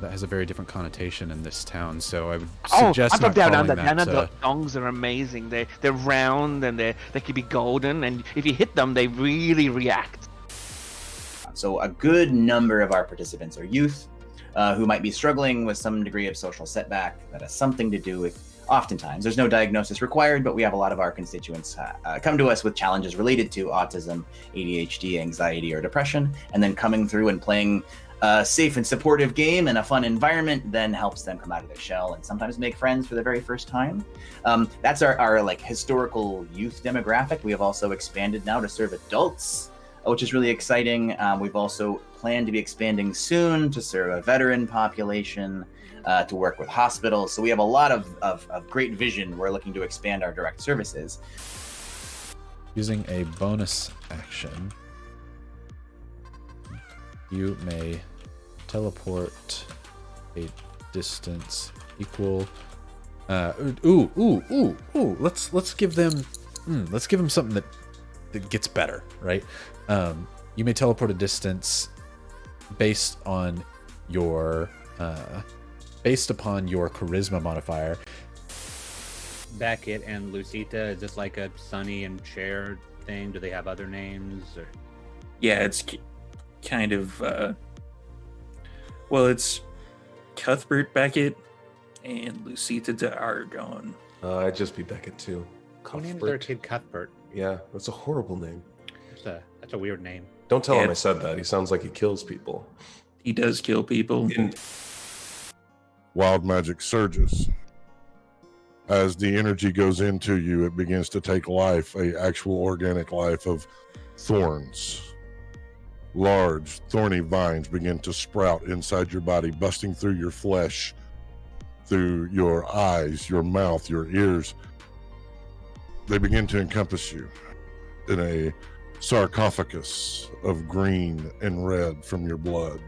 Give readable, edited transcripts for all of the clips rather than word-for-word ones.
that has a very different connotation in this town. So I would suggest not down calling under. that. Down under dongs are amazing. They're round and they can be golden, and if you hit them, they really react. So a good number of our participants are youth who might be struggling with some degree of social setback that has something to do with, oftentimes, there's no diagnosis required, but we have a lot of our constituents come to us with challenges related to autism, ADHD, anxiety, or depression, and then coming through and playing a safe and supportive game in a fun environment then helps them come out of their shell and sometimes make friends for the very first time. That's our like historical youth demographic. We have also expanded now to serve adults, which is really exciting. We've also planned to be expanding soon to serve a veteran population, to work with hospitals. So we have a lot of great vision. We're looking to expand our direct services. Using a bonus action, you may teleport a distance equal. Let's give them something that gets better, right? You may teleport a distance based upon your charisma modifier. Beckett and Lucita, is this like a Sunny and Cher thing? Do they have other names? Or? Yeah, it's kind of it's Cuthbert Beckett and Lucita de Aragon. I'd just be Beckett too. Who named their kid Cuthbert? Yeah, that's a horrible name. That's a weird name. Don't tell him I said that. He sounds like he kills people. He does kill people. Wild magic surges. As the energy goes into you, it begins to take life, a actual organic life of thorns. Large, thorny vines begin to sprout inside your body, busting through your flesh, through your eyes, your mouth, your ears. They begin to encompass you in a sarcophagus of green and red from your blood.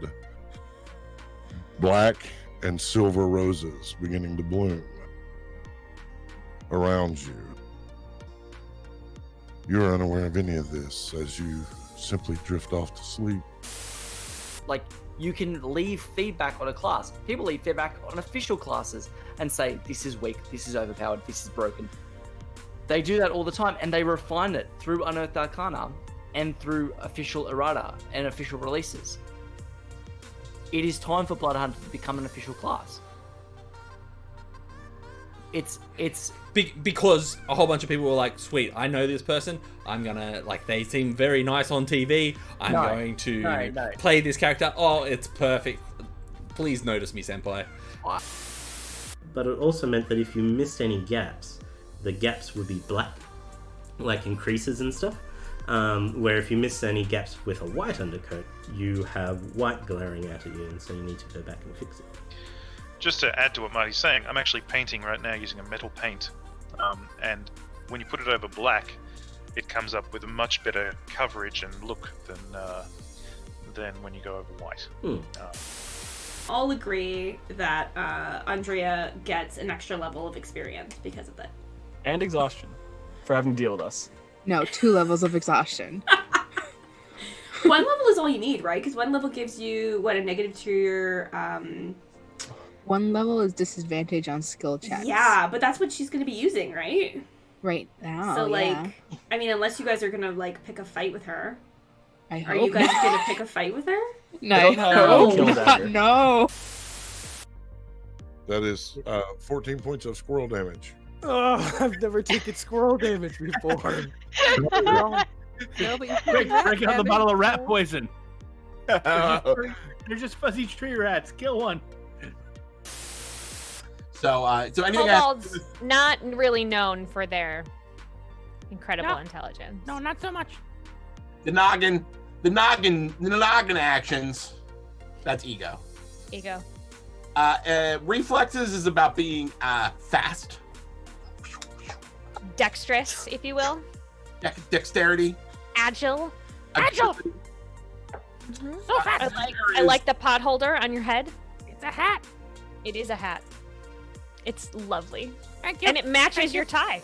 Black and silver roses beginning to bloom around you. You're unaware of any of this as you simply drift off to sleep. Like, you can leave feedback on a class. People leave feedback on official classes and say, this is weak, this is overpowered, this is broken. They do that all the time, and they refine it through Unearthed Arcana and through official errata and official releases. It is time for Bloodhunter to become an official class. It's because a whole bunch of people were like, sweet, I know this person, I'm gonna, like, they seem very nice on TV, I'm going to play this character. Oh, it's perfect. Please notice me, senpai. But it also meant that if you missed any gaps, the gaps would be black, like in creases and stuff. Where if you miss any gaps with a white undercoat, you have white glaring out at you, and so you need to go back and fix it. Just to add to what Marty's saying, I'm actually painting right now using a metal paint, and when you put it over black, it comes up with a much better coverage and look than when you go over white. I'll agree that Andrea gets an extra level of experience because of that. And exhaustion for having to deal with us. No, 2 levels of exhaustion. 1 level is all you need, right? Because 1 level gives you, a negative to your... 1 level is disadvantage on skill checks. Yeah, but that's what she's going to be using, right? Right now, So, yeah. I mean, unless you guys are going to, pick a fight with her. I hope Are you guys not. going to pick a fight with her? No. No. That is 14 points of squirrel damage. Oh, I've never taken squirrel damage before. Quick, break out the bottle of rat poison. They're just fuzzy tree rats. Kill one. So anything Kobolds not really known for their incredible intelligence. No, not so much. the noggin actions. That's ego. Ego. Reflexes is about being fast. Dexterous, if you will. Dexterity. Agile. Agile. So fast. I like the pot holder on your head. It's a hat. It is a hat. It's lovely. Thank you. And it matches your tie.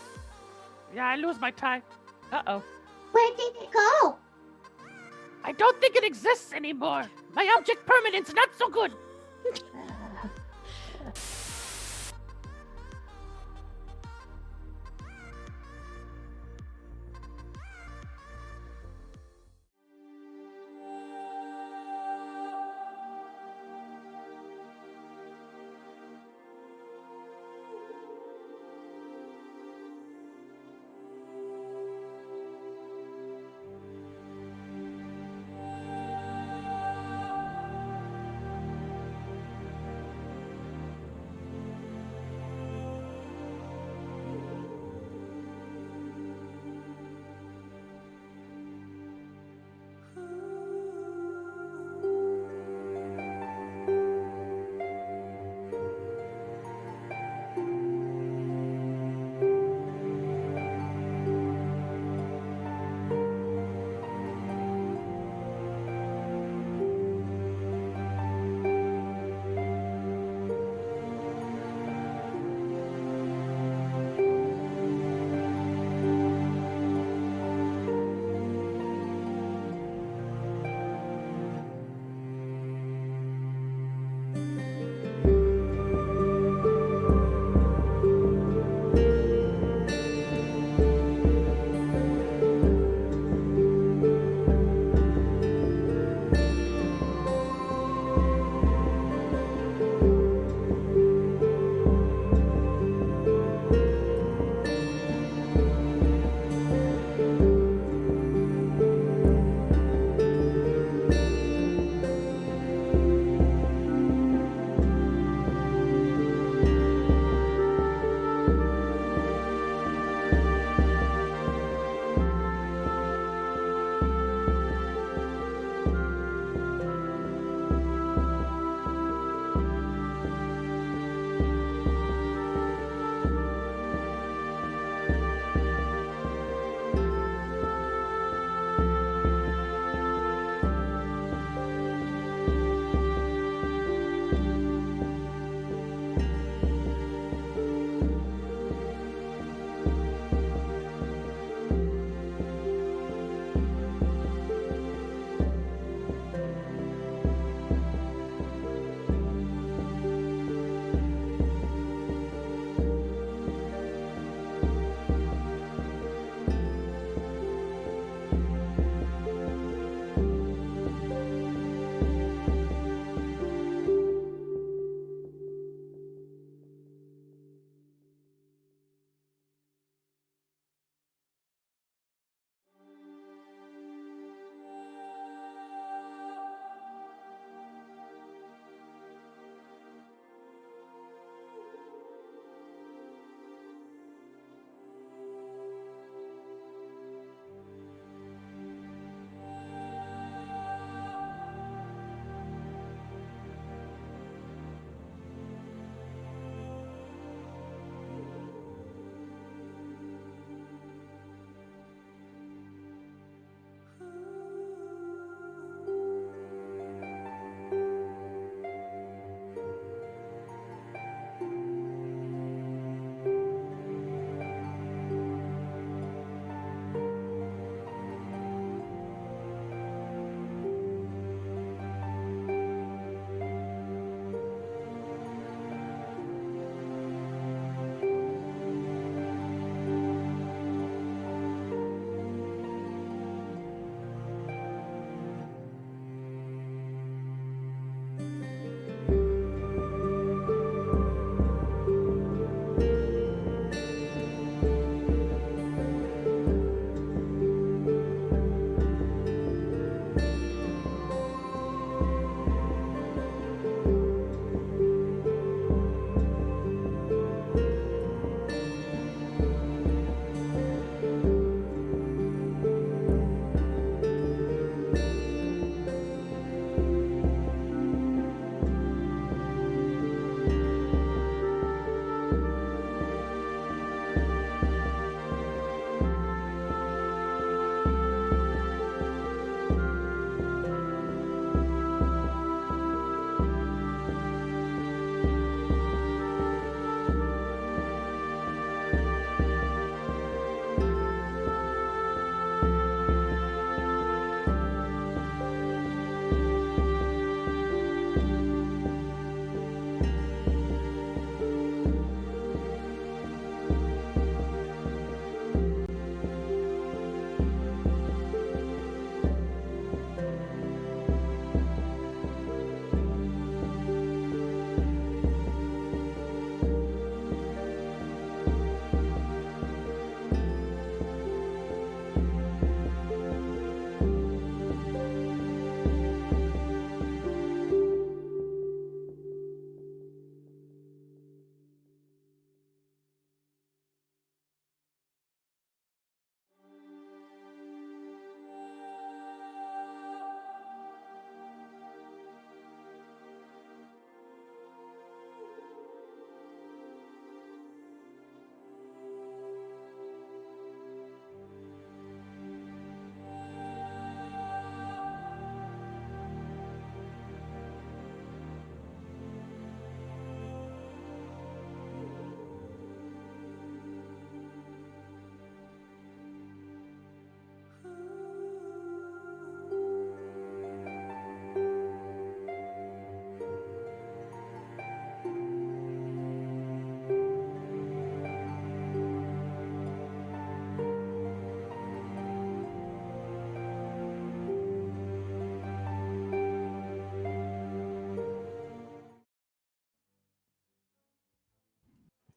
Yeah, I lose my tie. Uh-oh. Where did it go? I don't think it exists anymore. My object permanent's not so good.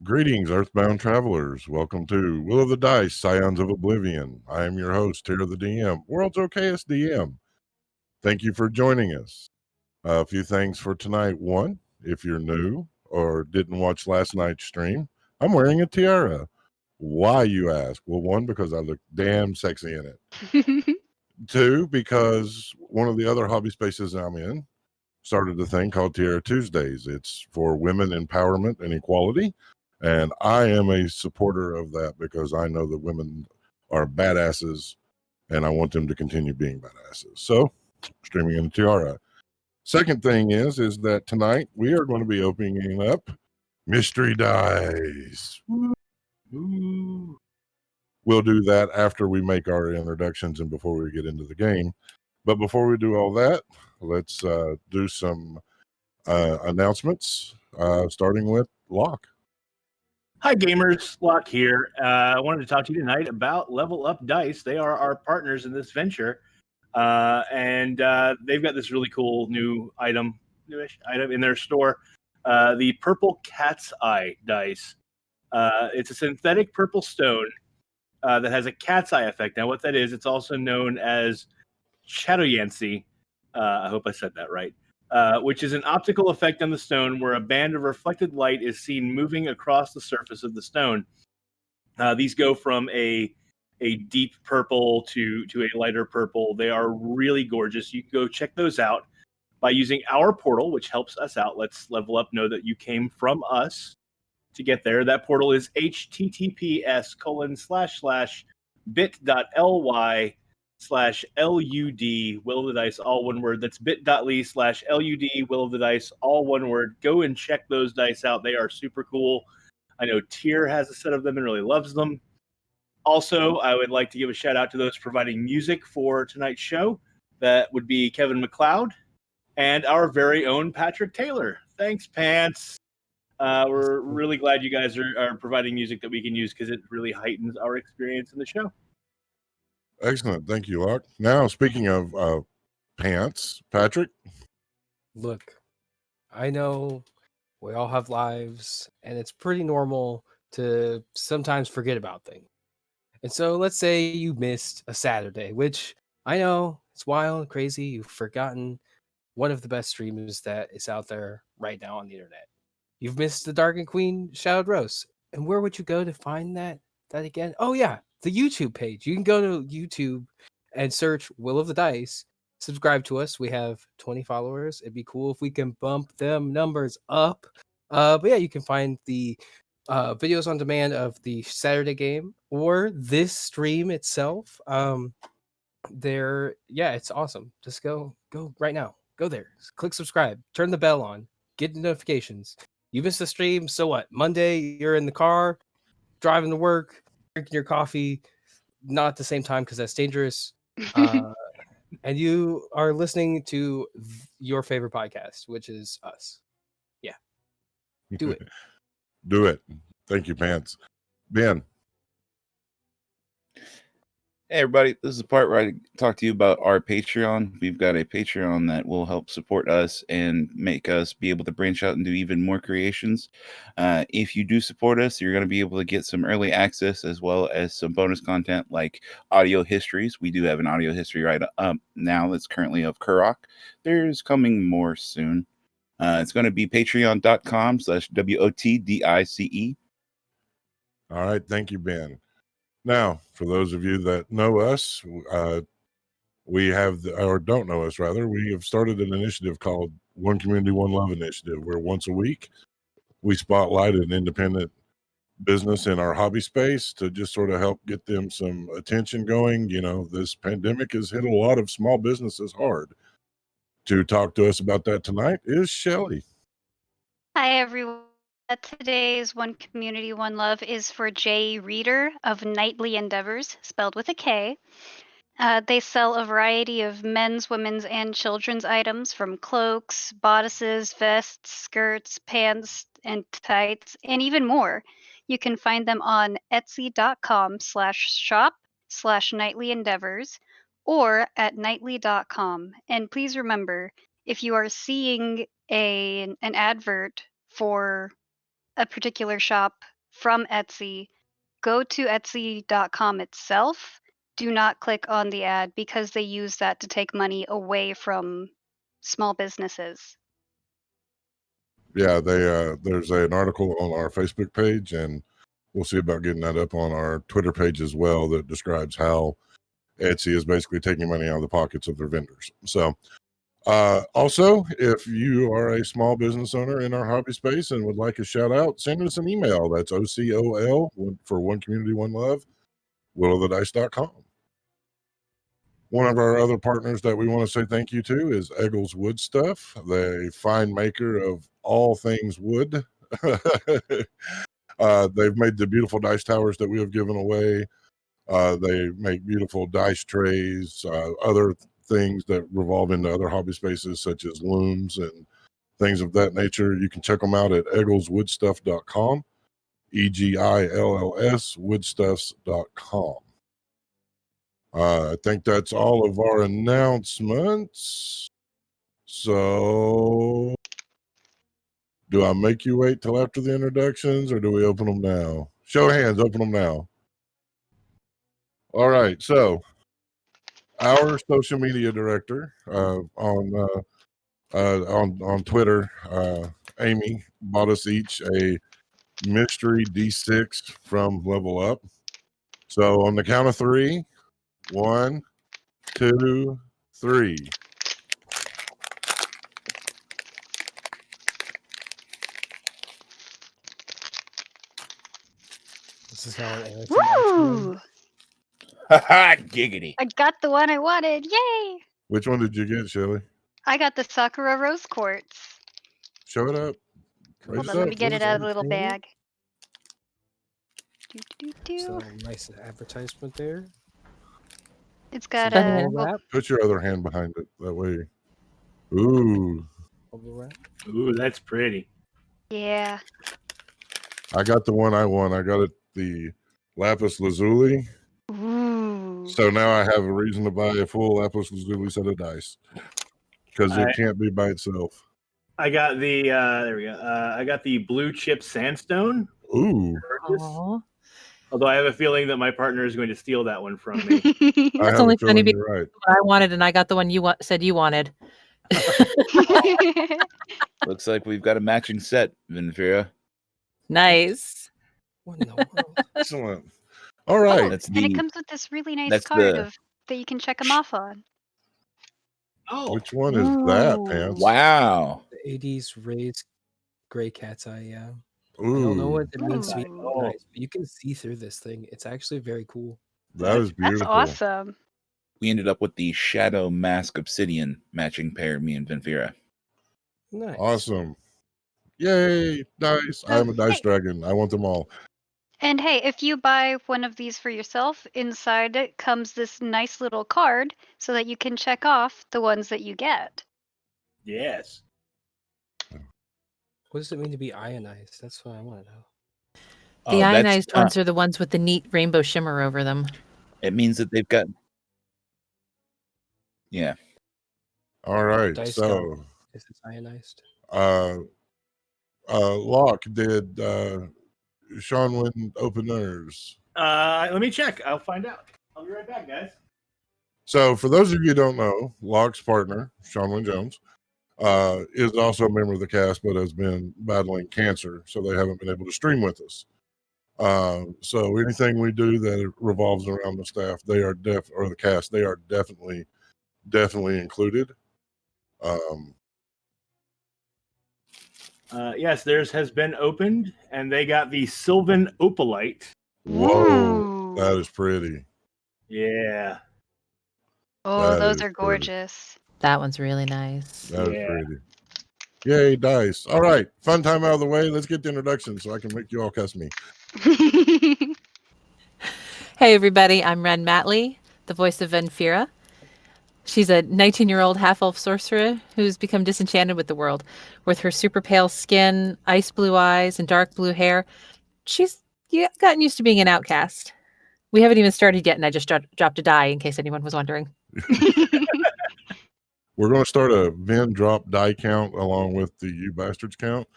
Greetings, Earthbound travelers. Welcome to Will of the Dice, Scions of Oblivion. I am your host, Tira the DM, world's okayest DM. Thank you for joining us. A few things for tonight. One, if you're new or didn't watch last night's stream, I'm wearing a tiara. Why, you ask? Well, one, because I look damn sexy in it. Two, because one of the other hobby spaces I'm in started a thing called Tiara Tuesdays. It's for women empowerment and equality. And I am a supporter of that because I know that women are badasses and I want them to continue being badasses. So, streaming in the tiara. Second thing is that tonight we are going to be opening up mystery dice. Woo. We'll do that after we make our introductions and before we get into the game. But before we do all that, let's do some announcements, starting with Locke. Hi, gamers. Locke here. I wanted to talk to you tonight about Level Up Dice. They are our partners in this venture, and they've got this really cool newish item in their store, the Purple Cat's Eye dice. It's a synthetic purple stone that has a cat's eye effect. Now, what that is, it's also known as Chatoyancy. I hope I said that right. Which is an optical effect on the stone where a band of reflected light is seen moving across the surface of the stone. These go from a deep purple to a lighter purple. They are really gorgeous. You can go check those out by using our portal, which helps us out. Let's Level Up know that you came from us to get there. That portal is https://bit.ly/LUD Will of the Dice, all one word. That's bit.ly/LUD Will of the Dice, all one word. Go and check those dice out. They are super cool. I know Tyr has a set of them and really loves them. Also, I would like to give a shout out to those providing music for tonight's show. That would be Kevin MacLeod and our very own Patrick Taylor. Thanks, Pants. We're really glad you guys are providing music that we can use because it really heightens our experience in the show. Excellent. Thank you, Locke. Now, speaking of pants, Patrick. Look, I know we all have lives, and it's pretty normal to sometimes forget about things. And so let's say you missed a Saturday, which I know it's wild and crazy. You've forgotten one of the best streamers that is out there right now on the internet. You've missed the Dark and Queen Shadowed Roast. And where would you go to find that again? Oh, yeah, the YouTube page. You can go to YouTube and search Will of the Dice. Subscribe to us. We have 20 followers. It'd be cool if we can bump them numbers up. But yeah, you can find the videos on demand of the Saturday game or this stream itself. It's awesome. Just go right now. Go there. Click subscribe. Turn the bell on. Get the notifications. You missed the stream, so what? Monday, you're in the car, driving to work, drinking your coffee, not at the same time because that's dangerous. And you are listening to your favorite podcast, which is us. Yeah. Do it. Do it. Thank you, Pants. Ben. Hey everybody, this is the part where I talk to you about our Patreon. We've got a Patreon that will help support us and make us be able to branch out and do even more creations. If you do support us, you're going to be able to get some early access as well as some bonus content like audio histories. We do have an audio history right up now that's currently of Kurok. There's coming more soon. It's going to be patreon.com/WOTDICE. All right. Thank you, Ben. Now, for those of you that know us, we have, or don't know us rather, we have started an initiative called One Community, One Love Initiative, where once a week we spotlight an independent business in our hobby space to just sort of help get them some attention going. You know, this pandemic has hit a lot of small businesses hard. To talk to us about that tonight is Shelly. Hi, everyone. Today's One Community, One Love is for Jay Reader of Nightly Endeavors, spelled with a K. They sell a variety of men's, women's, and children's items from cloaks, bodices, vests, skirts, pants, and tights, and even more. You can find them on etsy.com/shop/nightly endeavors or at nightly.com. And please remember, if you are seeing an advert for a particular shop from Etsy, go to Etsy.com itself. Do not click on the ad because they use that to take money away from small businesses. Yeah, there's an article on our Facebook page, and we'll see about getting that up on our Twitter page as well, that describes how Etsy is basically taking money out of the pockets of their vendors. So also, if you are a small business owner in our hobby space and would like a shout out, send us an email. That's OCOL for One Community, One Love, willowthedice.com. One of our other partners that we want to say thank you to is Eggles Wood Stuff, the fine maker of all things wood. They've made the beautiful dice towers that we have given away. They make beautiful dice trays, other things that revolve into other hobby spaces, such as looms and things of that nature. You can check them out at eggleswoodstuff.com, EGILLS woodstuffs.com. I think that's all of our announcements. So, do I make you wait till after the introductions, or do we open them now? Show of hands, open them now. All right, so our social media director on Twitter, Amy, bought us each a mystery D6 from Level Up. So on the count of 3, 1, 2, 3. This is how it Woo! Giggity. I got the one I wanted. Yay! Which one did you get, Shelly? I got the Sakura Rose Quartz. Show it up. Raise Hold it on, let up. me get it out of the little bag. So nice advertisement there. It's got Bubble a wrap. Put your other hand behind it. That way. Ooh. Bubble wrap. Ooh, that's pretty. Yeah. I got the one I want. I got it, the lapis lazuli. Ooh. So now I have a reason to buy a full lapis lazuli set of dice, because it can't be by itself. I got the there we go. I got the blue chip sandstone. Ooh. Aw. Although I have a feeling that my partner is going to steal that one from me. That's only funny because you're right. what I wanted, and I got the one you said you wanted. Looks like we've got a matching set, Vinfira. Nice. What in the world? Excellent. All right. That's And it comes with this really nice that's card the- that you can check them off on. Oh. Which one is that, Pants? Wow. The 80s raised gray cat's eye, yeah. I Ooh. don't know what it means to be Ooh. nice, but you can see through this thing. It's actually very cool. That is That's beautiful. awesome. We ended up with the Shadow Mask Obsidian matching pair, me and Vinfira. Nice. Awesome. Yay. Dice. I am a dice dragon. I want them all. And hey, if you buy one of these for yourself, inside it comes this nice little card so that you can check off the ones that you get. Yes. What does it mean to be ionized? That's what I want to know. The ionized ones are the ones with the neat rainbow shimmer over them. It means that they've got. Yeah. All right. Dice So, gum. Is it ionized? Locke, did Sean win openers? Let me check. I'll find out. I'll be right back, guys. So, for those of you who don't know, Locke's partner, Sean Wynn Jones, is also a member of the cast, but has been battling cancer, so they haven't been able to stream with us. So anything we do that revolves around the staff, they are or the cast, they are definitely included. Yes, theirs has been opened, and they got the Sylvan Opalite. Whoa, that is pretty. Yeah. Oh, That those is are gorgeous. That one's really nice. That is pretty. Yay, dice. All right, fun time out of the way. Let's get the introduction so I can make you all cuss me. Hey, everybody. I'm Ren Matley, the voice of Venfira. She's a 19-year-old half-elf sorcerer who's become disenchanted with the world. With her super pale skin, ice blue eyes, and dark blue hair, she's gotten used to being an outcast. We haven't even started yet, and I just dropped a die, in case anyone was wondering. We're going to start a Vin drop die count along with the You Bastards count.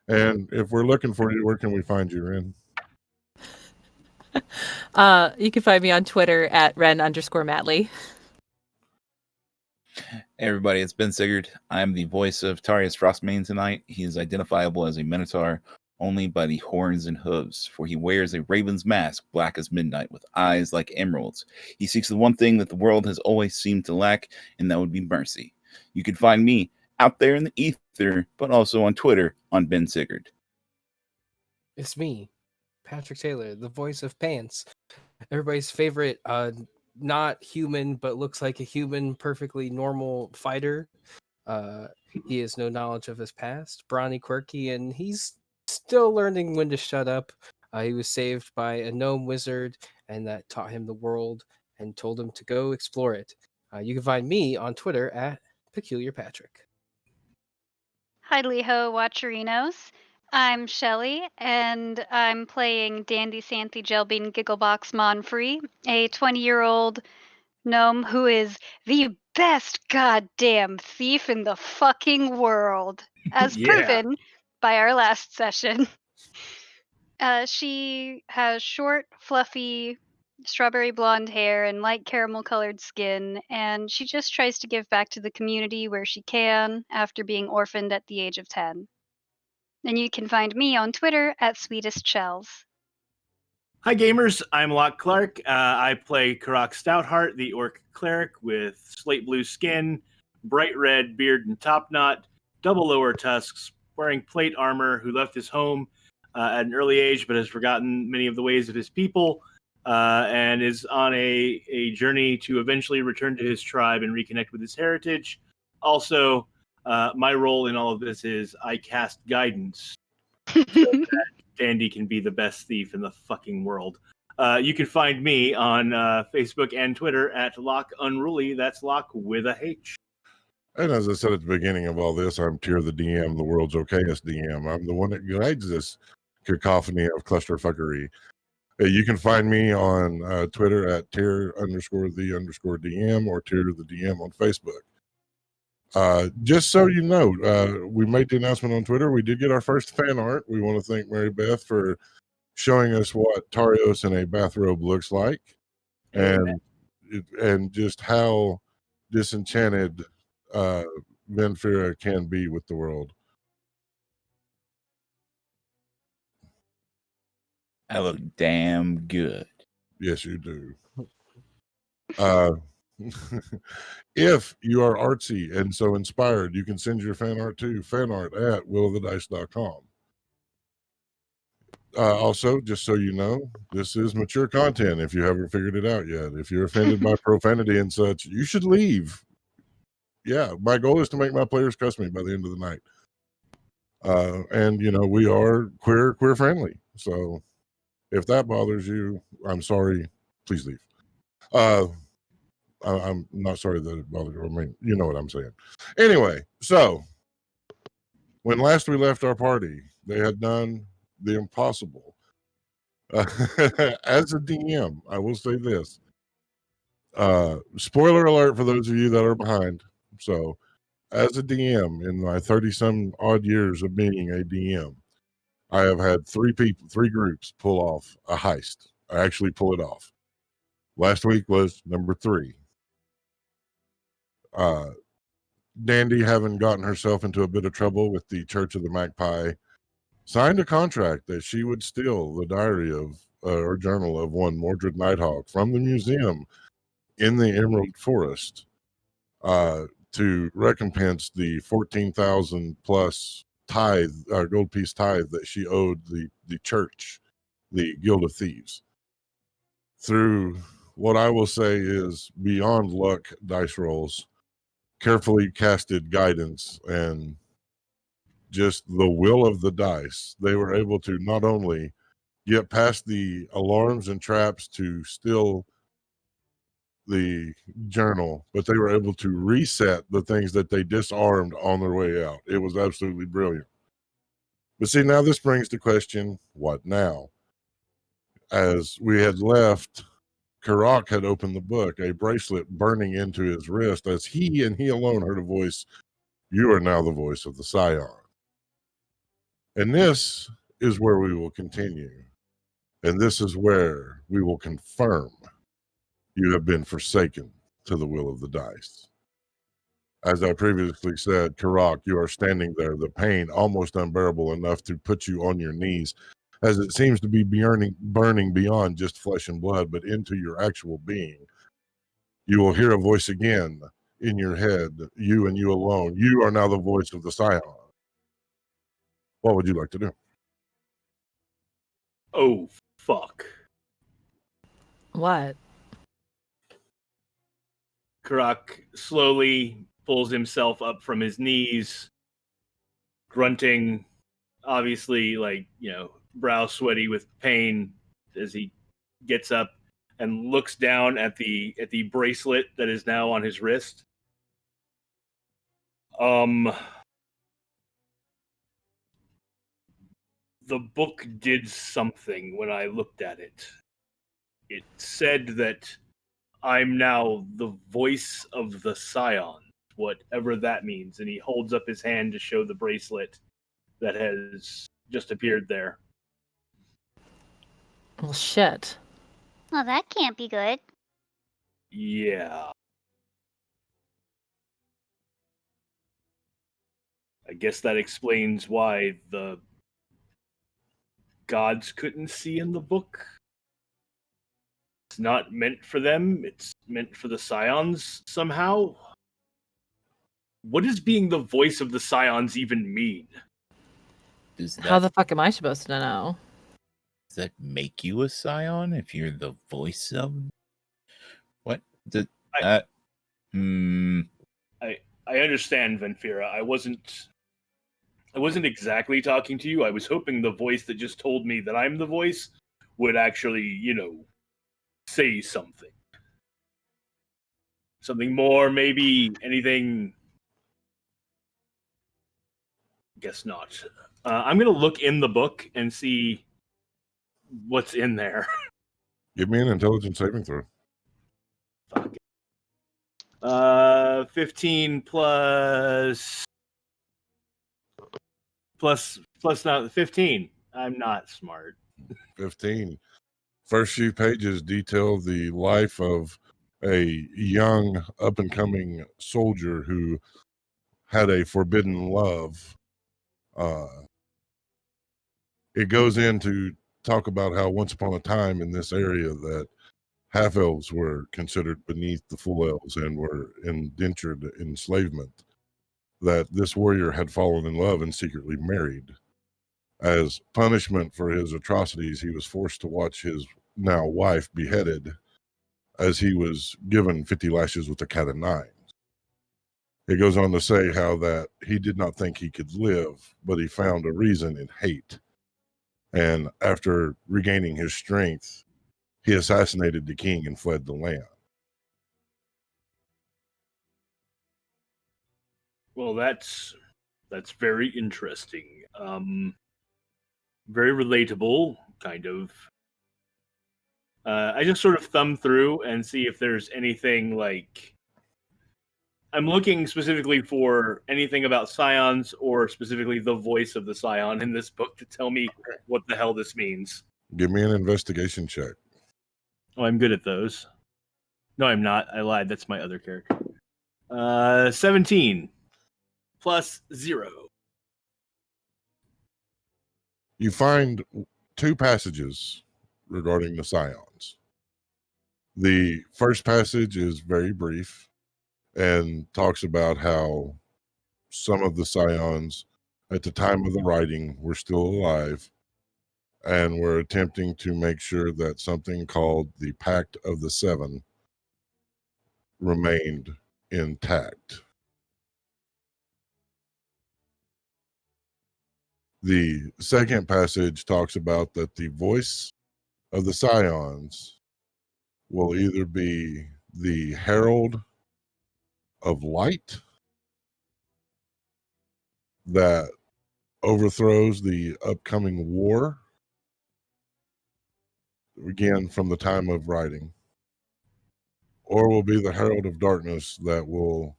And if we're looking for you, where can we find you, Ren? You can find me on Twitter at Ren_Matley. Hey everybody, it's Ben Sigurd. I'm the voice of Tarius Frostmane tonight. He is identifiable as a Minotaur only by the horns and hooves, for he wears a raven's mask, black as midnight, with eyes like emeralds. He seeks the one thing that the world has always seemed to lack, and that would be mercy. You can find me out there in the ether, but also on Twitter on Ben Sigurd. It's me, Patrick Taylor, the voice of Pants. Everybody's favorite, not human, but looks like a human, perfectly normal fighter. He has no knowledge of his past, brawny, quirky, and he's still learning when to shut up. He was saved by a gnome wizard, and that taught him the world and told him to go explore it. You can find me on Twitter at Peculiar Patrick. Hi, Leho Watcherinos. I'm Shelly, and I'm playing Dandy Santhy Gelbean Gigglebox Monfrey, a 20-year-old gnome who is the best goddamn thief in the fucking world, as Yeah. proven by our last session. She has short, fluffy, strawberry blonde hair and light caramel colored skin, and she just tries to give back to the community where she can after being orphaned at the age of 10. And you can find me on Twitter at Sweetest Shells. Hi, gamers. I'm Locke Clark. I play Karak Stoutheart, the orc cleric with slate blue skin, bright red beard and top knot, double lower tusks, wearing plate armor, who left his home at an early age but has forgotten many of the ways of his people, and is on a journey to eventually return to his tribe and reconnect with his heritage. Also, my role in all of this is I cast guidance so that Dandy can be the best thief in the fucking world. You can find me on Facebook and Twitter at Locke Unruly. That's Locke with a H. And as I said at the beginning of all this, I'm Tyr the DM, the world's okayest DM. I'm the one that guides this cacophony of clusterfuckery. You can find me on Twitter at Tyr_the_DM or Tyr the DM on Facebook. Just so you know, we made the announcement on Twitter. We did get our first fan art. We want to thank Mary Beth for showing us what Tarios in a bathrobe looks like, and just how disenchanted Venfira can be with the world. I look damn good. Yes, you do. If you are artsy and so inspired, you can send your fan art to fanart@willofthedice.com. Also, just so you know, this is mature content if you haven't figured it out yet. If you're offended by profanity and such, you should leave. Yeah, my goal is to make my players cuss me by the end of the night. And, you know, we are queer friendly. So if that bothers you, I'm sorry. Please leave. I'm not sorry that it bothered you. I mean, you know what I'm saying. Anyway, so when last we left our party, they had done the impossible. As a DM, I will say this. Spoiler alert for those of you that are behind. So, as a DM, in my 30-some odd years of being a DM, I have had three groups pull off a heist. I actually pull it off. Last week was number 3. Dandy, having gotten herself into a bit of trouble with the Church of the Magpie, signed a contract that she would steal the diary of or journal of one Mordred Nighthawk from the museum in the Emerald Forest to recompense the 14,000 plus tithe, gold piece tithe that she owed the church, the Guild of Thieves. Through what I will say is beyond luck dice rolls, carefully casted guidance, and just the will of the dice, they were able to not only get past the alarms and traps to steal the journal, but they were able to reset the things that they disarmed on their way out. It was absolutely brilliant. But see, now this brings the question, what now? As we had left, Karak had opened the book, a bracelet burning into his wrist as he and he alone heard a voice, "You are now the voice of the Scion." And this is where we will continue. And this is where we will confirm you have been forsaken to the will of the dice. As I previously said, Karak, you are standing there, the pain almost unbearable enough to put you on your knees, as it seems to be burning beyond just flesh and blood, but into your actual being. You will hear a voice again in your head, you and you alone. You are now the voice of the Scion. What would you like to do? Oh, fuck. What? Karak slowly pulls himself up from his knees, grunting, obviously, like, brow sweaty with pain as he gets up and looks down at the bracelet that is now on his wrist. The book did something when I looked at it. It said that I'm now the voice of the Scion, whatever that means. And he holds up his hand to show the bracelet that has just appeared there. Well, shit. Well, that can't be good. Yeah. I guess that explains why the gods couldn't see in the book. It's not meant for them. It's meant for the Scions somehow. What does being the voice of the Scions even mean? How the fuck am I supposed to know? Does that make you a Scion if you're the voice of? What? I understand, Venfira. I wasn't exactly talking to you. I was hoping the voice that just told me that I'm the voice would actually, say something. Something more, maybe anything. Guess not. I'm going to look in the book and see what's in there. Give me an intelligence saving throw. Fuck. 15 plus not 15. I'm not smart. 15. First few pages detail the life of a young, up-and-coming soldier who had a forbidden love. It goes in to talk about how once upon a time in this area that half-elves were considered beneath the full elves and were indentured enslavement, that this warrior had fallen in love and secretly married. As punishment for his atrocities, he was forced to watch his now wife beheaded as he was given 50 lashes with a cat of nine. It goes on to say how that he did not think he could live, but he found a reason in hate. And after regaining his strength, he assassinated the king and fled the land. Well, that's very interesting. Very relatable, kind of. I just sort of thumb through and see if there's anything like. I'm looking specifically for anything about Scions or specifically the voice of the Scion in this book to tell me what the hell this means. Give me an investigation check. Oh, I'm good at those. No, I'm not. I lied. That's my other character. 17 plus 0. You find two passages regarding the Scions. The first passage is very brief and talks about how some of the Scions at the time of the writing were still alive and were attempting to make sure that something called the Pact of the Seven remained intact. The second passage talks about that the voice of the Scions will either be the herald of light that overthrows the upcoming war, again from the time of writing, or will be the herald of darkness that will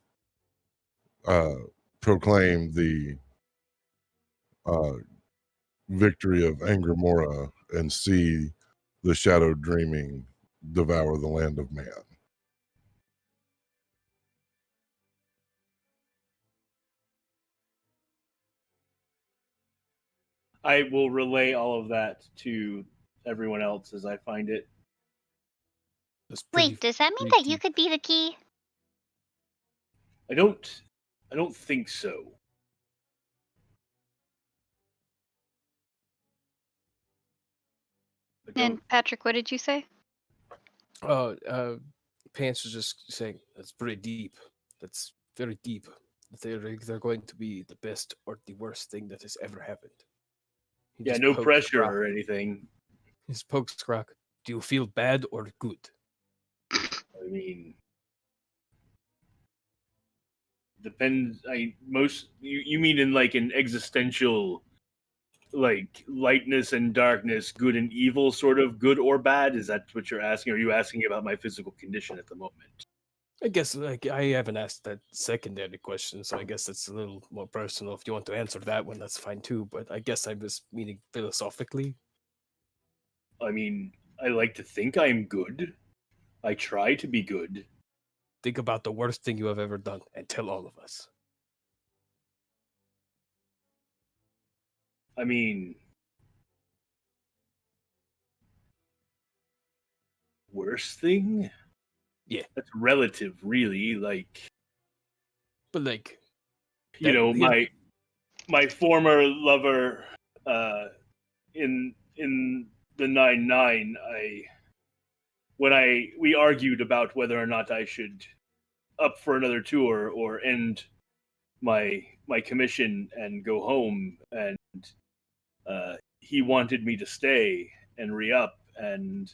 proclaim the victory of Angramora and see the shadow dreaming devour the land of man. I will relay all of that to everyone else as I find it. Wait, does that mean that you could be the key? I don't think so. And Patrick, what did you say? Pants was just saying that's pretty deep. That's very deep. They're going to be the best or the worst thing that has ever happened. He Yeah, just no pokes pressure Croc. or anything. He just pokes Croc. Do you feel bad or good? I mean, depends. You mean in like an existential, like lightness and darkness, good and evil, sort of good or bad? Is that what you're asking? Or are you asking about my physical condition at the moment? I guess like I haven't asked that secondary question, so I guess it's a little more personal. If you want to answer that one, that's fine too. But I guess I was meaning philosophically. I mean, I like to think I'm good. I try to be good. Think about the worst thing you have ever done and tell all of us. I mean, worst thing? Yeah. That's relative, really. Like, but like, you know, my former lover, in the 9-9, we argued about whether or not I should up for another tour or end my commission and go home, and he wanted me to stay and re-up, and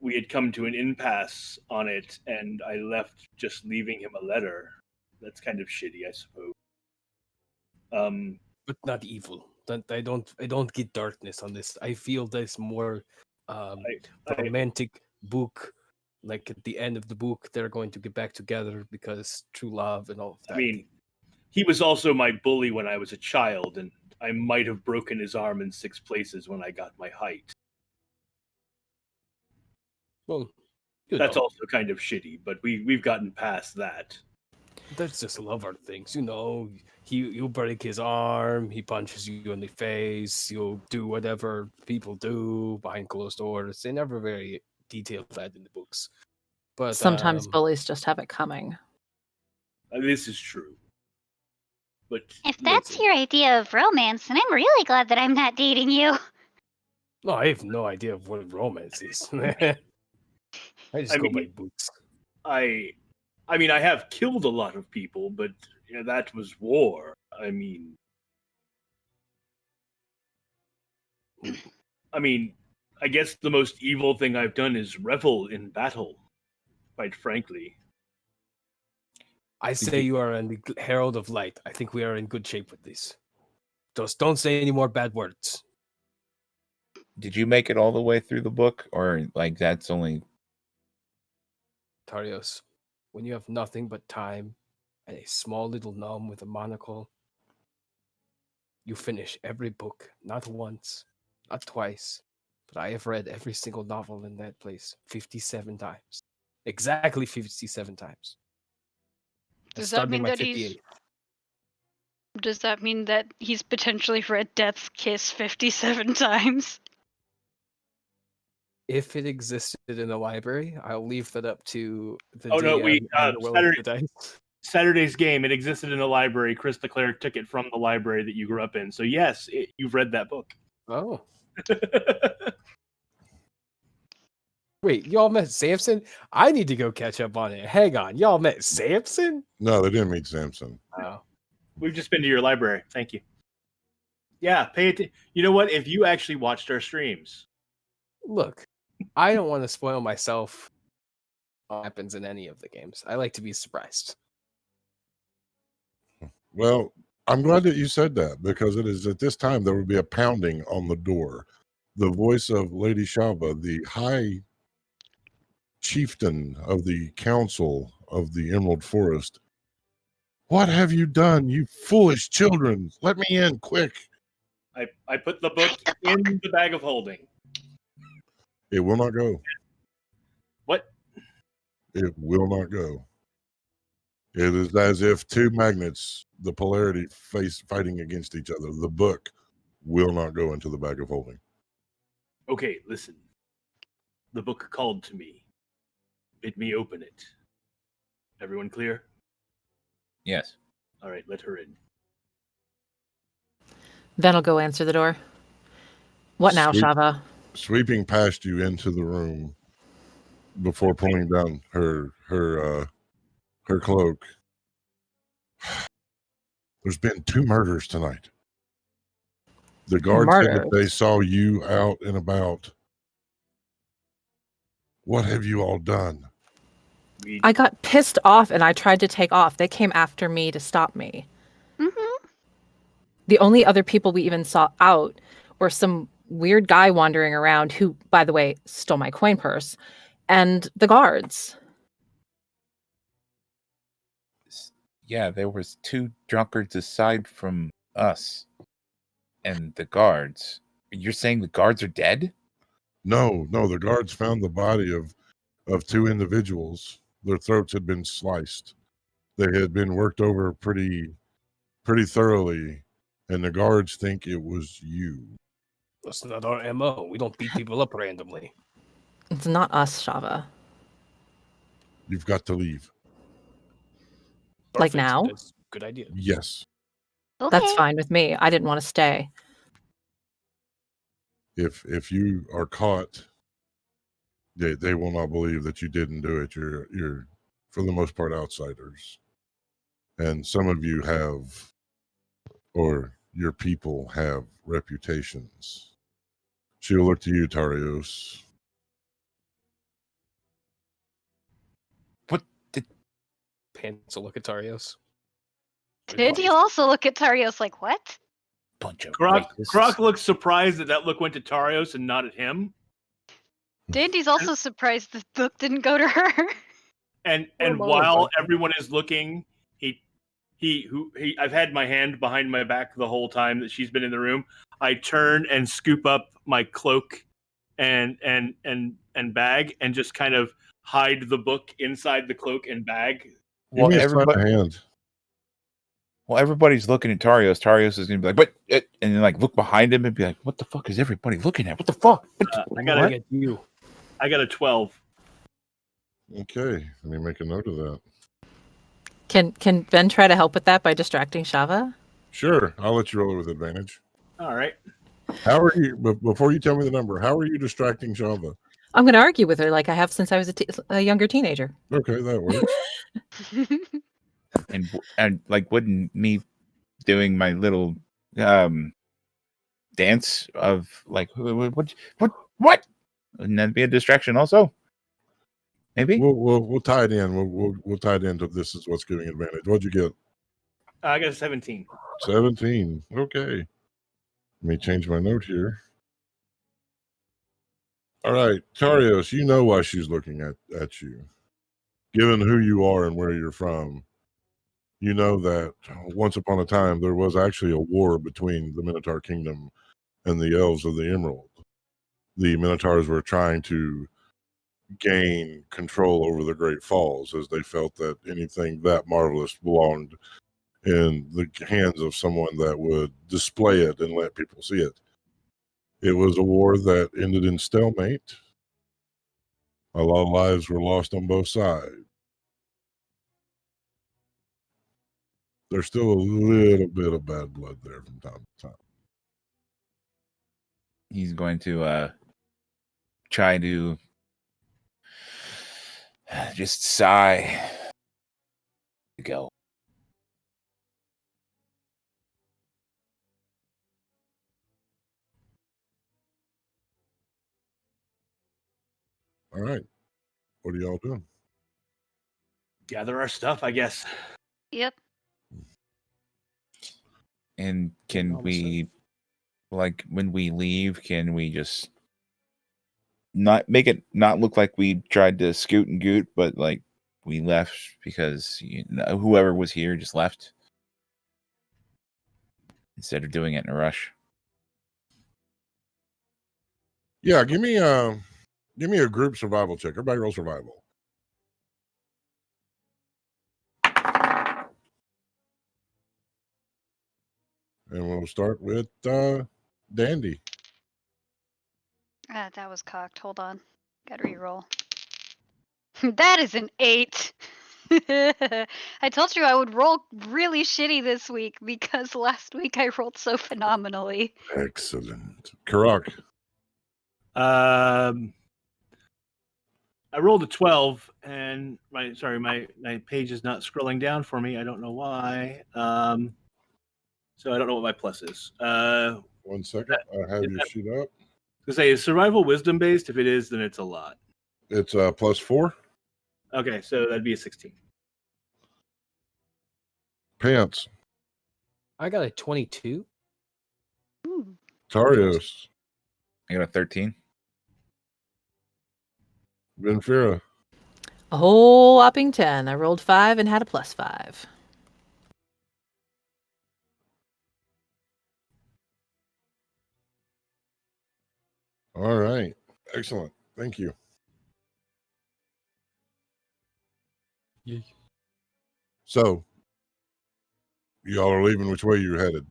we had come to an impasse on it, and I left just leaving him a letter. That's kind of shitty, I suppose. But not evil. I don't get darkness on this. I feel there's more romantic book. Like at the end of the book, they're going to get back together because true love and all of that. I mean, he was also my bully when I was a child, and I might have broken his arm in 6 places when I got my height. Well, that's also kind of shitty, but we've gotten past that. That's just lover things, you know. You break his arm, he punches you in the face, you'll do whatever people do behind closed doors. They're never very detailed that in the books. But sometimes bullies just have it coming. This is true. But if that's your idea of romance, then I'm really glad that I'm not dating you. No, I have no idea of what romance is. I just go by books. I mean, I have killed a lot of people, but that was war. I mean, I guess the most evil thing I've done is revel in battle, quite frankly. I say you are in the Herald of Light. I think we are in good shape with this. Just don't say any more bad words. Did you make it all the way through the book, or like that's only... Tarios, when you have nothing but time and a small little gnome with a monocle, you finish every book, not once, not twice, but I have read every single novel in that place 57 times. Exactly 57 times. Does that mean that Does that mean that he's potentially read Death's Kiss 57 times? If it existed in a library, I'll leave that up to the DM and the will of the dice. Saturday's game, it existed in a library. Chris the Cleric took it from the library that you grew up in. So yes, you've read that book. Oh. Wait, y'all met Samson? I need to go catch up on it. Hang on, y'all met Samson? No, they didn't meet Samson. Oh. We've just been to your library. Thank you. Yeah, pay attention. You know what? If you actually watched our streams. Look, I don't want to spoil myself what happens in any of the games. I like to be surprised. Well, I'm glad that you said that, because it is at this time there will be a pounding on the door. The voice of Lady Shava, the high chieftain of the council of the Emerald Forest. What have you done, you foolish children? Let me in, quick. I put the book in the bag of holding. It will not go. What? It will not go. It is as if two magnets, the polarity fighting against each other. The book will not go into the bag of holding. Okay, listen. The book called to me. Bid me open it. Everyone clear? Yes. All right, let her in. Then I'll go answer the door. What now, Shava? Sweeping past you into the room before pulling down her cloak. There's been 2 murders tonight. The guard said that they saw you out and about. What have you all done? I got pissed off and I tried to take off. They came after me to stop me. Mm-hmm. The only other people we even saw out were some weird guy wandering around who, by the way, stole my coin purse, and the guards. Yeah, there was 2 drunkards aside from us and the guards. You're saying the guards are dead? No, the guards found the body of 2 individuals. Their throats had been sliced. They had been worked over pretty thoroughly, and the guards think it was you. That's not our MO. We don't beat people up randomly. It's not us, Shava. You've got to leave. Like Perfect. now? That's a good idea. Yes. That's fine with me. I didn't want to stay. If you are caught, they will not believe that you didn't do it. You're for the most part outsiders, and some of you have, or your people have, reputations. She'll look to you, Tarios. What did Pants will look at Tarios? Did you also look at Tarios like, what? Bunch of Croc looks surprised that look went to Tarios and not at him. Dandy's also surprised the book didn't go to her. And while everyone is looking, I've had my hand behind my back the whole time that she's been in the room. I turn and scoop up my cloak and bag and just kind of hide the book inside the cloak and bag. Give me a sleight of hand. Well, everybody's looking at Tarios. Tarios is going to be like, "What?" And then like look behind him and be like, "What the fuck is everybody looking at? What the fuck?" I gotta get you. I got a 12. Okay, let me make a note of that. Can Ben try to help with that by distracting Shava? Sure, I'll let you roll it with advantage. All right. How are you? Before you tell me the number, how are you distracting Shava? I'm going to argue with her like I have since I was a younger teenager. Okay, that works. and like wouldn't me doing my little dance of like what wouldn't that be a distraction also? Maybe we'll tie it in. We'll tie it into this is what's giving advantage. What'd you get? I got a 17. 17. Okay. Let me change my note here. All right, Tarios, you know why she's looking at you. Given who you are and where you're from, you know that once upon a time there was actually a war between the Minotaur Kingdom and the Elves of the Emerald. The Minotaurs were trying to gain control over the Great Falls as they felt that anything that marvelous belonged in the hands of someone that would display it and let people see it. It was a war that ended in stalemate. A lot of lives were lost on both sides. There's still a little bit of bad blood there from time to time. he's going to try to just sigh. Go. All right. What are y'all doing? Gather our stuff, I guess. Yep. And can we, like, when we leave, can we just not make it not look like we tried to scoot and goot, but like we left because whoever was here just left instead of doing it in a rush? Yeah, give me Give me a group survival check. Everybody roll survival. And we'll start with Dandy. That was cocked. Hold on. Gotta reroll. That is an 8. I told you I would roll really shitty this week because last week I rolled so phenomenally. Excellent. Karak. I rolled a 12, and my page is not scrolling down for me. I don't know why. So I don't know what my plus is. 1 second. I have your sheet up. To say, is survival wisdom based? If it is, then it's a lot. It's +4. Okay, so that'd be a 16. Pants. I got a 22. Tarios. I got a 13. Benfira. A whole whopping 10. I rolled 5 and had a +5. All right. Excellent. Thank you. So, y'all are leaving. Which way you're headed?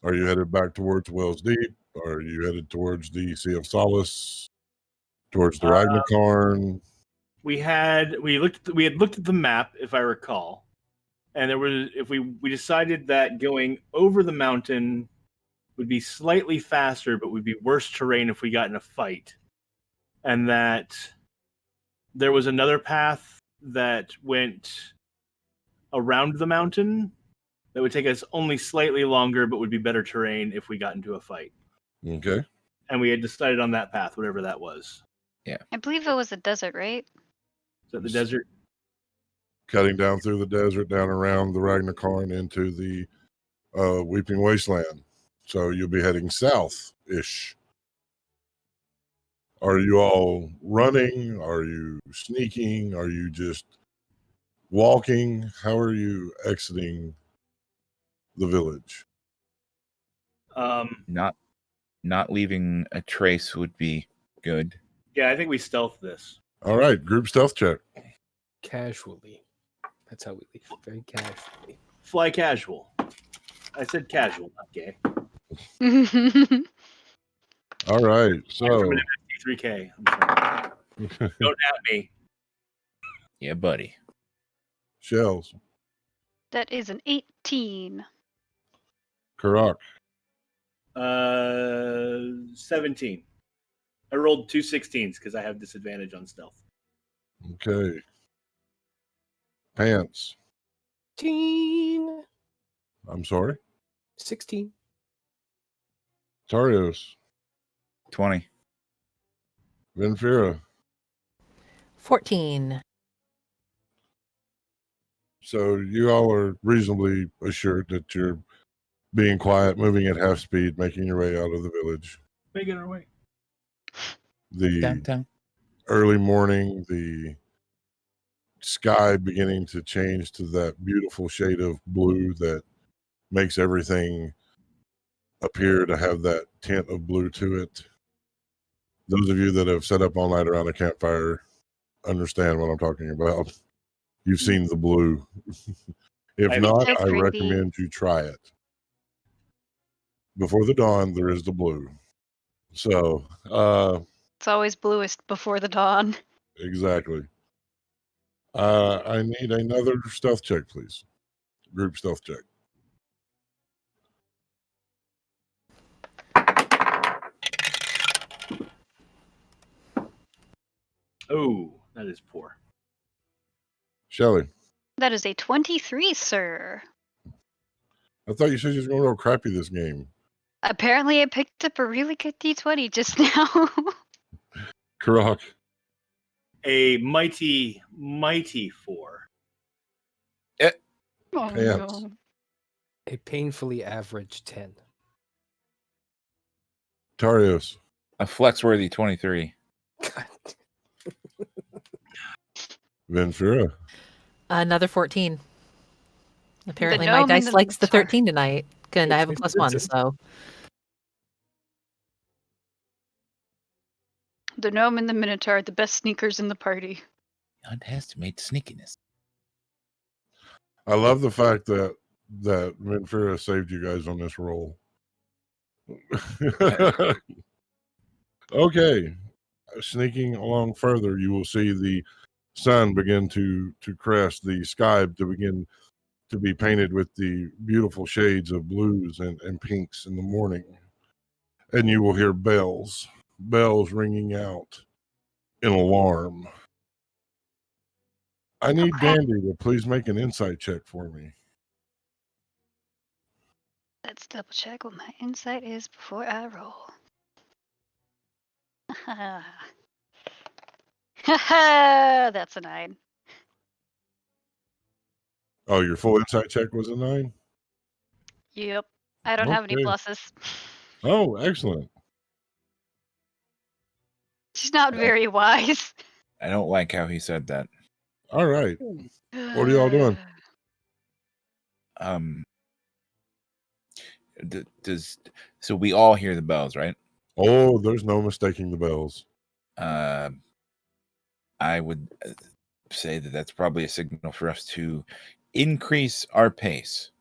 Are you headed back towards Wells Deep? Are you headed towards the Sea of Solace? Towards the Ragnacarn? We had looked at the map, if I recall, and there was we decided that going over the mountain would be slightly faster, but would be worse terrain if we got in a fight, and that there was another path that went around the mountain that would take us only slightly longer, but would be better terrain if we got into a fight. Okay. And we had decided on that path, whatever that was. Yeah. I believe it was a desert, right? Is that the desert? Cutting down through the desert, down around the Ragnacarn into the Weeping Wasteland. So you'll be heading south-ish. Are you all running? Are you sneaking? Are you just walking? How are you exiting the village? Not leaving a trace would be good. Yeah, I think we stealth this. All right, group stealth check. Casually. That's how we leave. Very casually. Fly casual. I said casual, not gay. All right, so I'm an 3K. Don't at me. Yeah, buddy. Shells. That is an 18. Karak. 17. I rolled 2 16s because I have disadvantage on stealth. Okay. Pants. 16. I'm sorry. 16. Tarios. 20. Benfira. 14. So you all are reasonably assured that you're being quiet, moving at half speed, making your way out of the village. Making our way. The Downtown. early morning, the sky beginning to change to that beautiful shade of blue that makes everything appear to have that tint of blue to it. Those of you that have sat up all night around a campfire understand what I'm talking about. You've seen the blue. If not, It's I creepy. recommend you try it. Before the dawn, there is the blue. So, It's always bluest before the dawn. exactly. I need another stealth check, please. Group stealth check. Oh, that is poor. Shelley, That is a 23, sir. I thought you said you was going to roll crappy this game. Apparently, I picked up a really good d20 just now. Karak. A mighty 4. Oh, Pants. no. A painfully average 10. Tarios. A flex-worthy 23. Ventura. Another 14. Apparently, gnome my and dice the likes the star. 13 tonight. And I have a +1, so. The gnome and the minotaur are the best sneakers in the party. Underestimate sneakiness. I love the fact that Ventura saved you guys on this roll. Okay, sneaking along further, you will see the sun begin to crest, the sky to begin to be painted with the beautiful shades of blues and pinks in the morning. And you will hear bells ringing out in alarm. I need Dandy to please make an insight check for me. Let's double check what my insight is before I roll. That's a 9. Oh, your full insight check was a 9? Yep. I don't have any Okay. pluses. Oh, excellent. She's not very wise. I don't like how he said that. All right. What are y'all doing? So we all hear the bells, right? Oh, there's no mistaking the bells. I would say that that's probably a signal for us to increase our pace.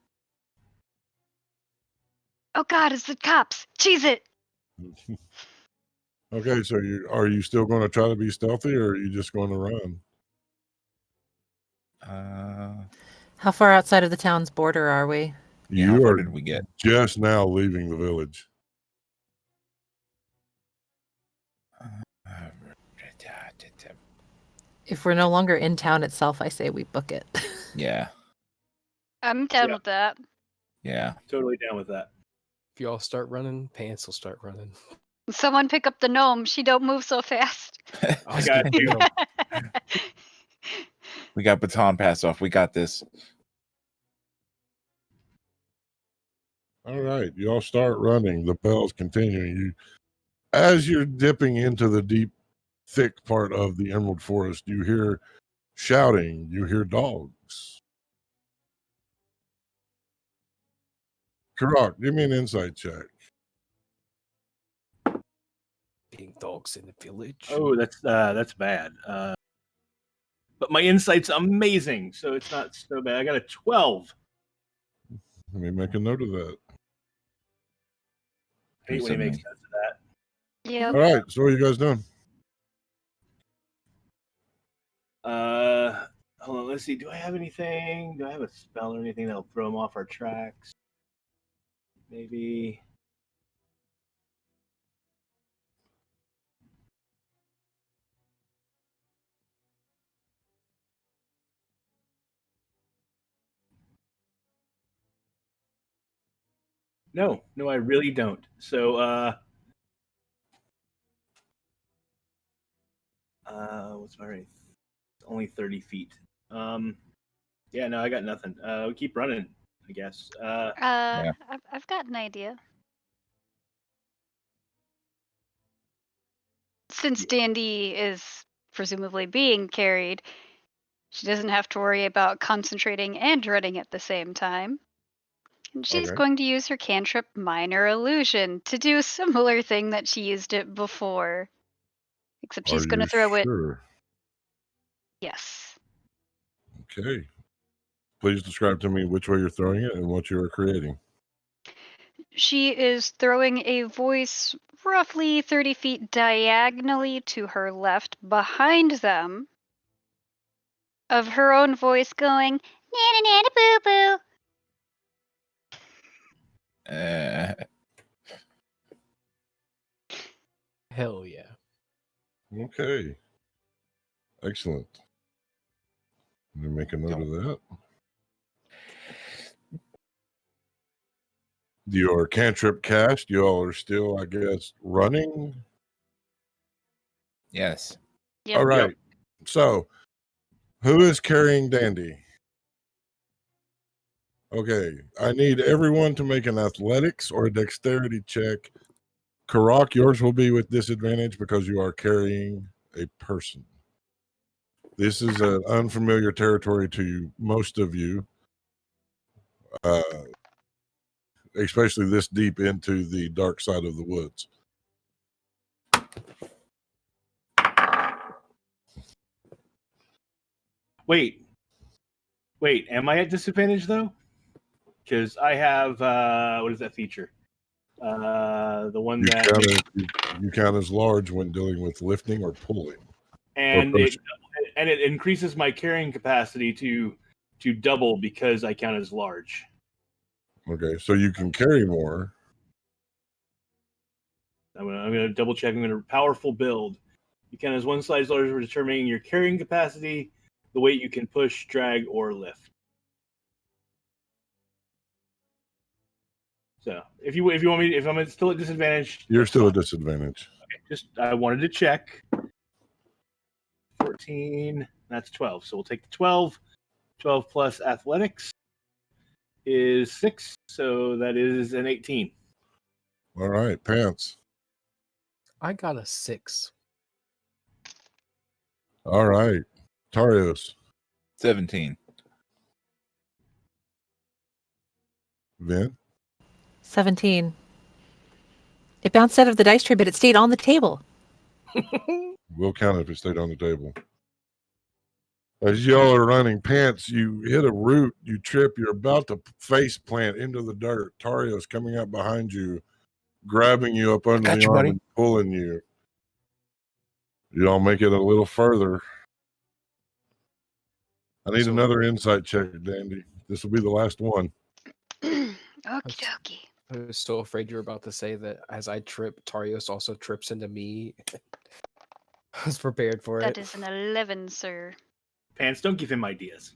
Oh God, it's the cops! Cheese it! Okay, so are you still going to try to be stealthy, or are you just going to run? How far outside of the town's border are we? How You far are did we get? just now leaving the village. If we're no longer in town itself, I say we book it. Yeah. I'm down with that. Yeah. Totally down with that. If y'all start running, Pants will start running. Someone pick up the gnome. She don't move so fast. I got you. We got baton pass off. We got this. All right, you all start running. The bells continuing. As you're dipping into the deep, thick part of the Emerald Forest, you hear shouting. You hear dogs. Karak, give me an insight check. Being dogs in the village. Oh, that's bad. But my insight's amazing, so it's not so bad. I got a 12. Let me make a note of that. I hate when he makes sense of that. Yeah. All right, so what are you guys doing? Hold on, let's see. Do I have anything? Do I have a spell or anything that'll throw them off our tracks? Maybe. No, I really don't. So, what's my rate? It's only 30 feet. Yeah, no, I got nothing. We keep running, I guess. I've got an idea. Since Dandy is presumably being carried, she doesn't have to worry about concentrating and running at the same time. And she's going to use her cantrip Minor Illusion to do a similar thing that she used it before. Except she's going to throw it. Yes. Okay. Please describe to me which way you're throwing it and what you are creating. She is throwing a voice roughly 30 feet diagonally to her left behind them of her own voice going, "Nana nana boo boo." Hell yeah. Okay. Excellent. Let me make a note of that. Your cantrip cast, you all are still, I guess, running? Yes. Yep. All right. So, who is carrying Dandy? Okay. I need everyone to make an athletics or a dexterity check. Karak, yours will be with disadvantage because you are carrying a person. This is an unfamiliar territory to most of you, especially this deep into the dark side of the woods. Wait. Am I at disadvantage though? Because I have what is that feature? The one that You count as large when dealing with lifting or pulling. and it increases my carrying capacity to double because I count as large. Okay, so you can carry more. I'm gonna double check. I'm gonna powerful build. You count as one size larger for determining your carrying capacity, the weight you can push, drag, or lift. So if you want me, if I'm still at disadvantage, You're still at disadvantage. okay, just I wanted to check. 14, that's 12. So we'll take the 12. 12 plus athletics is 6, so that is an 18. All right, Pants. I got a 6. All right, Tarios. 17. Vin. 17. It bounced out of the dice tray, but it stayed on the table. We'll count it if it stayed on the table. As y'all are running, Pants, you hit a root, you trip, you're about to face plant into the dirt. Tario's coming up behind you, grabbing you up under the arm buddy. and pulling you. Y'all make it a little further. I need another insight check, Dandy. This will be the last one. Okie dokie. I was so afraid you were about to say that as I trip, Tarios also trips into me. I was prepared for That it. is an 11, sir. Pants, don't give him ideas.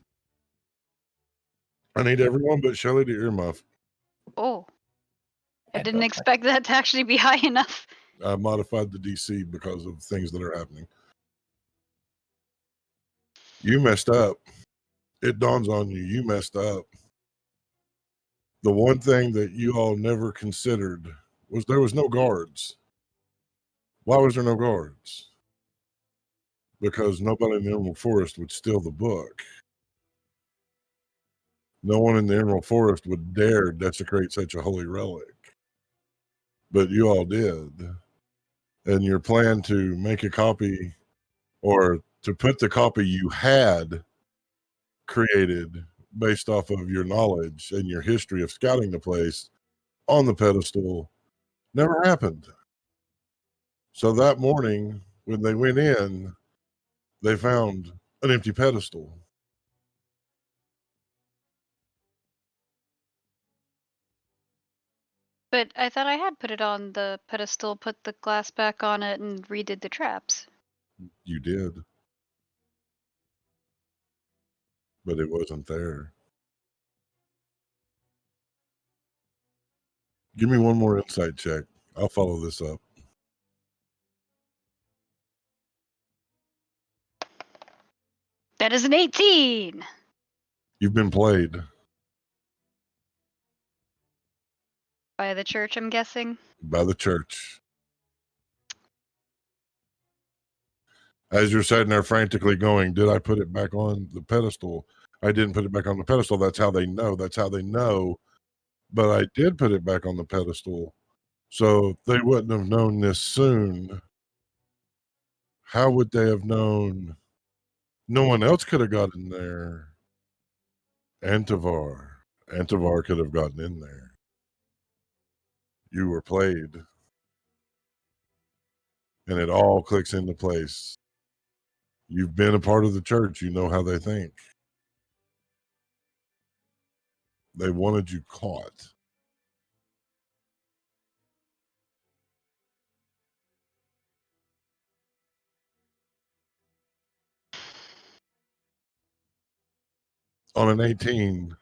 I need everyone but Shelly to earmuff. Oh. I didn't expect that to actually be high enough. I modified the DC because of things that are happening. You messed up. It dawns on you. You messed up. The one thing that you all never considered was there was no guards. Why was there no guards? Because nobody in the Emerald Forest would steal the book. No one in the Emerald Forest would dare desecrate such a holy relic. But you all did. And your plan to make a copy or to put the copy you had created based off of your knowledge and your history of scouting the place on the pedestal never happened. So that morning, when they went in, they found an empty pedestal. But I thought I had put it on the pedestal, put the glass back on it, and redid the traps. You did. But it wasn't there. Give me one more insight check. I'll follow this up. That is an 18! You've been played. By the church, I'm guessing? By the church. As you're sitting there frantically going, did I put it back on the pedestal? I didn't put it back on the pedestal. That's how they know. That's how they know. But I did put it back on the pedestal. So they wouldn't have known this soon. How would they have known? No one else could have gotten there. Antivar. Antivar could have gotten in there. You were played. And it all clicks into place. You've been a part of the church. You know how they think. They wanted you caught. On an 18,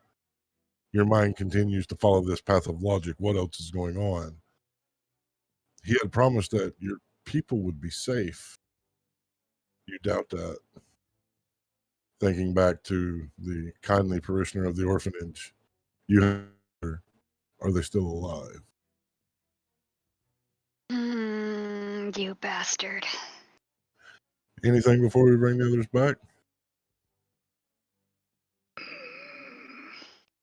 your mind continues to follow this path of logic. What else is going on? He had promised that your people would be safe. You doubt that. Thinking back to the kindly parishioner of the orphanage, are they still alive? You bastard. Anything before we bring the others back?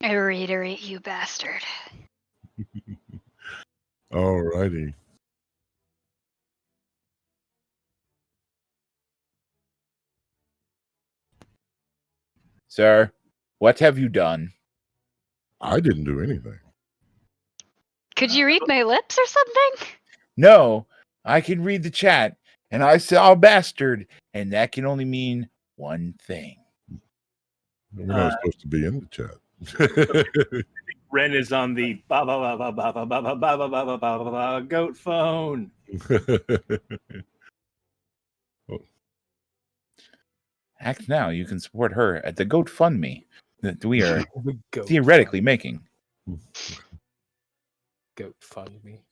I reiterate, you bastard. All righty. Sir, what have you done? I didn't do anything. Could you read my lips or something? No, I can read the chat, and I saw bastard, and that can only mean one thing. We're not supposed to be in the chat. Ren is on the goat phone. Act now. You can support her at the GoFundMe that we are Goat theoretically making. Goat fund me.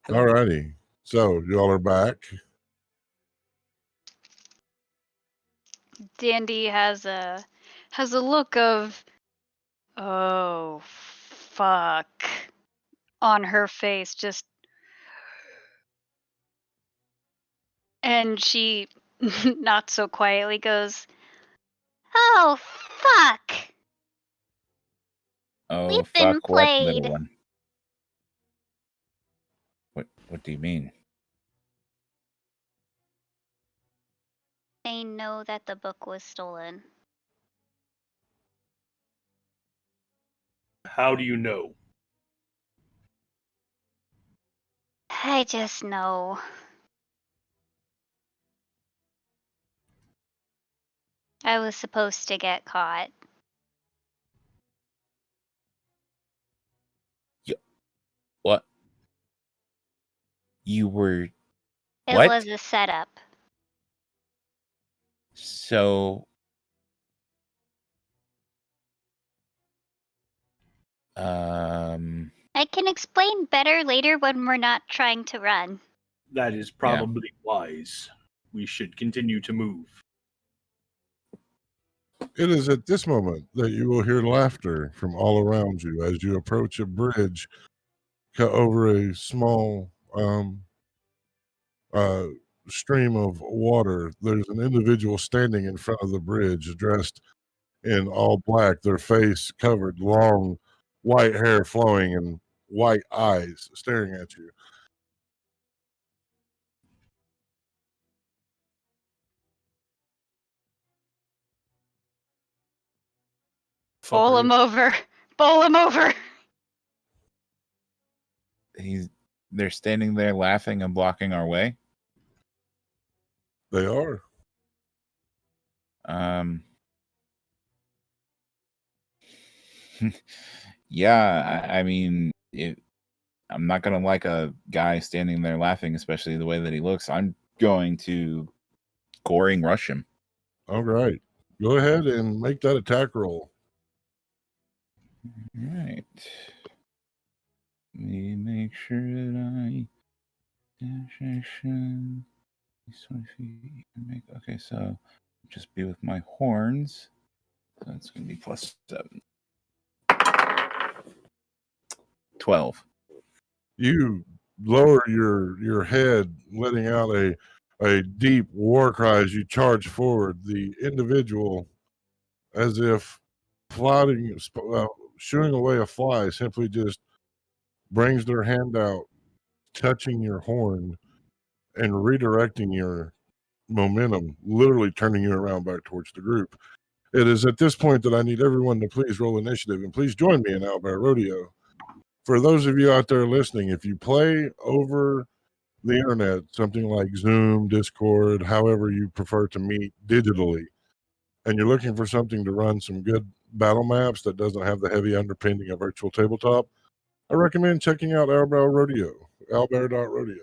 Alrighty. So y'all are back. Dandy has a look of oh fuck on her face, just, and she not so quietly goes, "Oh fuck. Oh, We've been fuck, what, played." little one? What do you mean? They know that the book was stolen. How do you know? I just know. I was supposed to get caught. What? You were... It what? was a setup. So... I can explain better later when we're not trying to run. That is probably wise. We should continue to move. It is at this moment that you will hear laughter from all around you as you approach a bridge cut over a small stream of water. There's an individual standing in front of the bridge dressed in all black, their face covered, long white hair flowing, and white eyes staring at you. Bowl him over. Bowl him over. They're standing there laughing and blocking our way? They are. Yeah, I mean, I'm not gonna like a guy standing there laughing, especially the way that he looks. I'm going to goring rush him. All right. Go ahead and make that attack roll. All right. Let me make sure that I dash action. Okay, so just be with my horns. So it's gonna be +7. 12. You lower your head, letting out a deep war cry as you charge forward. The individual, as if shooing away a fly, simply just brings their hand out, touching your horn and redirecting your momentum, literally turning you around back towards the group. It is at this point that I need everyone to please roll initiative and please join me in Owlbear Rodeo. For those of you out there listening, if you play over the internet, something like Zoom, Discord, however you prefer to meet digitally, and you're looking for something to run some good battle maps that doesn't have the heavy underpinning of virtual tabletop, I recommend checking out Owlbear Rodeo, owlbear.rodeo.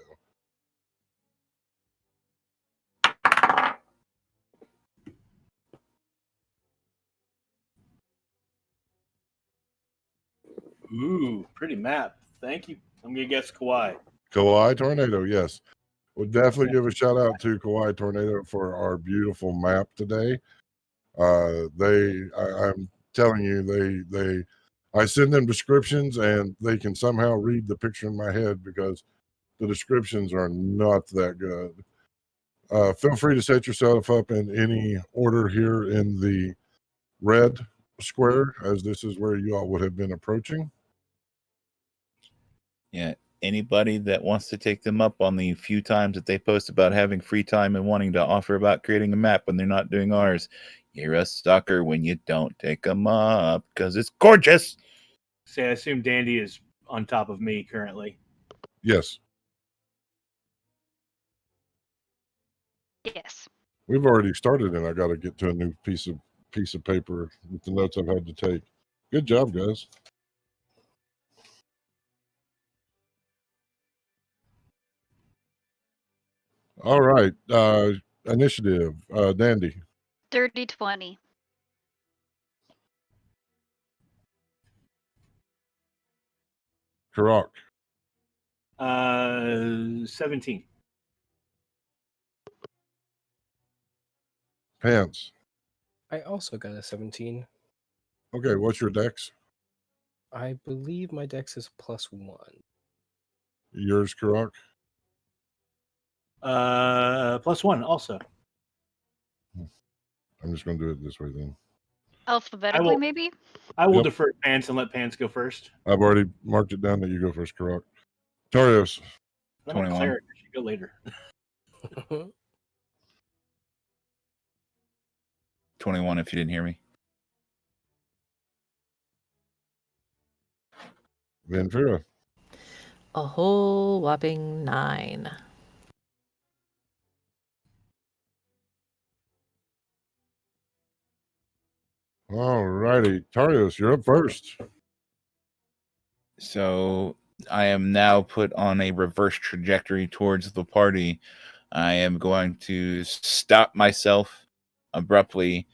Ooh, pretty map. Thank you. I'm gonna guess Kauai. Kauai Tornado, yes. We'll definitely give a shout out to Kauai Tornado for our beautiful map today. I'm telling you, I send them descriptions and they can somehow read the picture in my head because the descriptions are not that good. Feel free to set yourself up in any order here in the red square, as this is where you all would have been approaching. Yeah, anybody that wants to take them up on the few times that they post about having free time and wanting to offer about creating a map when they're not doing ours, you're a sucker when you don't take them up because it's gorgeous. Say, I assume Dandy is on top of me currently. Yes. Yes. We've already started, and I got to get to a new piece of paper with the notes I've had to take. Good job, guys. All right. Initiative. Dandy. 30-20. Karak. 17. Pants. I also got a 17. Okay, what's your dex? I believe my dex is +1. Yours, Karak? +1 also. I'm just going to do it this way then. Alphabetically, maybe? I will Yep. defer to Pants and let Pants go first. I've already marked it down that you go first, Karak. Tarios. I'm a cleric. I should go later. 21 if you didn't hear me. Vanfira. A whole whopping 9. All righty. Tarios, you're up first. So I am now put on a reverse trajectory towards the party. I am going to stop myself abruptly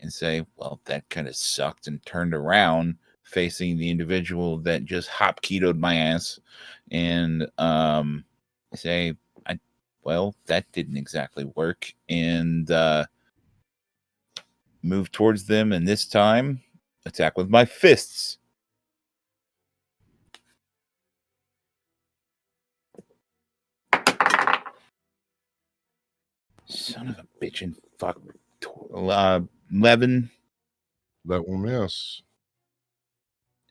and say, well, that kind of sucked, and turned around facing the individual that just hop ketoed my ass and say, well, that didn't exactly work, and move towards them, and this time attack with my fists. Son of a bitch and fuck. 11. That will miss.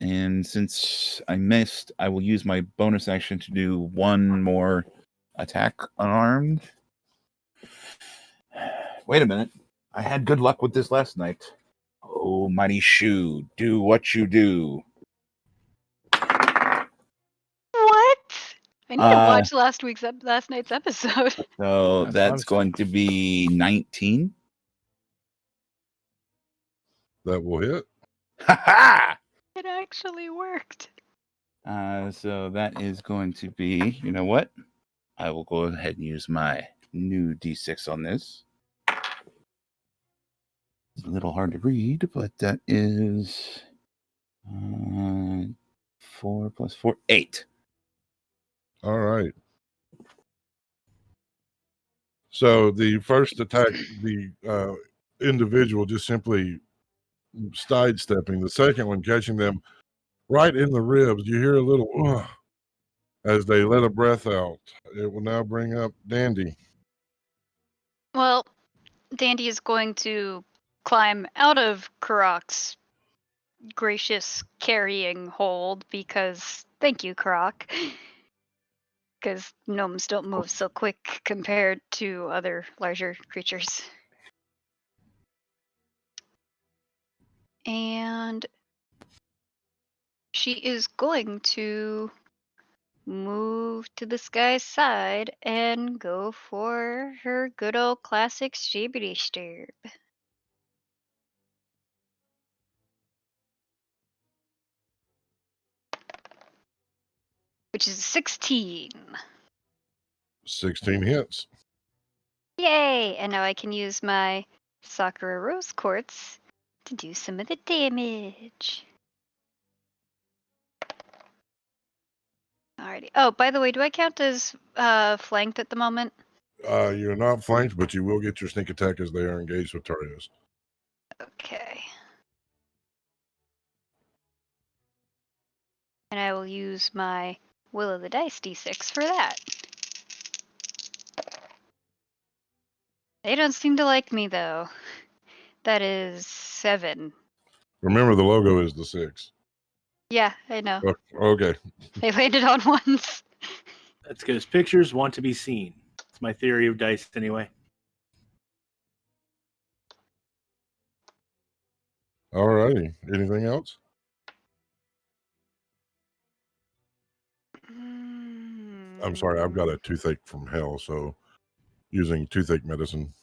And since I missed, I will use my bonus action to do one more attack unarmed. Wait a minute. I had good luck with this last night. Oh, mighty shoe, do what you do. What? I need to watch last night's episode. So that's going to be 19. That will hit. It actually worked. So that is going to be, you know what? I will go ahead and use my new D6 on this. It's a little hard to read, but that is 4 plus 4, 8. All right. So the first attack, the individual just simply sidestepping. The second one catching them right in the ribs. You hear a little as they let a breath out. It will now bring up Dandy. Well, Dandy is going to climb out of Karak's gracious carrying hold because thank you, Karak. Because gnomes don't move so quick compared to other larger creatures. And she is going to move to this guy's side and go for her good old classic Shibbity Stirb. Which is 16. 16 hits. Yay! And now I can use my Sakura Rose Quartz to do some of the damage. Alrighty. Oh, by the way, do I count as flanked at the moment? You're not flanked, but you will get your sneak attack as they are engaged with Tarios. Okay. And I will use my Will of the Dice D6 for that. They don't seem to like me, though. That is 7. Remember, the logo is the 6. Yeah, I know. Okay. They landed on ones. That's because pictures want to be seen. It's my theory of dice, anyway. Alrighty. Anything else? I'm sorry, I've got a toothache from hell, so using toothache medicine.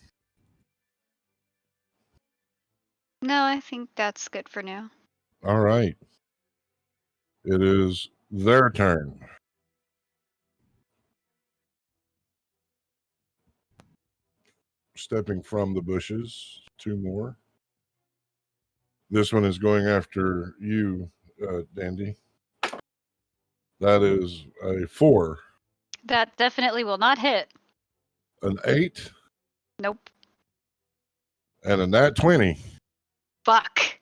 No, I think that's good for now. All right. It is their turn. Stepping from the bushes, 2 more. This one is going after you, Dandy. That is a 4. That definitely will not hit. An 8. Nope. And a nat 20. Fuck.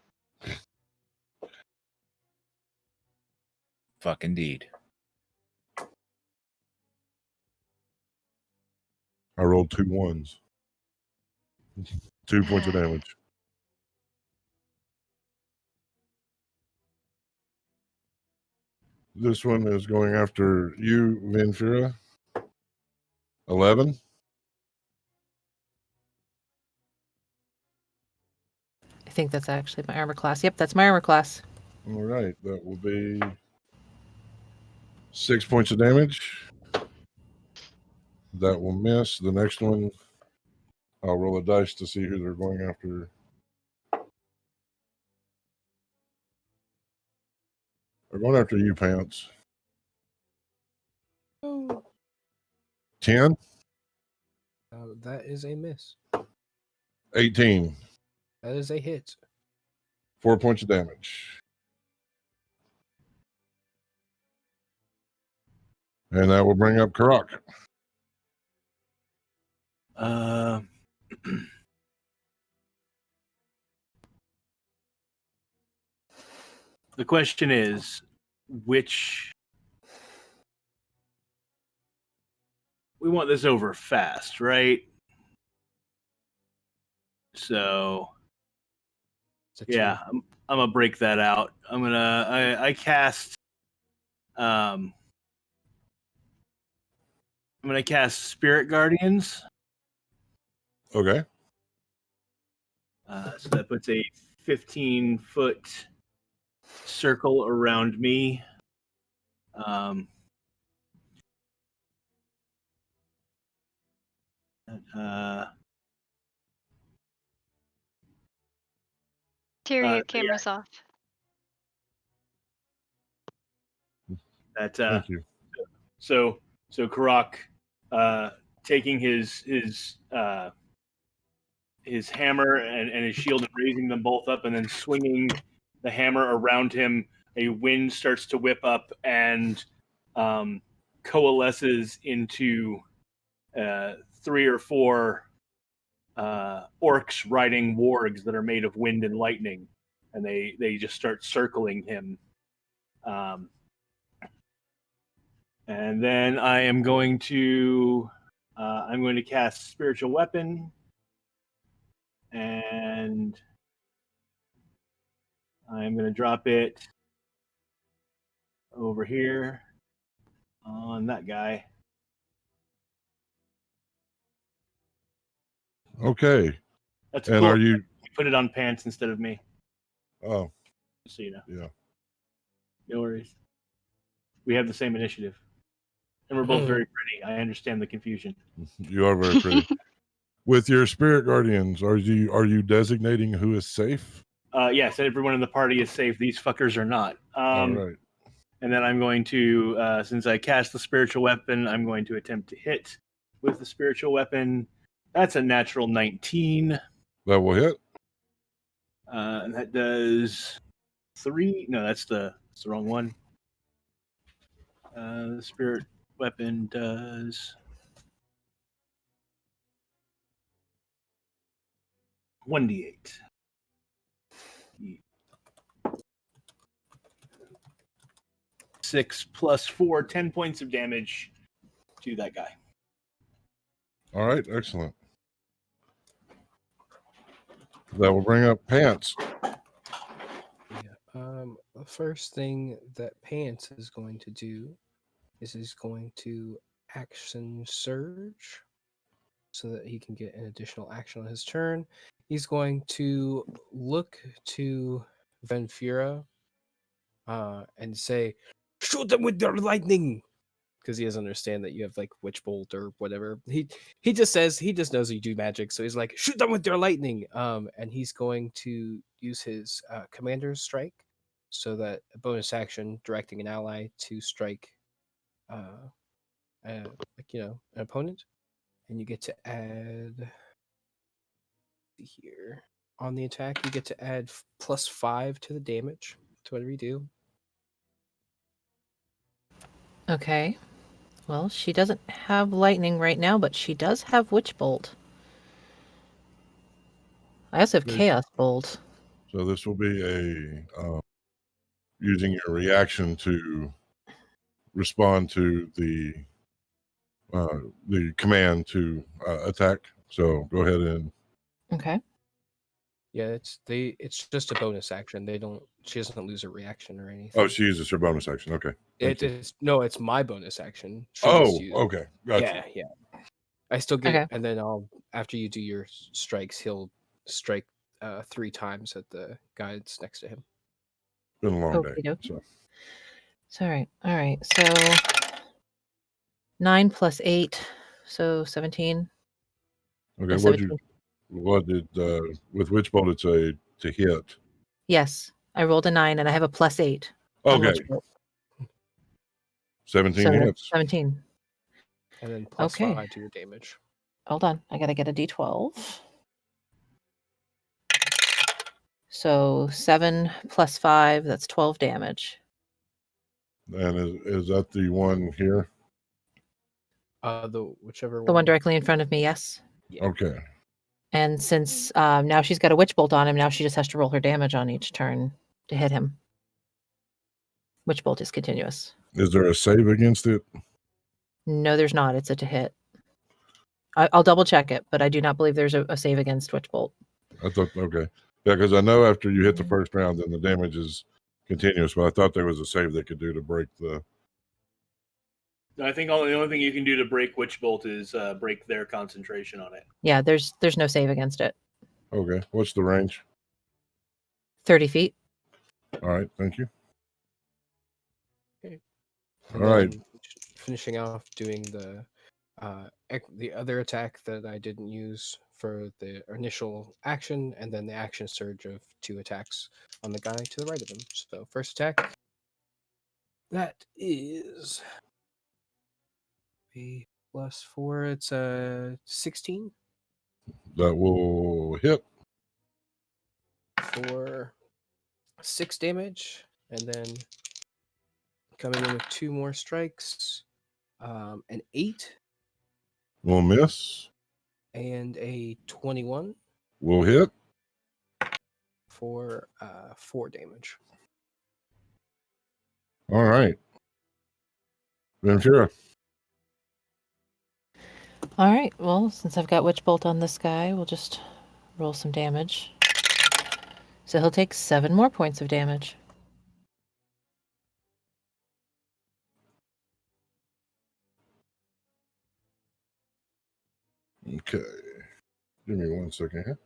Fuck indeed. I rolled 2 ones. 2 points of damage. This one is going after you, Vinfira. 11. I think that's actually my armor class. Yep, that's my armor class. All right, that will be 6 points of damage. That will miss. The next one, I'll roll a dice to see who they're going after. They're going after you, Pants. Oh. 10. That is a miss. 18. That is a hit. 4 points of damage. And that will bring up Karak. The question is, which... We want this over fast, right? So... Yeah, I'm gonna break that out. I cast I'm gonna cast Spirit Guardians. Okay. So that puts a 15-foot circle around me. Tyrio, camera's off. That Thank you. So Karak, taking his hammer and his shield and raising them both up, and then swinging the hammer around him, a wind starts to whip up and coalesces into 3 or 4 orcs riding wargs that are made of wind and lightning, and they just start circling him. And then I am going to cast Spiritual Weapon, and I'm going to drop it over here on that guy. Okay. That's and cool. are you put it on Pants instead of me? Oh. Just so you know. Yeah. No worries. We have the same initiative. And we're both very pretty. I understand the confusion. You are very pretty. With your spirit guardians, are you designating who is safe? Yes, everyone in the party is safe. These fuckers are not. All right. And then I'm going to, since I cast the spiritual weapon, I'm going to attempt to hit with the spiritual weapon. That's a natural 19. That will hit. And that does 3. No, that's the wrong one. The spirit weapon does 1d8. 6 plus 4, 10 points of damage to that guy. All right, excellent. That will bring up Pants. The first thing that Pants is going to do is he's going to action surge so that he can get an additional action on his turn. He's going to look to Venfira and say, "Shoot them with your lightning," because he doesn't understand that you have like Witch Bolt or whatever. He just knows you do magic, so he's like, "Shoot them with your lightning." And he's going to use his Commander's Strike, so that a bonus action directing an ally to strike, an opponent, and you get to add here on the attack. You get to add +5 to the damage to whatever you do. Okay. Well, she doesn't have lightning right now, but she does have Witch Bolt. I also have Chaos Bolt. So this will be a using your reaction to respond to the command to attack. So go ahead and Okay. Yeah, it's just a bonus action. She doesn't lose a reaction or anything. oh, she uses her bonus action. Okay. Thank you. It's my bonus action. She Oh, just used- okay. Gotcha. Yeah. I still get Okay. and then after you do your strikes, he'll strike 3 times at the guy that's next to him. Been a long day. Okey-dokey. So It's all right. All right. So 9 + 8, so 17. okay, Yeah, what did with Witch Bolt it's a to hit. Yes, I rolled a 9 and I have a +8. on Okay. Witch Bolt. 17 So that's hits. 17. And then Okay. +5 to your damage. Hold on. I got to get a D12. So 7 + 5, that's 12 damage. And is that the one here? Whichever The one directly in front of me, yes. Okay. And since now she's got a Witch Bolt on him, now she just has to roll her damage on each turn to hit him. Witch Bolt is continuous. Is there a save against it? No, there's not. It's a to hit. I'll double check it, but I do not believe there's a save against Witch Bolt. I thought okay. Yeah, because I know after you hit the first round, then the damage is continuous. But I thought there was a save they could do to break the. I think the only thing you can do to break Witch Bolt is break their concentration on it. Yeah, there's no save against it. Okay, what's the range? 30 feet. All right, thank you. Okay. All right. Finishing off doing the other attack that I didn't use for the initial action, and then the action surge of 2 attacks on the guy to the right of him. So first attack, that is a +4. It's a 16 That will hit. for 6 damage, and then coming in with 2 more strikes, an 8 Will miss. and a 21 Will hit. for 4 damage. All right. Ventura. All right. Well, since I've got Witch Bolt on this guy, we'll just roll some damage. So he'll take 7 more points of damage. Okay. Give me 1 second here.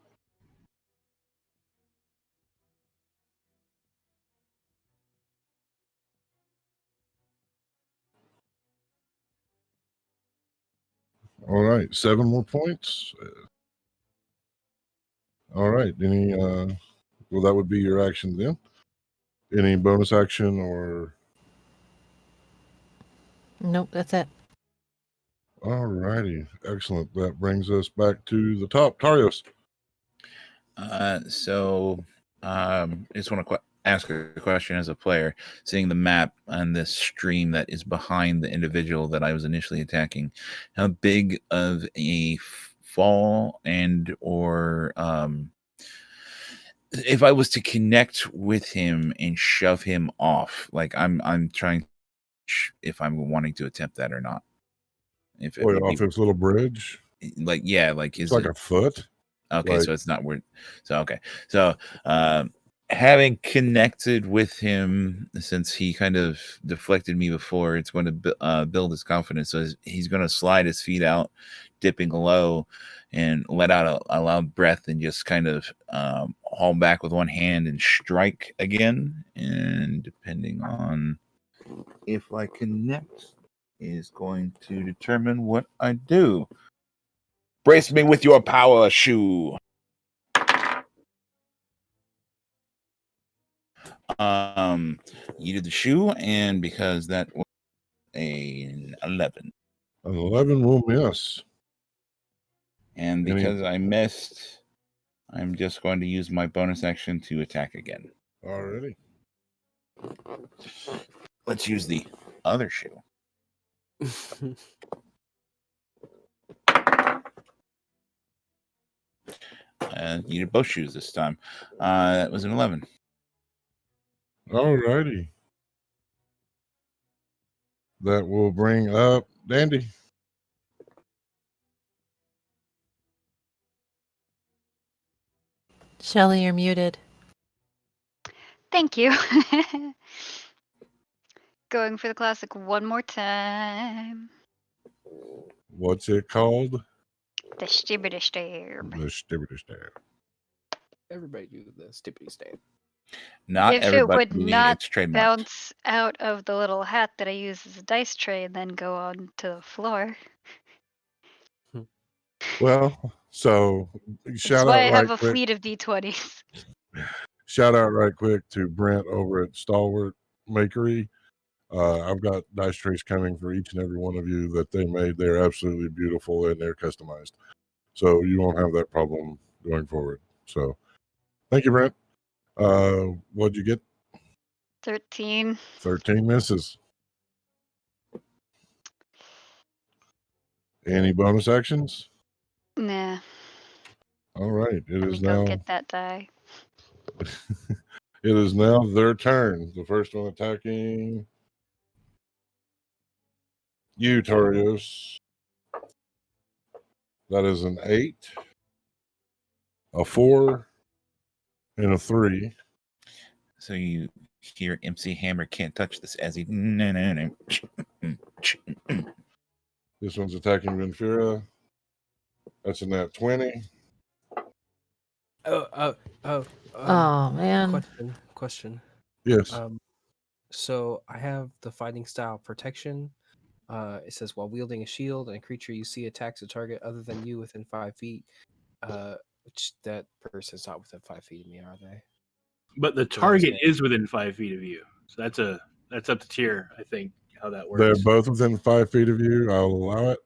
All right, 7 more points. All right. Any well, that would be your action then. Any bonus action or Nope, that's it. all righty. Excellent. That brings us back to the top. Tarios. I just want to ask a question as a player, seeing the map and this stream that is behind the individual that I was initially attacking. How big of a fall and or if I was to connect with him and shove him off, like I'm trying, if I'm wanting to attempt that or not. If it Wait, would off be, its little bridge? like, yeah, like It's is like it a foot. okay? Like, So it's not weird. So okay, so having connected with him since he kind of deflected me before, it's going to build his confidence. So he's going to slide his feet out, dipping low, and let out a loud breath and just kind of haul back with one hand and strike again. And depending on if I connect, is going to determine what I do. Brace me with your power shoe. You did the shoe, and because that was an 11. An 11 will miss. And because I missed, I'm just going to use my bonus action to attack again. Alrighty. Let's use the other shoe. You did both shoes this time. That was an 11. Alrighty. That will bring up Dandy. Shelly, you're muted. Thank you. Going for the classic one more time. What's it called? The Stibbity Stab. The Stibbity Stab. Everybody do the Stibbity Stab. Not If everybody. it would not it's trademarked. bounce out of the little hat that I use as a dice tray and then go on to the floor. Well, so shout That's why out I right have a quick. fleet of D20s. Shout out right quick to Brent over at Stalwart Makery. I've got dice trays coming for each and every one of you that they made. They're absolutely beautiful and they're customized. So you won't have that problem going forward. So thank you, Brent. What'd you get? 13. 13 misses. Any bonus actions? Nah. All right. It Let is me go now. get that die. It is now their turn. The first one attacking you, Torios. That is an 8, a 4, and a 3. So you hear MC Hammer can't touch this as he. No. This one's attacking Venfira. That's a nat 20. Oh, man. Question. Yes. So I have the fighting style protection. It says while wielding a shield and a creature you see attacks a target other than you within 5 feet. Which that person's not within 5 feet of me, are they? But the target is within 5 feet of you. So that's up to tier, I think, how that works. They're both within 5 feet of you. I'll allow it.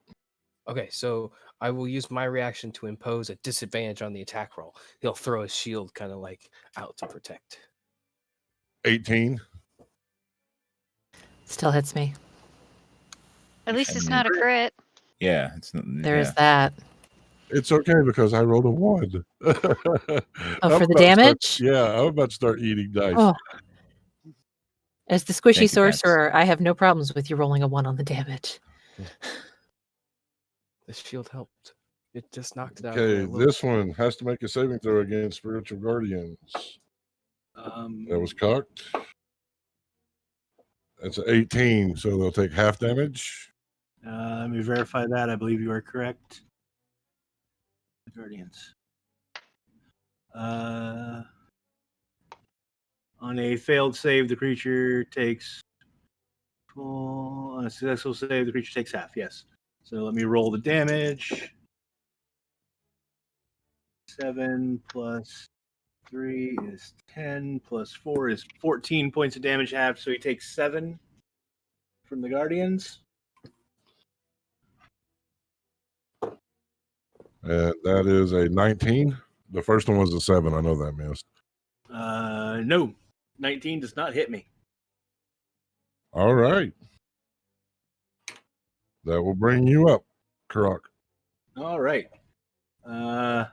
Okay, so I will use my reaction to impose a disadvantage on the attack roll. He'll throw his shield kind of like out to protect. 18. Still hits me. At least it's not a crit. Yeah, it's not. There is that. It's okay because I rolled a 1. Oh, for the damage? I'm about to start eating dice. Oh. As the squishy Thank you, sorcerer, I have no problems with you rolling a 1 on the damage. The shield helped. It just knocked it out. Okay, this one has to make a saving throw against spiritual guardians. That was cocked. That's an 18, so they'll take half damage. Let me verify that. I believe you are correct. Guardians. On a failed save, the creature takes full. On a successful save, the creature takes half. Yes. So let me roll the damage. 7 plus 3 is 10 plus 4 is 14 points of damage half. So he takes 7 from the Guardians. And that is a 19. The first one was a 7. I know that missed. No, 19 does not hit me. All right. That will bring you up, Karok. All right. I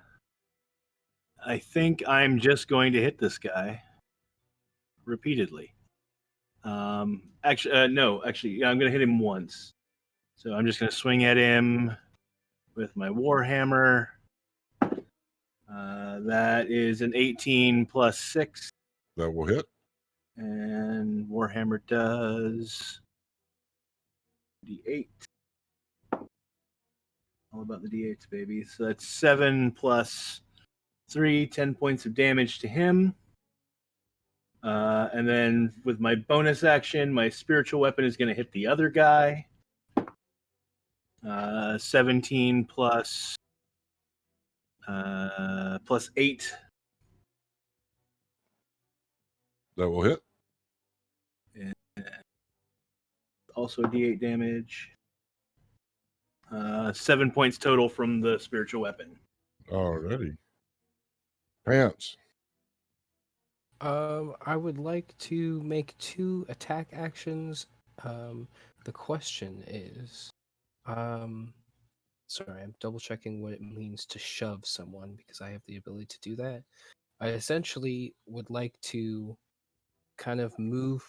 think I'm just going to hit this guy repeatedly. Actually, no. Actually, I'm going to hit him once. So I'm just going to swing at him with my Warhammer. That is an 18 plus 6 That will hit. And Warhammer does D8. All about the D8s, baby. So that's 7 plus 3, 10 points of damage to him. And then with my bonus action, my spiritual weapon is going to hit the other guy. 17 plus 8. That will hit. And also D8 damage. 7 points total from the spiritual weapon. Alrighty. Pants. I would like to make 2 attack actions. The question is, sorry, I'm double checking what it means to shove someone because I have the ability to do that. I essentially would like to kind of move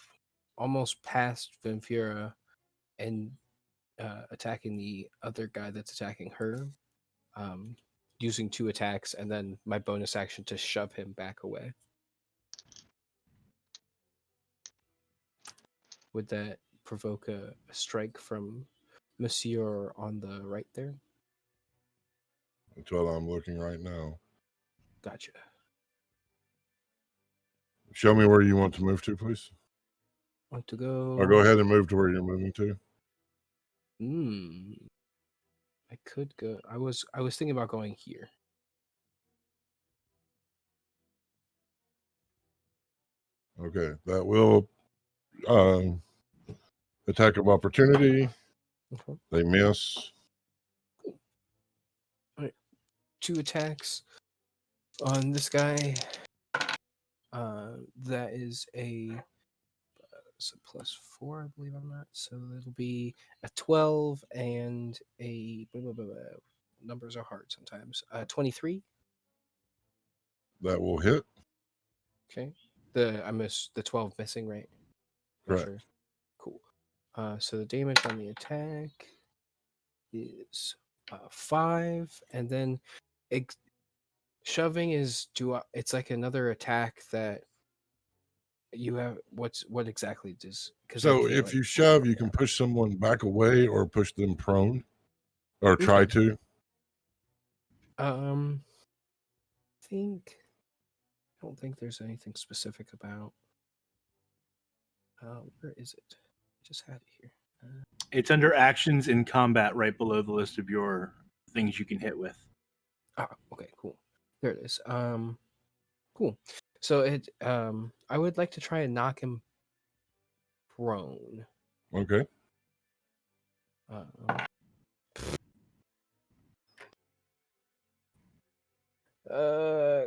almost past Vanfira and attacking the other guy that's attacking her, using 2 attacks, and then my bonus action to shove him back away. Would that provoke a strike from Monsieur on the right there? That's what I'm looking right now. Gotcha. Show me where you want to move to, please. Want to go? Or go ahead and move to where you're moving to. I could go. I was thinking about going here. Okay, that will attack of opportunity. Okay. They miss. All right. 2 attacks on this guy. That is a so +4, I believe on that. So it'll be a 12 and a numbers are hard sometimes. 23. That will hit. Okay. I missed the 12 missing, right? Correct. Sure. Cool. So the damage on the attack is 5, and then shoving is it's like another attack that you have. What exactly does? So if you shove, you can push someone back away or push them prone, or try to. I don't think there's anything specific about. Where is it? I just had it here. It's under actions in combat right below the list of your things you can hit with. Okay, cool. There it is. Cool. So I would like to try and knock him prone. Okay.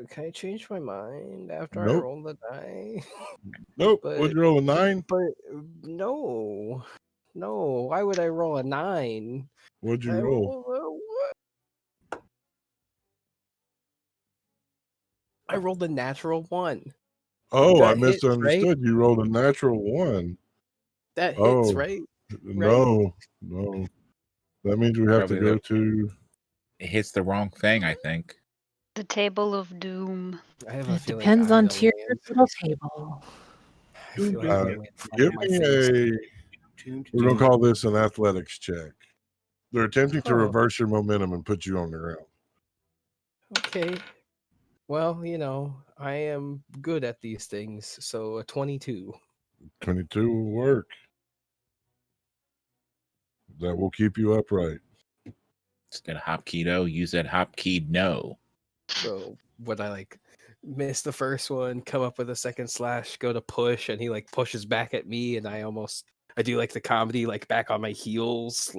Can I change my mind after I Nope. roll the die? Nope. Would you roll a 9? But no. Why would I roll a 9? What'd you roll? I rolled a natural 1. Oh, I That hits, right? misunderstood. You rolled a natural 1. That hits, right? No. That means we have to Probably go to. It hits the wrong thing, I think. The table of doom. I have a It feeling depends I'm on gonna tier land. little table. I feel like I'm gonna land flat Give on my me face. we're going to call this an athletics check. They're attempting to Oh. reverse your momentum and put you on the ground. Okay. Well, I am good at these things, so a 22. 22 will work. That will keep you upright. Instead of hop keto, use that hop keyed no. So would I miss the first one, come up with a second slash, go to push, and he pushes back at me, and I do the comedy back on my heels,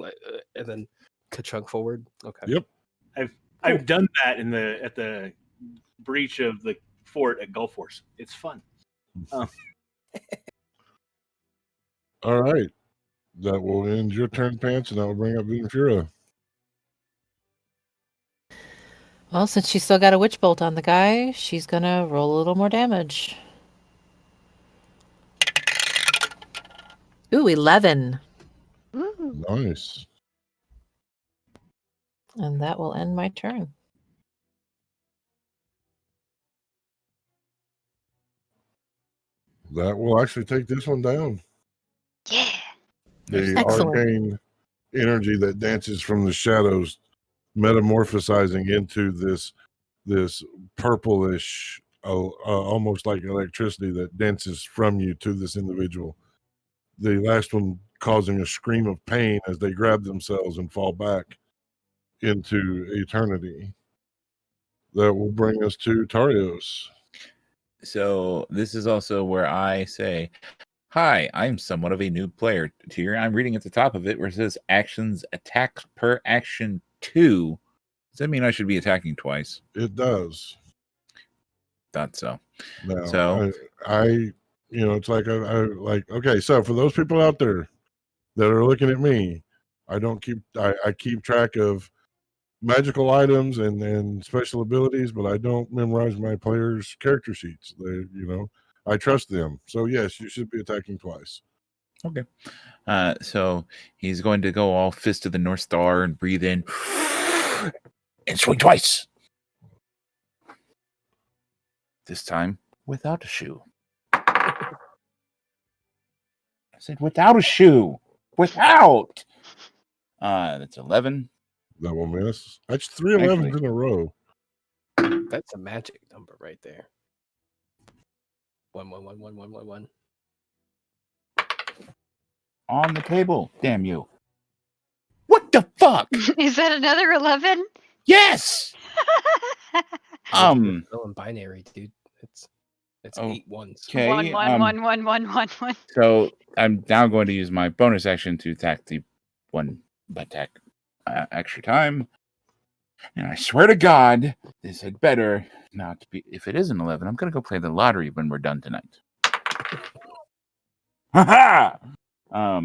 and then ka-chunk forward. Okay. Yep. I've done that at the breach of the fort at Gulf Force. It's fun. All right. That will end your turn, Pants, and that will bring up Ventura. Well, since she's still got a witch bolt on the guy, she's gonna roll a little more damage. Ooh, 11. Nice. And that will end my turn. That will actually take this one down. Yeah. The Excellent. arcane energy that dances from the shadows, metamorphosizing into this purplish, almost like electricity that dances from you to this individual. The last one causing a scream of pain as they grab themselves and fall back into eternity. That will bring us to Tarios. So this is also where I say, hi, I'm somewhat of a new player here. I'm reading at the top of it where it says actions attack per action 2. Does that mean I should be attacking twice? It does. Thought so. Now, So I it's like I like, okay, so for those people out there that are looking at me, I keep track of magical items and special abilities, but I don't memorize my players' character sheets. I trust them. So yes, you should be attacking twice. Okay. So he's going to go all Fist of the North Star and breathe in and swing twice. This time without a shoe. I said without a shoe. Without. That's 11. That will miss. That's 3 11s in a row. That's a magic number right there. 1 1 1 1 1 1 1. On the table. Damn you. What the fuck? Is that another 11? Yes. Still in binary, dude. It's 8 ones. Okay. 1 1 1 1 1 1 1. So I'm now going to use my bonus action to attack the one attack extra time. And I swear to God, this had better not be. If it is an 11, I'm going to go play the lottery when we're done tonight. Ha ha!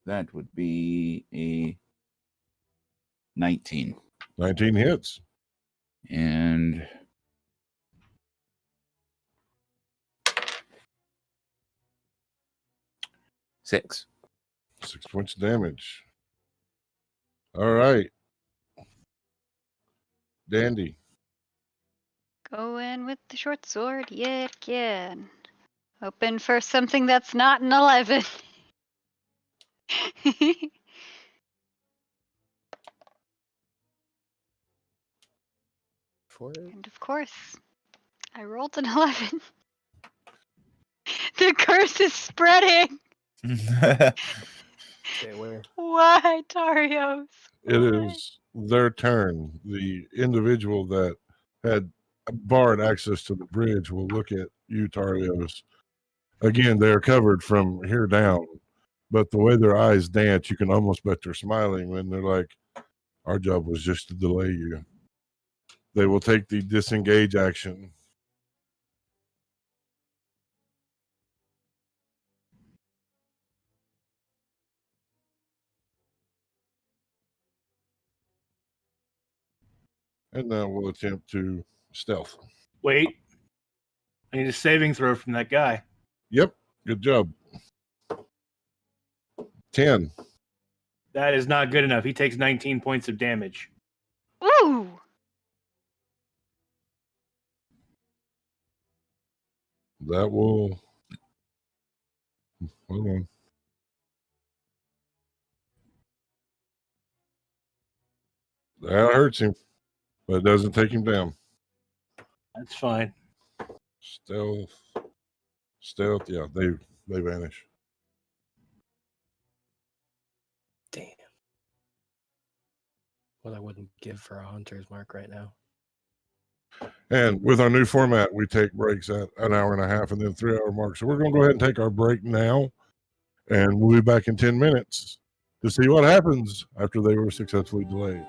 That would be a 19. 19 hits. And six. 6 points of damage. All right. Dandy. Go in with the short sword yet again. Hoping for something that's not an 11. And of course, I rolled an 11. The curse is spreading. Why, Tarios? It is their turn. The individual that had barred access to the bridge will look at you, Tarios. Again, they're covered from here down, but the way their eyes dance, you can almost bet they're smiling when they're like, our job was just to delay you. They will take the disengage action. And now we'll attempt to stealth. Wait. I need a saving throw from that guy. Yep. Good job. 10. That is not good enough. He takes 19 points of damage. Ooh. That will. Hold on. That hurts him, but it doesn't take him down. That's fine. Stealth. Yeah, they vanish. Damn. What I wouldn't give for a hunter's mark right now. And with our new format, we take breaks at an hour and a half and then 3 hour mark. So we're going to go ahead and take our break now, and we'll be back in 10 minutes to see what happens after they were successfully delayed.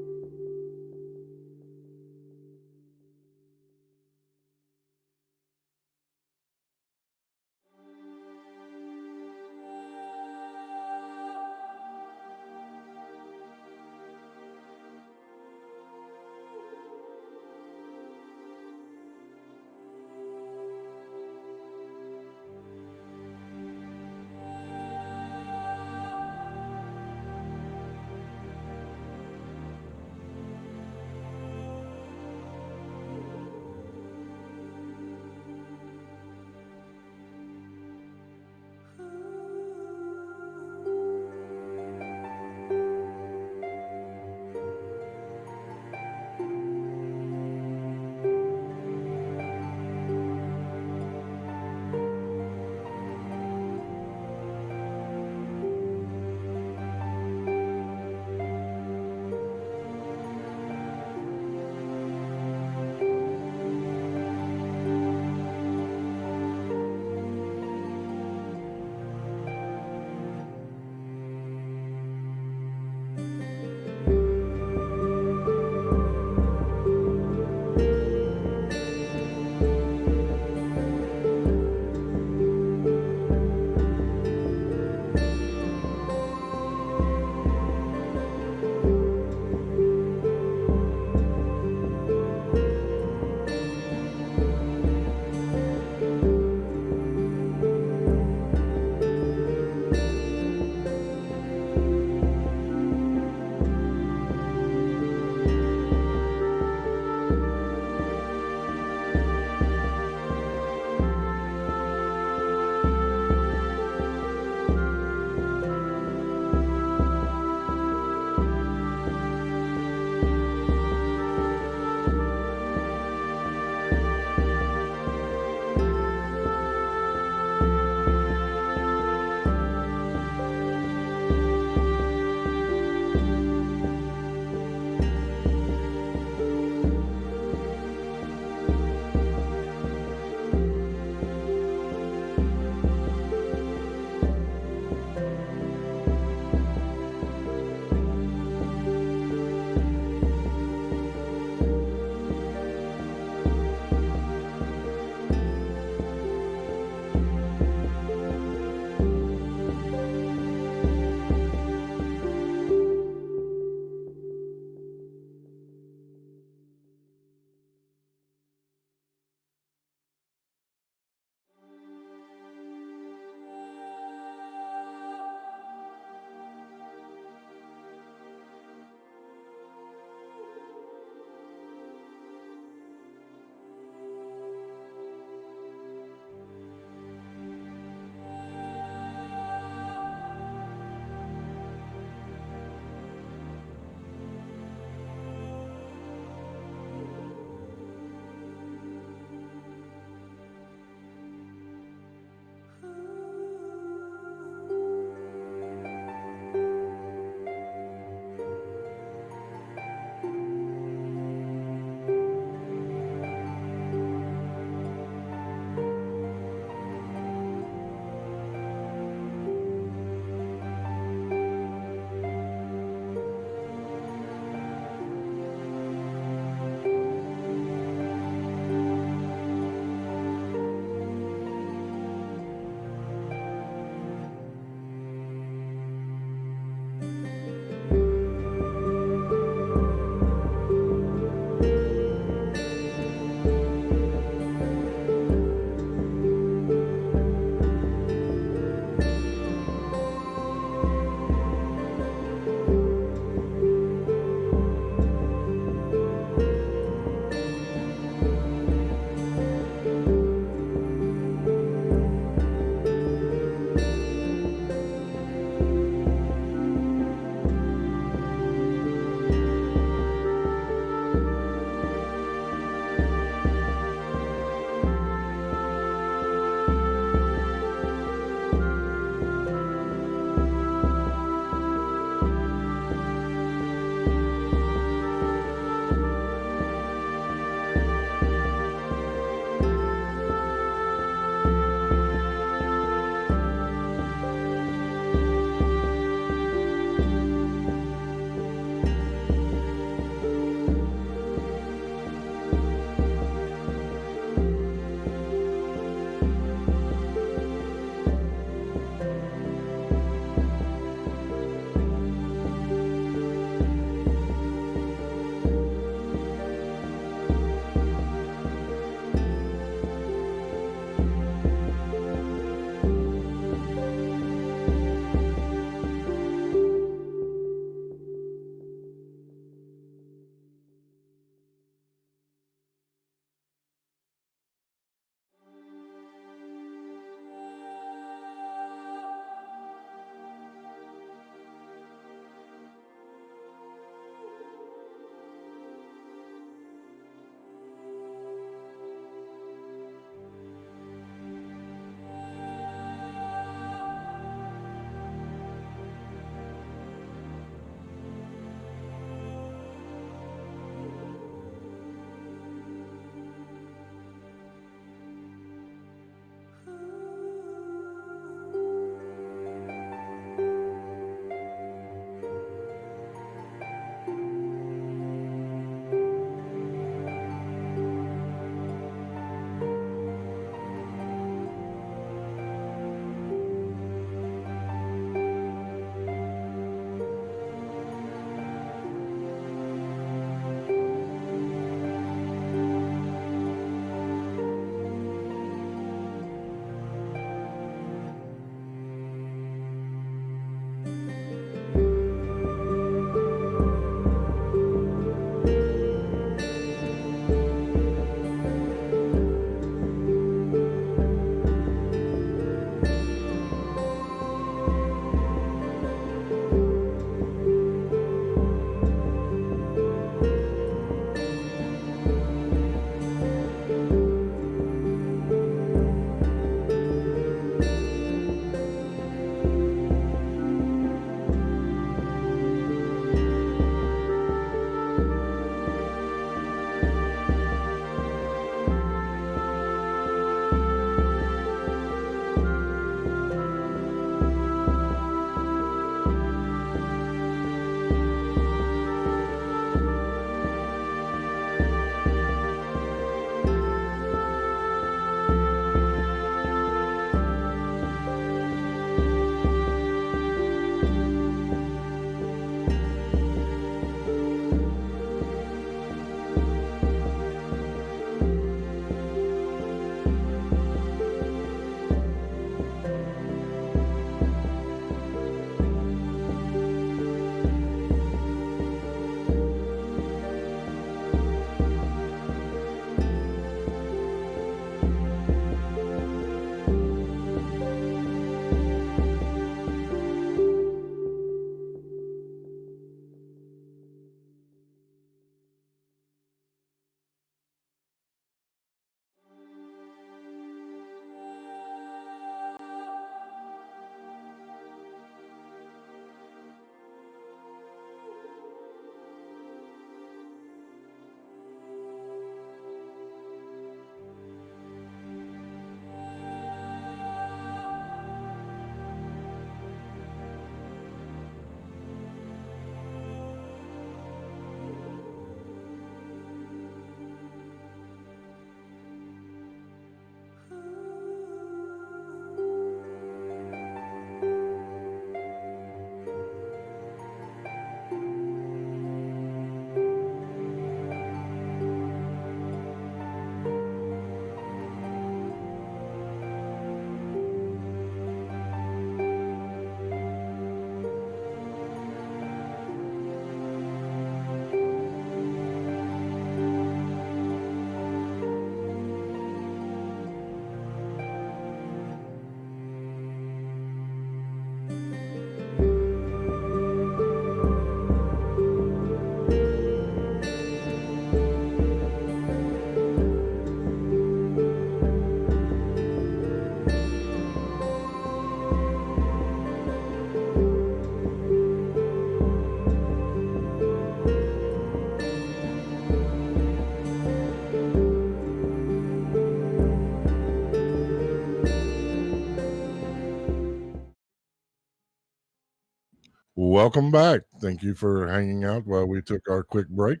Welcome back. Thank you for hanging out while we took our quick break.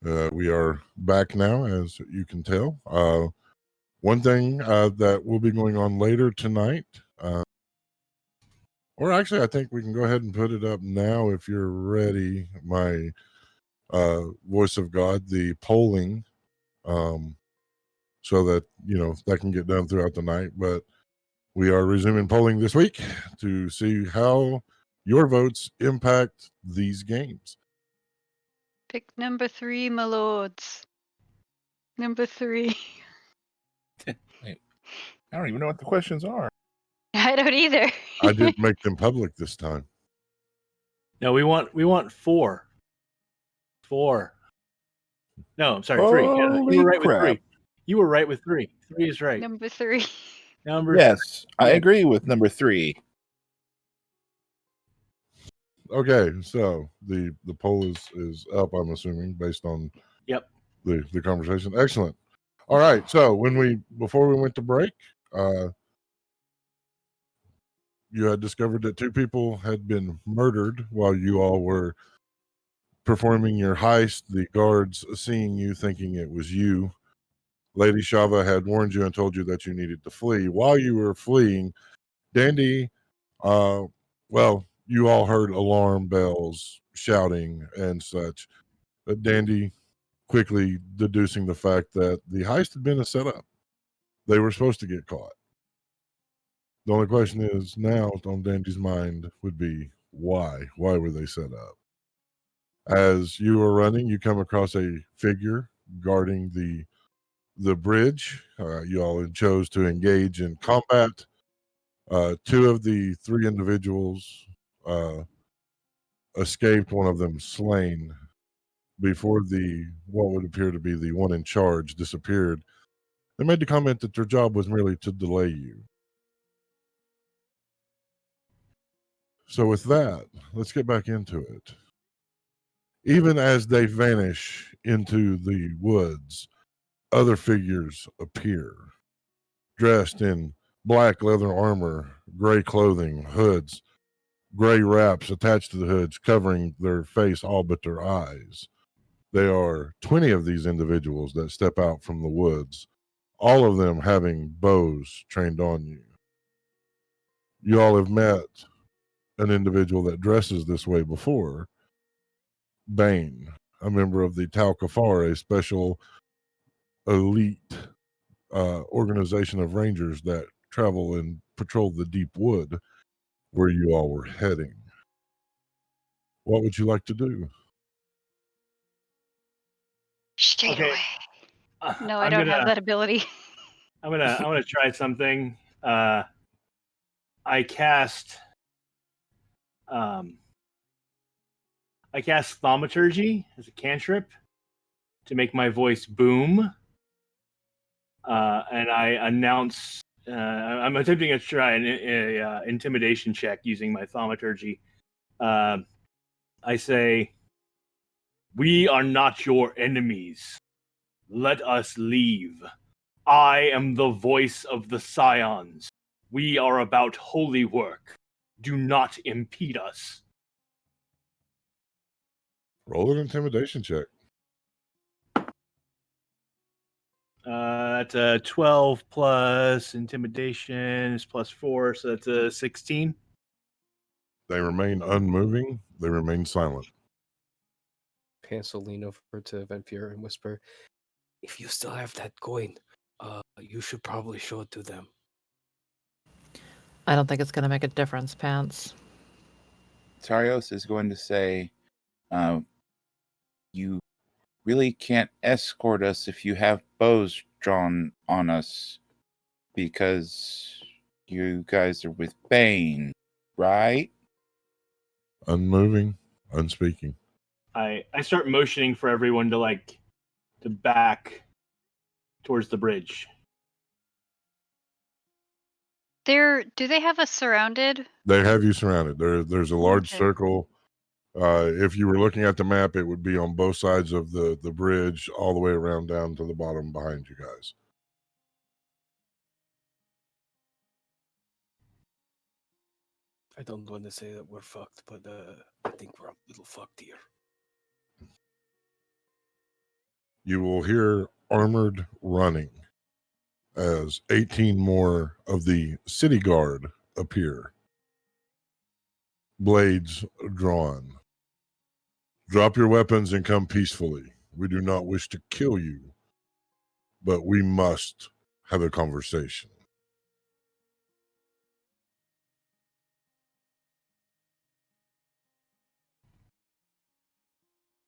We are back now, as you can tell. One thing that will be going on later tonight, or actually, I think we can go ahead and put it up now if you're ready. My voice of God, the polling, so that that can get done throughout the night. But we are resuming polling this week to see how your votes impact these games. Pick number 3, my lords. Number 3. Wait, I don't even know what the questions are. I don't either. I didn't make them public this time. No, we want 4. 4. No, I'm sorry, 3. Yeah, Holy you were right crap. with 3. You were right with 3. 3 is right. Number 3. Yes, I agree with number 3. Okay, so the poll is up, I'm assuming, based on the conversation. Excellent. All right, so before we went to break, you had discovered that 2 people had been murdered while you all were performing your heist. The guards seeing you, thinking it was you. Lady Shava had warned you and told you that you needed to flee. While you were fleeing, Dandy, you all heard alarm bells, shouting, and such. But Dandy quickly deducing the fact that the heist had been a setup. They were supposed to get caught. The only question is now on Dandy's mind would be why? Why were they set up? As you are running, you come across a figure guarding the bridge. You all chose to engage in combat. 2 of the 3 individuals escaped, one of them slain before what would appear to be the one in charge disappeared. They made the comment that their job was merely to delay you. So with that, let's get back into it. Even as they vanish into the woods, other figures appear, dressed in black leather armor, gray clothing, hoods, gray wraps attached to the hoods, covering their face, all but their eyes. There are 20 of these individuals that step out from the woods, all of them having bows trained on you. You all have met an individual that dresses this way before, Bane, a member of the Tal Kafar, a special elite organization of rangers that travel and patrol the deep wood where you all were heading. What would you like to do? Stay Okay. away. No, I don't have that ability. I'm gonna try something. I cast thaumaturgy as a cantrip to make my voice boom. And I announce I'm attempting to try an intimidation check using my thaumaturgy. I say, "We are not your enemies. Let us leave. I am the voice of the Scions. We are about holy work. Do not impede us." Roll an intimidation check. That's a 12 plus intimidation is plus 4, so that's a 16. They remain unmoving. They remain silent. Pants will lean over to Venfira and whisper, "If you still have that coin, you should probably show it to them." I don't think it's going to make a difference, Pants. Tarios is going to say, you really can't escort us if you have bows drawn on us because you guys are with Bane, right? Unmoving, unspeaking. I start motioning for everyone to back towards the bridge. Do they have us surrounded? They have you surrounded. There's a large Okay. circle. If you were looking at the map, it would be on both sides of the bridge, all the way around down to the bottom behind you guys. I don't want to say that we're fucked, but I think we're a little fucked here. You will hear armored running as 18 more of the city guard appear, blades drawn. Drop your weapons and come peacefully. We do not wish to kill you, but we must have a conversation.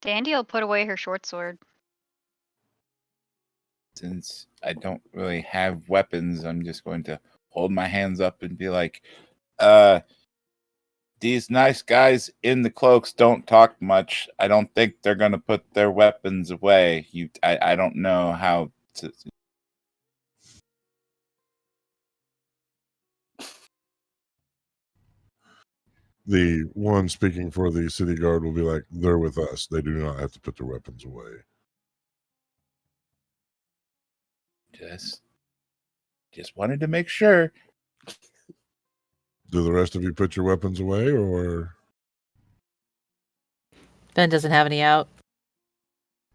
Dandy will put away her short sword. Since I don't really have weapons, I'm just going to hold my hands up and be like, these nice guys in the cloaks don't talk much. I don't think they're going to put their weapons away. I don't know how to. The one speaking for the city guard will be like, they're with us. They do not have to put their weapons away. Just wanted to make sure. Do the rest of you put your weapons away, or? Ben doesn't have any out.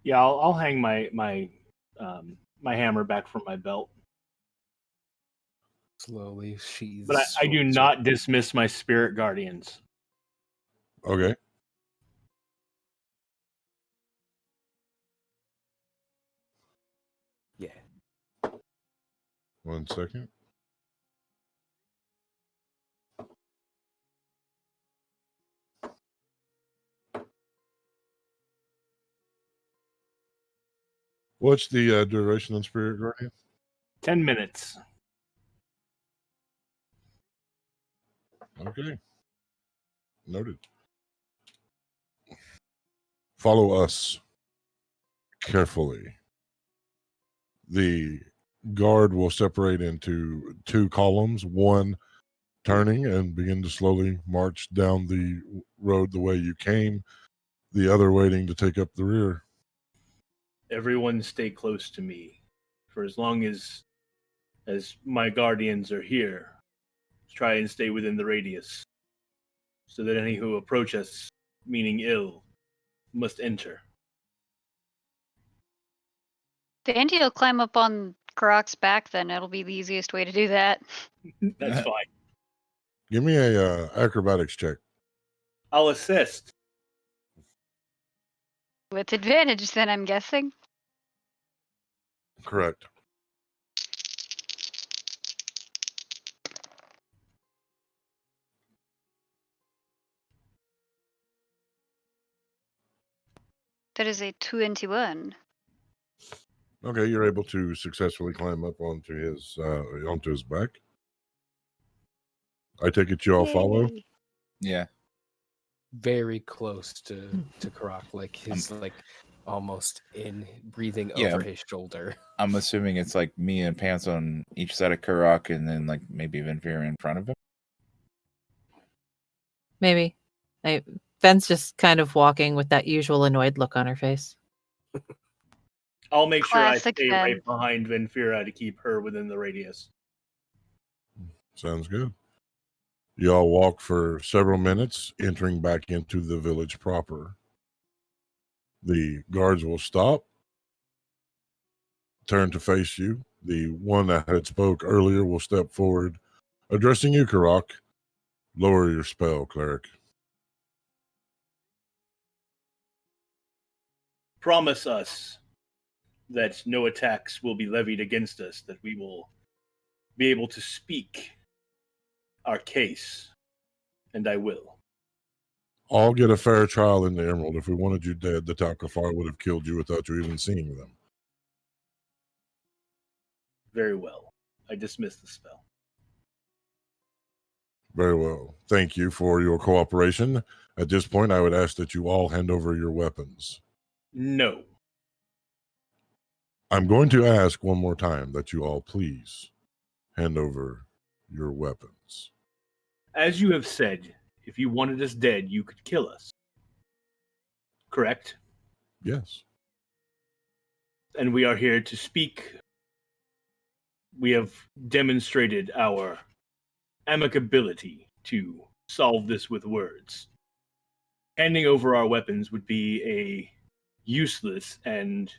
Yeah, I'll hang my hammer back from my belt. Slowly, she's. But I do not dismiss my spirit guardians. Okay. Yeah. 1 second. What's the duration on Spirit Guardian? 10 minutes. Okay. Noted. Follow us carefully. The guard will separate into 2 columns, one turning and begin to slowly march down the road the way you came, the other waiting to take up the rear. Everyone stay close to me. For as long as my guardians are here, try and stay within the radius, so that any who approach us, meaning ill, must enter. Dandy will climb up on Krok's back then. It'll be the easiest way to do that. That's fine. Give me a acrobatics check. I'll assist. With advantage, then, I'm guessing. Correct. That is a 21. Okay, you're able to successfully climb up onto his back. I take it you all follow? Yeah. Very close to Karak, like his like almost in breathing Yeah. over his shoulder. I'm assuming it's like me and Pants on each side of Kurok, and then like maybe Venfira in front of him. Maybe. Ben's just kind of walking with that usual annoyed look on her face. I'll make sure I Classic stay Ben. right behind Venfira to keep her within the radius. Sounds good. You all walk for several minutes, entering back into the village proper. The guards will stop, turn to face you. The one that had spoke earlier will step forward, addressing you, Karak. Lower your spell, cleric. Promise us that no attacks will be levied against us, that we will be able to speak our case, and I will. All get a fair trial in the Emerald. If we wanted you dead, the Talcafar would have killed you without you even seeing them. Very well. I dismiss the spell. Very well. Thank you for your cooperation. At this point, I would ask that you all hand over your weapons. No. I'm going to ask one more time that you all please hand over your weapons. As you have said, if you wanted us dead, you could kill us. Correct? Yes. And we are here to speak. We have demonstrated our amicability to solve this with words. Handing over our weapons would be a useless and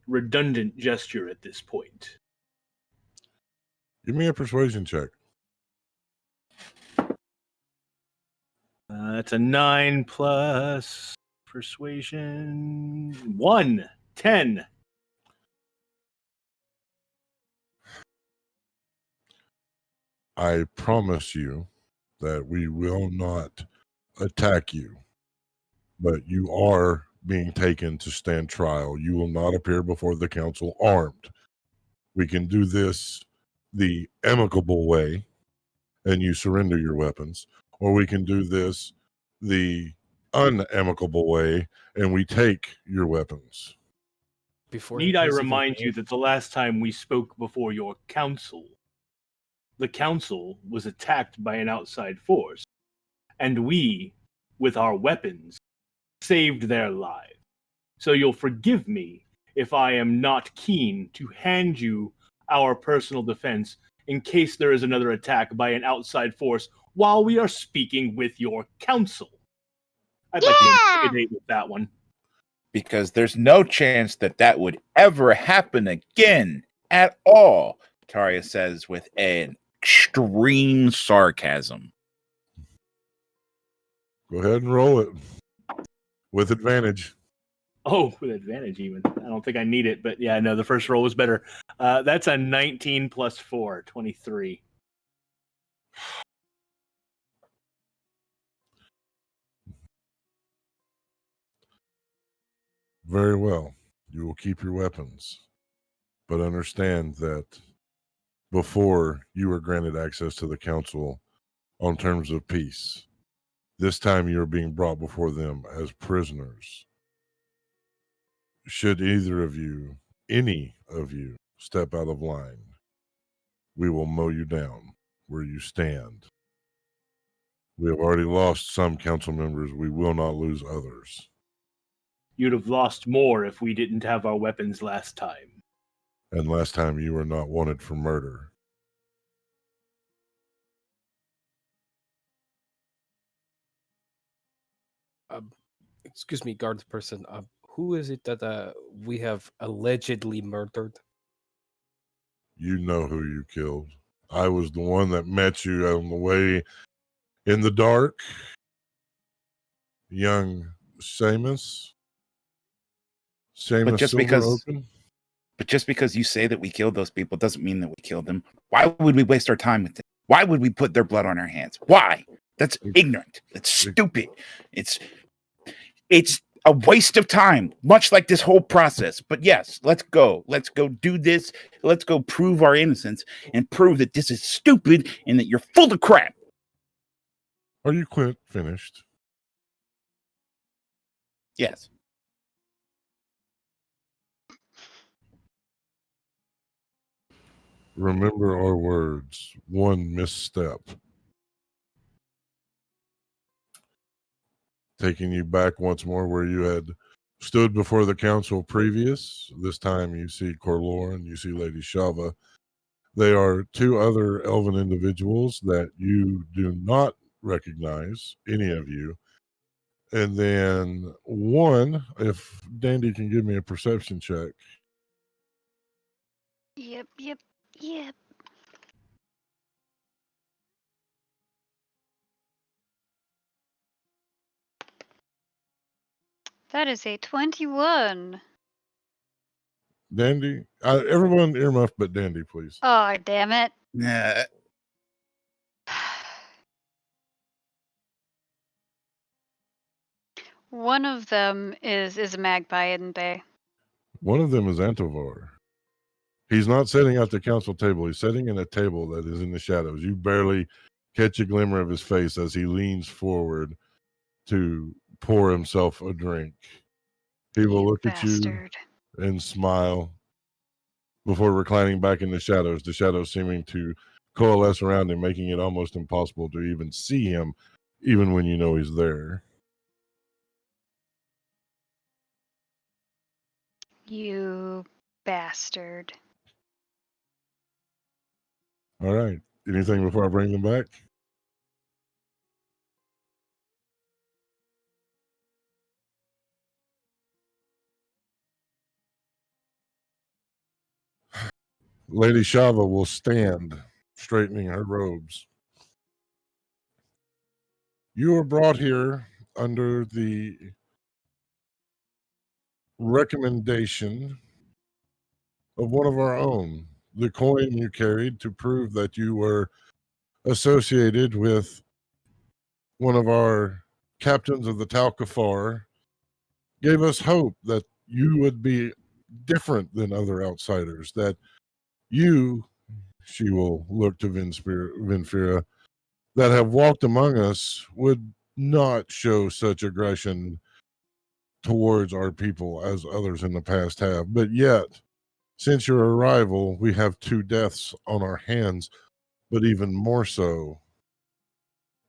redundant gesture at this point. Give me a persuasion check. That's a 9 plus persuasion. 1. 10. I promise you that we will not attack you, but you are being taken to stand trial. You will not appear before the council armed. We can do this the amicable way, and you surrender your weapons, or we can do this the unamicable way, and we take your weapons. Need I remind you that the last time we spoke before your council, the council was attacked by an outside force, and we, with our weapons, saved their lives. So you'll forgive me if I am not keen to hand you our personal defense in case there is another attack by an outside force while we are speaking with your council. I'd like to intimidate with that one. Because there's no chance that that would ever happen again at all, Taria says with an extreme sarcasm. Go ahead and roll it with advantage. Oh, with advantage even. I don't think I need it, but yeah, no, the first roll was better. That's a 19 plus 4, 23. Very well. You will keep your weapons, but understand that before you were granted access to the council on terms of peace, this time you are being brought before them as prisoners. Should either of you, any of you, step out of line, we will mow you down where you stand. We have already lost some council members. We will not lose others. You'd have lost more if we didn't have our weapons last time. And last time you were not wanted for murder. Excuse me, guard person. Who is it that we have allegedly murdered? You know who you killed. I was the one that met you on the way in the dark. Young Seamus. But just because, open. but just because you say that we killed those people doesn't mean that we killed them. Why would we waste our time with them? Why would we put their blood on our hands? Why? That's ignorant. That's stupid. It's a waste of time, much like this whole process. But yes, let's go. Let's go do this. Let's go prove our innocence and prove that this is stupid and that you're full of crap. Are you finished? Yes. Remember our words. One misstep. Taking you back once more where you had stood before the council previous. This time you see Corloran, you see Lady Shava. They are two other elven individuals that you do not recognize, any of you. And then one, if Dandy can give me a perception check. Yep. That is a 21. Dandy, everyone earmuff but Dandy, please. Oh, damn it. Nah. One of them is a magpie, isn't they? One of them is Antovar. He's not sitting at the council table. He's sitting in a table that is in the shadows. You barely catch a glimmer of his face as he leans forward to pour himself a drink. He will look at you and smile before reclining back in the shadows seeming to coalesce around him, making it almost impossible to even see him, even when you know he's there. You bastard. All right. Anything before I bring them back? Lady Shava will stand, straightening her robes. You were brought here under the recommendation of one of our own. The coin you carried to prove that you were associated with one of our captains of the Tal Kafar gave us hope that you would be different than other outsiders, that you, she will look to Vinfira, that have walked among us would not show such aggression towards our people as others in the past have. But yet, since your arrival, we have 2 deaths on our hands, but even more so,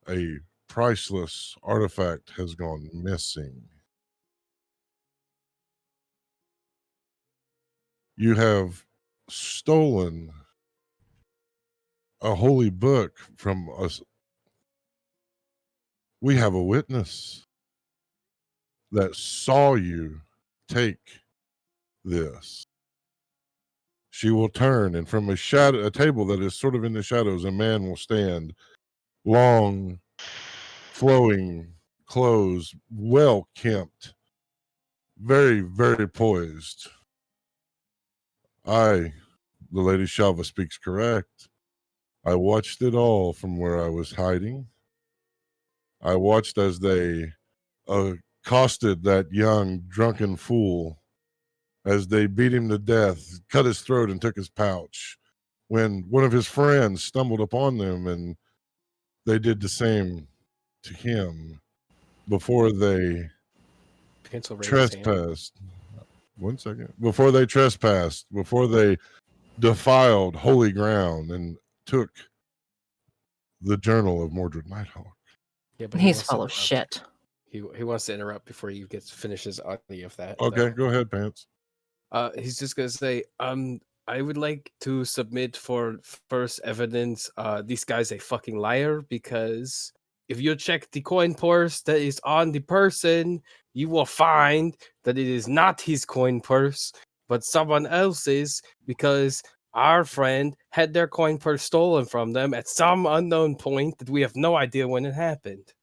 a priceless artifact has gone missing. You have stolen a holy book from us. We have a witness that saw you take this. She will turn, and from a table that is sort of in the shadows, a man will stand, long, flowing clothes, well kempt, very, very poised. The Lady Shava speaks correct. I watched it all from where I was hiding. I watched as they accosted that young, drunken fool, as they beat him to death, cut his throat, and took his pouch. When one of his friends stumbled upon them, and they did the same to him before they trespassed. One second. Before they trespassed, before they defiled holy ground and took the journal of Mordred Nighthawk. Yeah, but He's full of shit. He wants to interrupt before he finishes audio of that. Okay, go ahead, Pants. He's just gonna say, I would like to submit for first evidence. This guy's a fucking liar, because if you check the coin purse that is on the person, you will find that it is not his coin purse, but someone else's, because our friend had their coin purse stolen from them at some unknown point that we have no idea when it happened.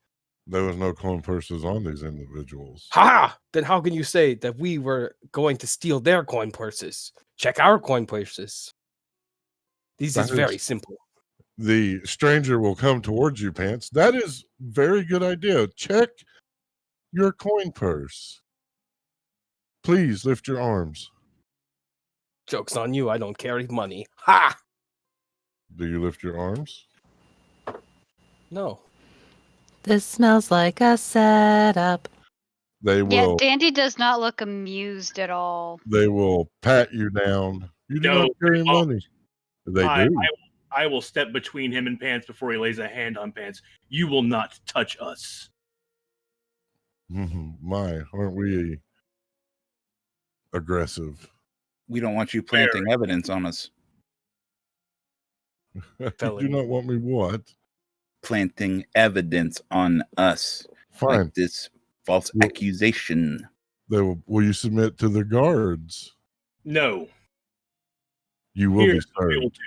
There was no coin purses on these individuals. Ha! Then how can you say that we were going to steal their coin purses? Check our coin purses. This is very simple. The stranger will come towards you, Pants. That is very good idea. Check your coin purse. Please lift your arms. Joke's on you, I don't carry money. Ha! Do you lift your arms? No. This smells like a setup. They Yeah, will. Dandy does not look amused at all. They will pat you down. You do No, not carry money. They do. I will step between him and Pants before he lays a hand on Pants. You will not touch us. My, aren't we aggressive? We don't want you planting evidence on us. You do not want me what? Planting evidence on us. Fine. Like this false accusation. Will you submit to the guards? No. You will be served.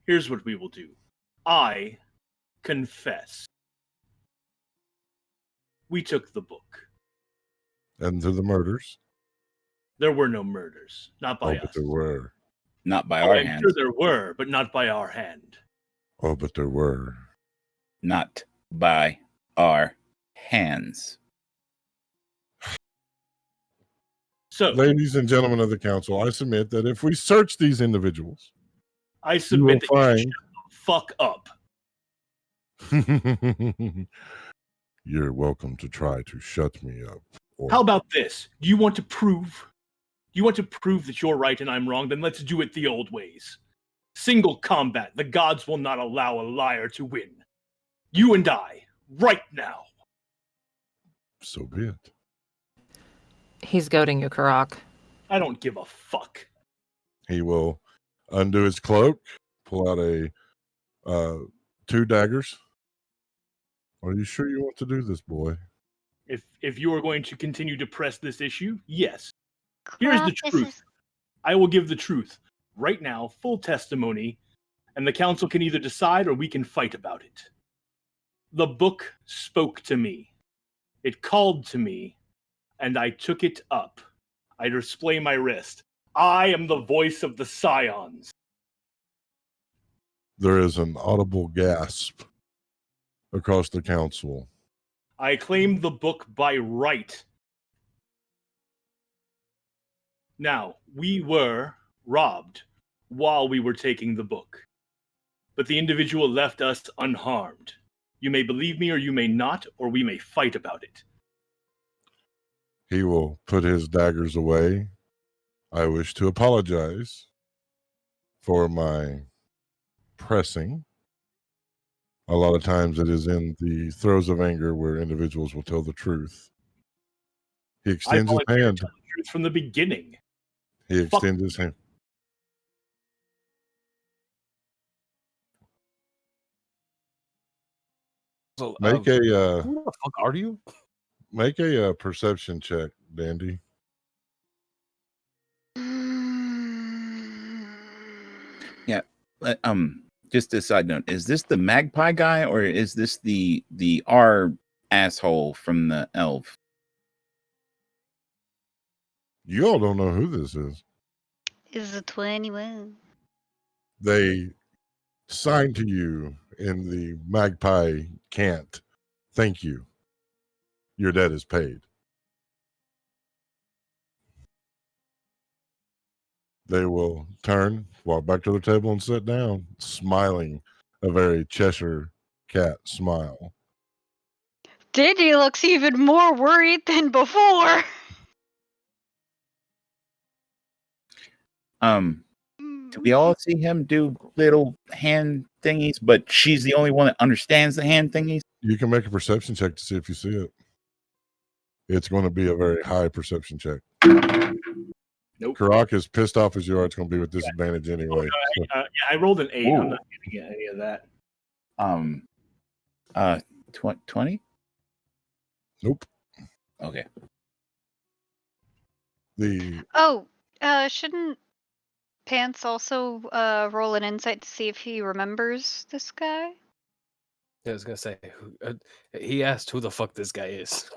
Here's what we will do. I confess. We took the book. And to the murders? There were no murders. Not by us. But there were. Not by our our I'm hands. sure there were, but not by our hand. Oh, but there were. Not by our hands. So, ladies and gentlemen of the council, I submit that if we search these individuals, I submit that find... you fuck up. You're welcome to try to shut me up. How about this? Do you want to prove? You want to prove that you're right and I'm wrong? Then let's do it the old ways. Single combat. The gods will not allow a liar to win. You and I, right now. So be it. He's goading you, Karak. I don't give a fuck. He will undo his cloak, pull out a 2 daggers. Are you sure you want to do this, boy? If you are going to continue to press this issue, yes. Here's the truth. I will give the truth. right now, full testimony, and the council can either decide or we can fight about it. The book spoke to me. It called to me, and I took it up. I display my wrist. I am the voice of the Scions. There is an audible gasp across the council. I claim the book by right. Now, we were robbed while we were taking the book, but the individual left us unharmed. You may believe me or you may not, or we may fight about it. He will put his daggers away. I wish to apologize for my pressing. A lot of times it is in the throes of anger where individuals will tell the truth. He extends his hand. Tell the truth from the beginning. He extends his hand. So, Make who the fuck are you? Make a perception check, Dandy. Yeah. Just a side note: is this the magpie guy, or is this the R asshole from the elf? You all don't know who this is. Is it 21? They sign to you in the magpie cant. Thank you. Your debt is paid. They will turn, walk back to the table, and sit down, smiling a very Cheshire cat smile. Dandy looks even more worried than before. Do we all see him do little hand thingies, but she's the only one that understands the hand thingies? You can make a perception check to see if you see it. It's going to be a very high perception check. Nope. Karak, as pissed off as you are, it's going to be with disadvantage anyway. Oh, no, I rolled an 8. Ooh. I'm not getting any of that. 20? Nope. Okay. Shouldn't Pants also roll an insight to see if he remembers this guy? I was gonna say, he asked who the fuck this guy is.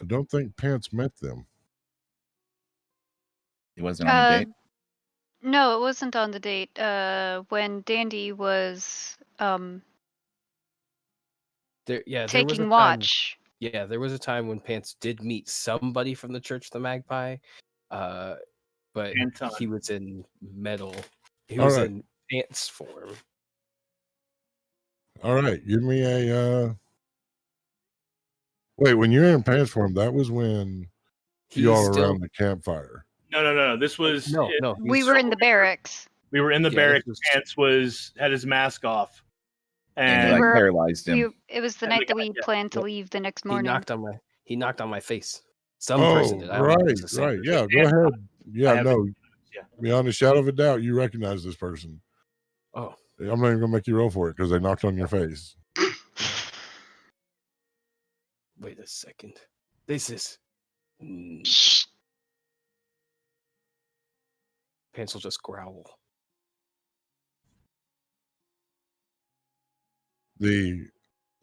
I don't think Pants met them. He wasn't on the date? No, it wasn't on the date. When Dandy was there was a taking time, watch. Yeah, there was a time when Pants did meet somebody from the Church of the Magpie, but Anton. he was in metal. He All was right. in Pants form. All right, give me a. Wait, when you're in Pants form, that was when you all were around the campfire. No. This was We were in the barracks. We were in the Yeah, barracks. this Pants had his mask off, And and he like paralyzed him. It was the night that we planned to leave the next morning. He knocked on my face. Some person did. I don't know if it's the same Right. person. Yeah, go ahead. Yeah, have no. yeah. Beyond a shadow of a doubt, you recognize this person. Oh. I'm not even going to make you roll for it because they knocked on your face. Wait a second. This is. Pants will just growl. The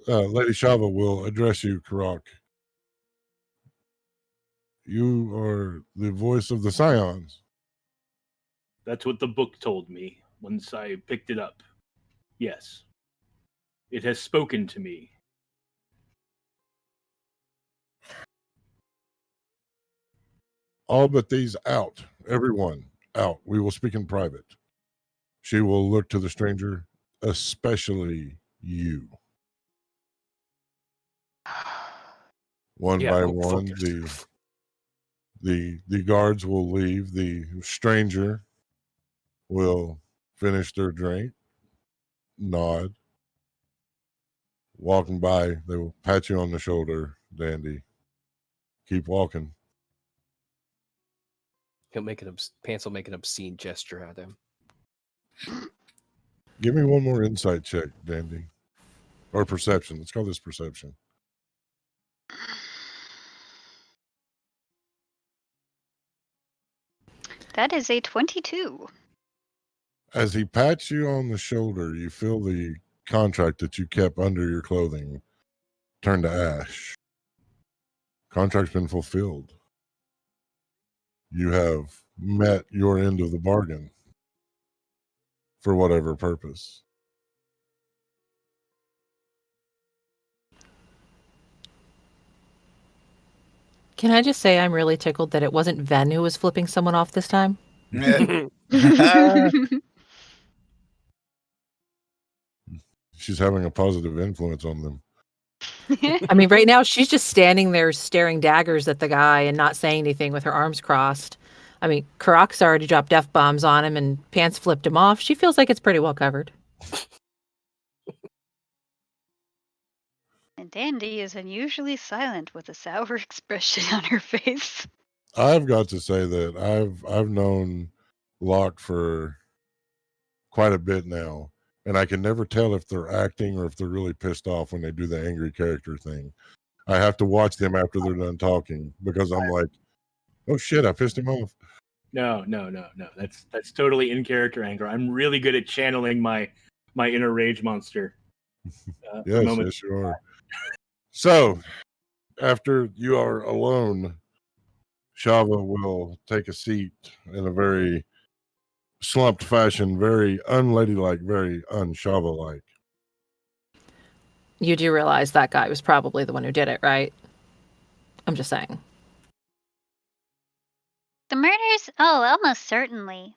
Lady Shava will address you, Karak. You are the voice of the Scions. That's what the book told me once I picked it up. Yes. It has spoken to me. All but these out. Everyone out. We will speak in private. She will look to the stranger, especially you. One by one, the guards will leave. The stranger will finish their drink, nod. Walking by, they will pat you on the shoulder, Dandy. Keep walking. Pants will make an obscene gesture at him. Give me one more insight check, Dandy. Or perception. Let's call this perception. That is a 22. As he pats you on the shoulder, you feel the contract that you kept under your clothing turn to ash. Contract's been fulfilled. You have met your end of the bargain for whatever purpose. Can I just say I'm really tickled that it wasn't Ven who was flipping someone off this time? She's having a positive influence on them. I mean, right now she's just standing there staring daggers at the guy and not saying anything with her arms crossed. I mean, Karak's already dropped F-bombs on him and Pants flipped him off. She feels like it's pretty well covered. And Dandy is unusually silent with a sour expression on her face. I've got to say that I've known Locke for quite a bit now, and I can never tell if they're acting or if they're really pissed off when they do the angry character thing. I have to watch them after they're done talking because I'm like, oh shit, I pissed him off. No. That's totally in character anger. I'm really good at channeling my inner rage monster. Yes, you are. So, after you are alone, Shava will take a seat in a very slumped fashion, very unladylike, very un-Shava-like. You do realize that guy was probably the one who did it, right? I'm just saying. The murders? Oh, almost certainly.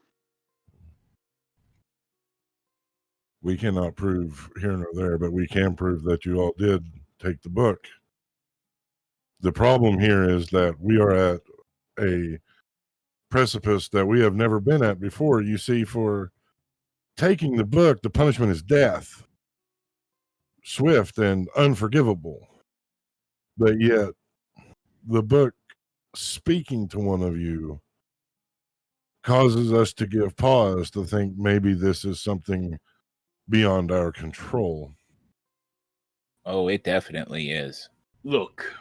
We cannot prove here nor there, but we can prove that you all did take the book. The problem here is that we are at a precipice that we have never been at before. You see, for taking the book, the punishment is death. Swift and unforgivable. But yet, the book speaking to one of you causes us to give pause to think maybe this is something beyond our control. Oh, it definitely is. Look,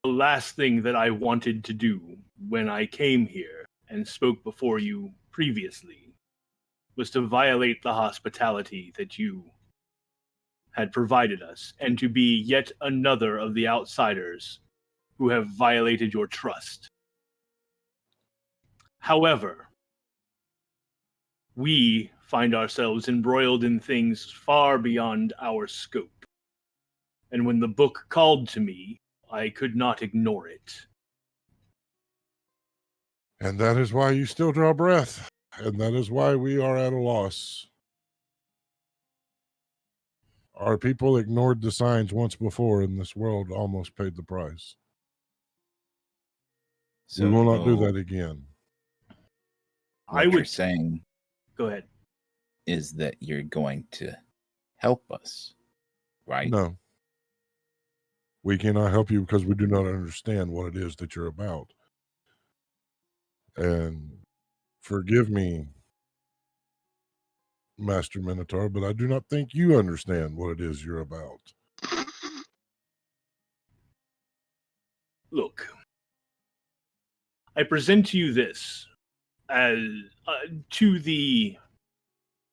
the last thing that I wanted to do when I came here and spoke before you previously was to violate the hospitality that you had provided us, and to be yet another of the outsiders who have violated your trust. However, we find ourselves embroiled in things far beyond our scope. And when the book called to me, I could not ignore it. And that is why you still draw breath. And that is why we are at a loss. Our people ignored the signs once before, and this world almost paid the price. So we will not do that again. What you're saying, go ahead, is that you're going to help us, right? No. We cannot help you because we do not understand what it is that you're about. And forgive me, Master Minotaur, but I do not think you understand what it is you're about. Look, I present to you this as to the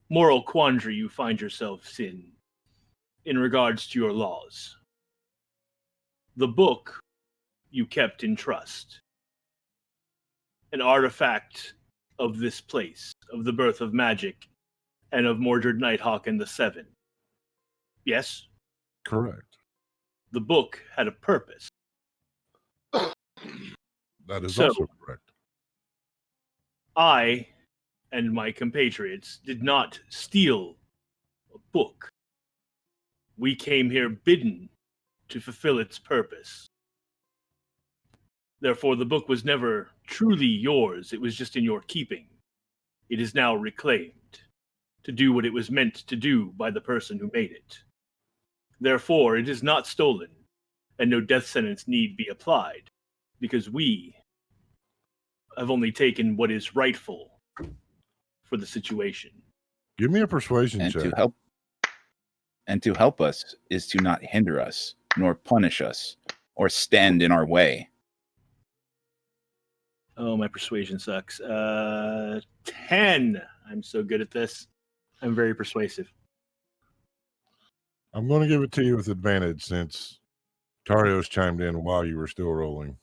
moral quandary you find yourselves in regards to your laws. The book you kept in trust, an artifact of this place, of the birth of magic, and of Mordred Nighthawk and the Seven. Yes? Correct. The book had a purpose. That is also correct. I and my compatriots did not steal a book. We came here bidden to fulfill its purpose. Therefore, the book was never truly yours. It was just in your keeping. It is now reclaimed to do what it was meant to do by the person who made it. Therefore, it is not stolen, and no death sentence need be applied, because we have only taken what is rightful for the situation. Give me a persuasion check. To help us is to not hinder us, nor punish us, or stand in our way. Oh, my persuasion sucks. 10. I'm so good at this. I'm very persuasive. I'm going to give it to you with advantage since Tarios chimed in while you were still rolling.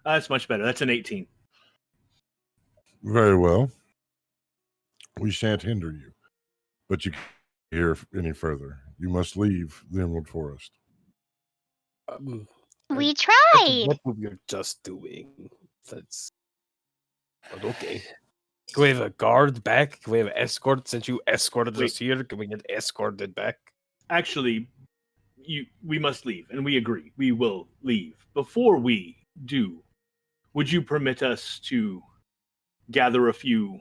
That's much better. That's an 18. Very well. We shan't hinder you, but you can't hear any further. You must leave the Emerald Forest. We tried. What we were just doing. That's. But okay. Can we have a guard back? Can we have an escort since you escorted us here? Can we get escorted back? Actually, we must leave, and we agree. We will leave. Before we do, would you permit us to gather a few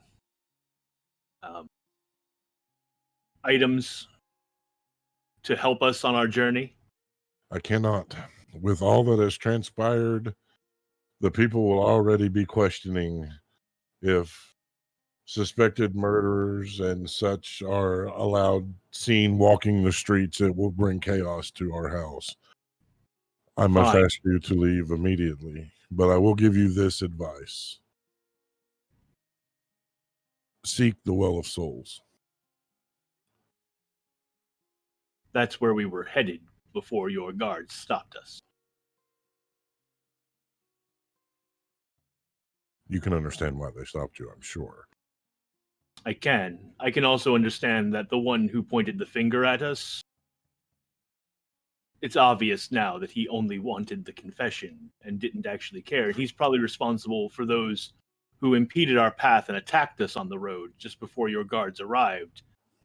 items to help us on our journey? I cannot. With all that has transpired, the people will already be questioning if suspected murderers and such are allowed seen walking the streets. It will bring chaos to our house. I must Fine. ask you to leave immediately, but I will give you this advice. Seek the Well of Souls. That's where we were headed before your guards stopped us. You can understand why they stopped you, I'm sure. I can. I can also understand that the one who pointed the finger at us, it's obvious now that he only wanted the confession and didn't actually care. And he's probably responsible for those who impeded our path and attacked us on the road just before your guards arrived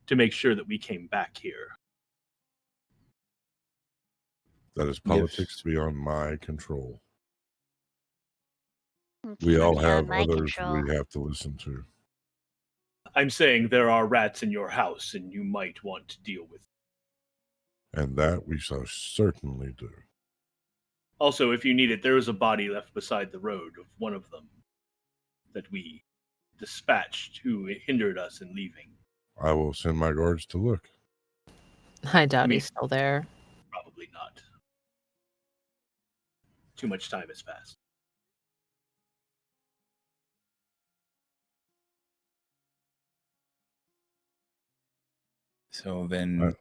to make sure that we came back here. That is politics beyond my control. We all have others we have to listen to. I'm saying there are rats in your house and you might want to deal with them. And that we so certainly do. Also, if you need it, there was a body left beside the road of one of them that we dispatched who hindered us in leaving. I will send my guards to look. I doubt he's still there. Probably not. Too much time has passed. So then,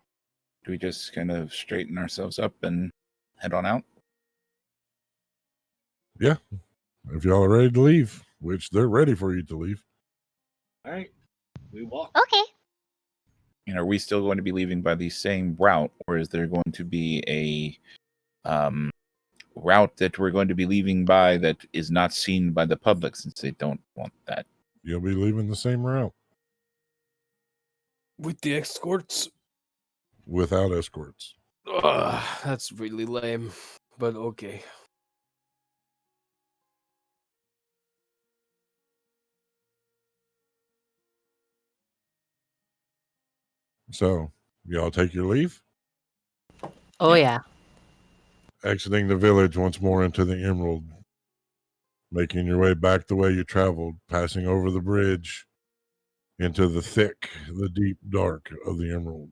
do we just kind of straighten ourselves up and head on out? Yeah. If y'all are ready to leave, which they're ready for you to leave. All right. We walk. Okay. And are we still going to be leaving by the same route, or is there going to be a route that we're going to be leaving by that is not seen by the public since they don't want that? You'll be leaving the same route. With the escorts? Without escorts. That's really lame, but okay. So, y'all take your leave? Oh, yeah. Exiting the village once more into the Emerald. Making your way back the way you traveled, passing over the bridge into the thick, the deep dark of the Emerald.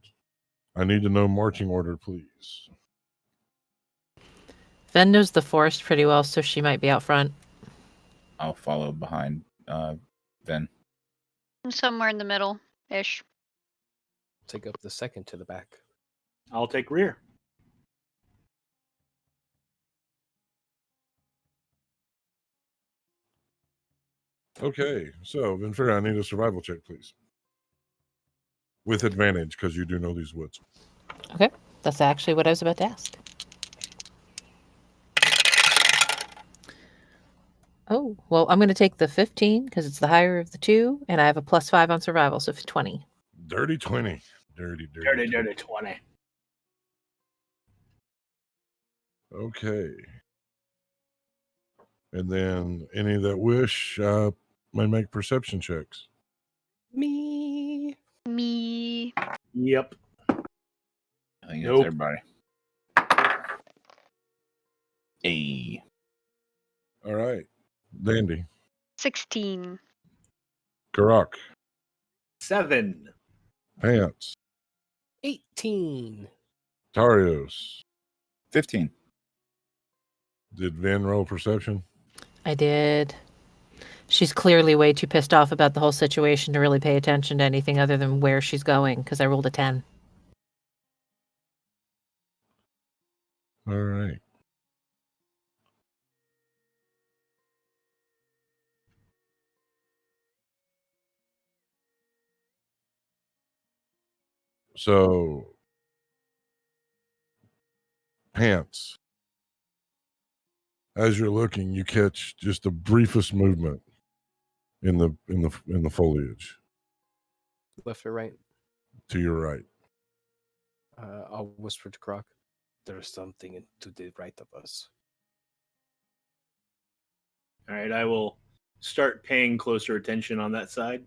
I need to know marching order, please. Ven knows the forest pretty well, so she might be out front. I'll follow behind Ven. I'm somewhere in the middle-ish. Take up the second to the back. I'll take rear. Okay, so Venfira, I need a survival check, please. With advantage, because you do know these woods. Okay, that's actually what I was about to ask. Oh, well, I'm going to take the 15 because it's the higher of the two, and I have a +5 on survival, so 20. Dirty 20. Dirty 20. Okay. And then any that wish may make perception checks. Me. Yep. I think that's everybody. Hey. All right. Dandy. 16. Karak. 7. Pants. 18. Tarios. 15. Did Ven roll perception? I did. She's clearly way too pissed off about the whole situation to really pay attention to anything other than where she's going, because I rolled a 10. All right. So, Pants. As you're looking, you catch just the briefest movement in the foliage Left or right? to your right. I'll whisper to Croc. There's something to the right of us. All right, I will start paying closer attention on that side.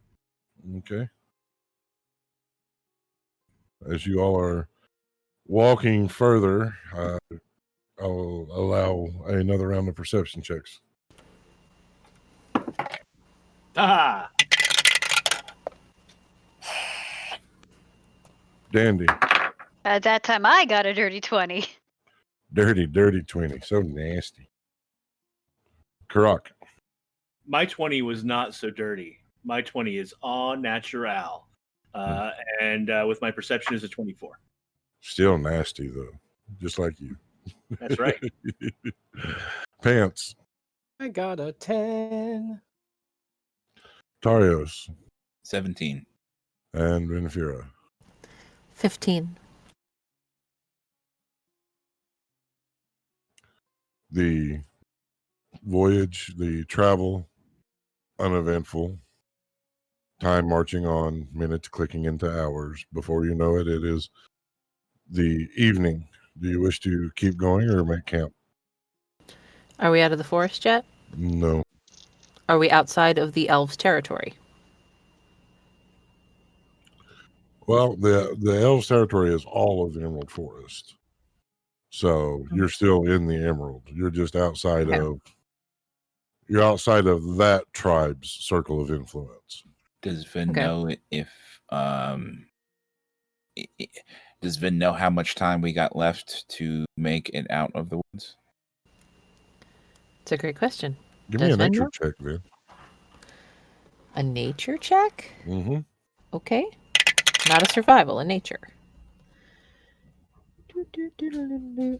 Okay. As you all are walking further, I'll allow another round of perception checks. Ah! Dandy. At that time, I got a dirty 20. Dirty 20. So nasty. Karak. My 20 was not so dirty. My 20 is au natural. And with my perception is a 24. Still nasty, though. Just like you. That's right. Pants. I got a 10. Tarios. 17. And Renfira. 15. The voyage, the travel, uneventful. Time marching on, minutes clicking into hours. Before you know it, it is the evening. Do you wish to keep going or make camp? Are we out of the forest yet? No. Are we outside of the elves' territory? Well, the elves' territory is all of the Emerald Forest. So you're still in the Emerald. You're just outside of that tribe's circle of influence. Does Vin know if does Vin know how much time we got left to make it out of the woods? It's a great question. Give me a nature check, Vin. A nature check? Mm-hmm. Okay. Not a survival, a nature.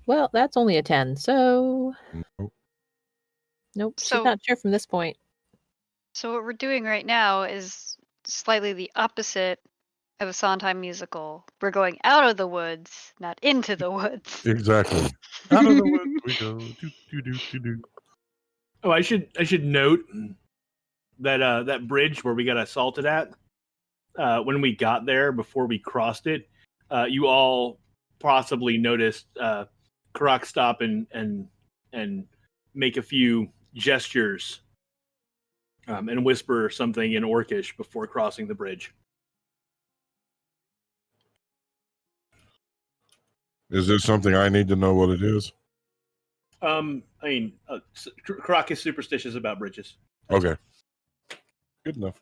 Well, that's only a 10, so... Nope, she's not sure from this point. So what we're doing right now is slightly the opposite of a Sondheim musical. We're going out of the woods, not into the woods. Exactly. Out of the woods we go. Do. Oh, I should note that that bridge where we got assaulted at, when we got there before we crossed it, you all possibly noticed Karak stop and make a few gestures and whisper something in Orcish before crossing the bridge. Is this something I need to know what it is? I mean, Karak is superstitious about bridges. Okay. Good enough.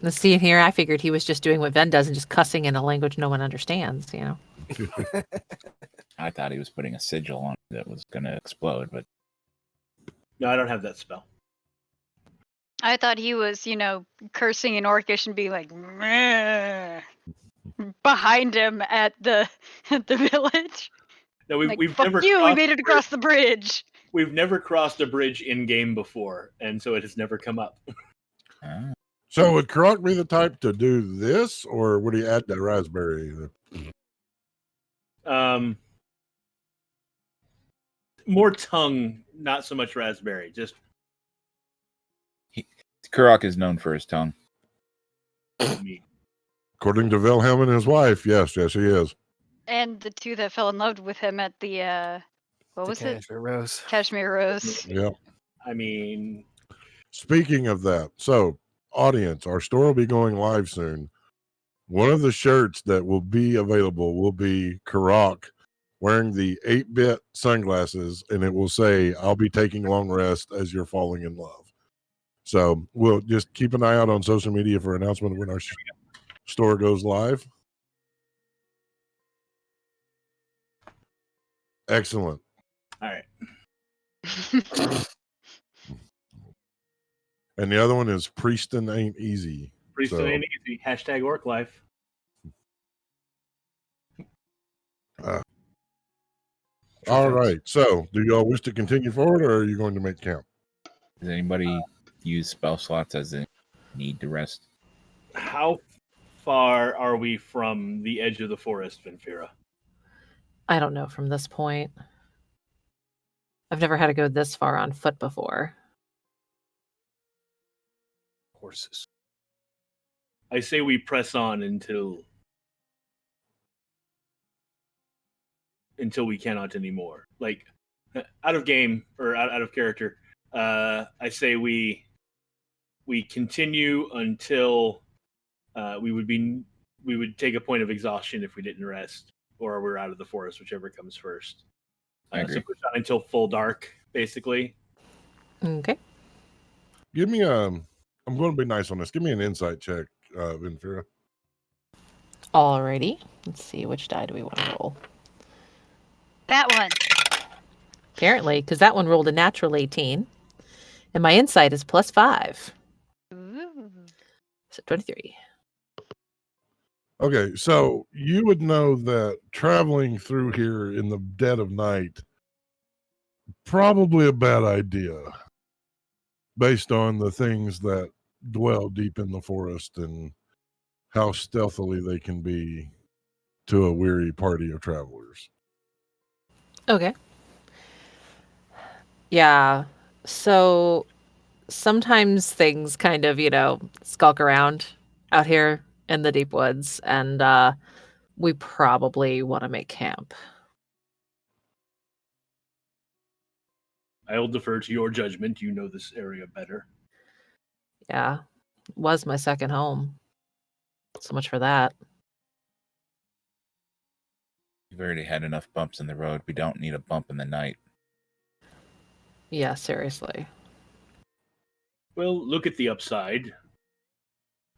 Let's see here. I figured he was just doing what Ven does and just cussing in a language no one understands, you know. I thought he was putting a sigil on it that was going to explode, but no, I don't have that spell. I thought he was, cursing in Orcish and being like, meh, behind him at the village. No, we've fuck never. You, we made it across the bridge. We've never crossed a bridge in game before, and so it has never come up. So would Karak be the type to do this, or would he add that raspberry? More tongue, not so much raspberry. Just Karak is known for his tongue. According to Wilhelm and his wife, yes, he is. And the two that fell in love with him at the what was it? Cashmere Rose. Cashmere Rose. Yeah. I mean, speaking of that, so audience, our store will be going live soon. One of the shirts that will be available will be Karak wearing the 8-bit sunglasses, and it will say, "I'll be taking long rest as you're falling in love." So we'll just keep an eye out on social media for announcement when our store goes live. Excellent. All right. And the other one is Prieston Ain't Easy. Prieston So, ain't easy. Hashtag work life. all right. So, do y'all wish to continue forward, or are you going to make camp? Does anybody use spell slots as a need to rest? How far are we from the edge of the forest, Vinfira? I don't know from this point. I've never had to go this far on foot before. Horses. I say we press on until we cannot anymore. Like out of game or out of character. I say we continue until we would take a point of exhaustion if we didn't rest, or we're out of the forest, whichever comes first. I agree. So push on until full dark, basically. Okay. Give me I'm going to be nice on this. Give me an insight check, Vinfira. Alrighty. Let's see, which die do we want to roll? That one. Apparently, because that one rolled a natural 18. And my insight is +5. Ooh. So 23. Okay, so you would know that traveling through here in the dead of night, probably a bad idea based on the things that dwell deep in the forest and how stealthily they can be to a weary party of travelers. Okay. Yeah. So sometimes things kind of, skulk around out here in the deep woods, and we probably want to make camp. I'll defer to your judgment. You know this area better. Yeah. Was my second home. So much for that. We've already had enough bumps in the road. We don't need a bump in the night. Yeah, seriously. Well, look at the upside.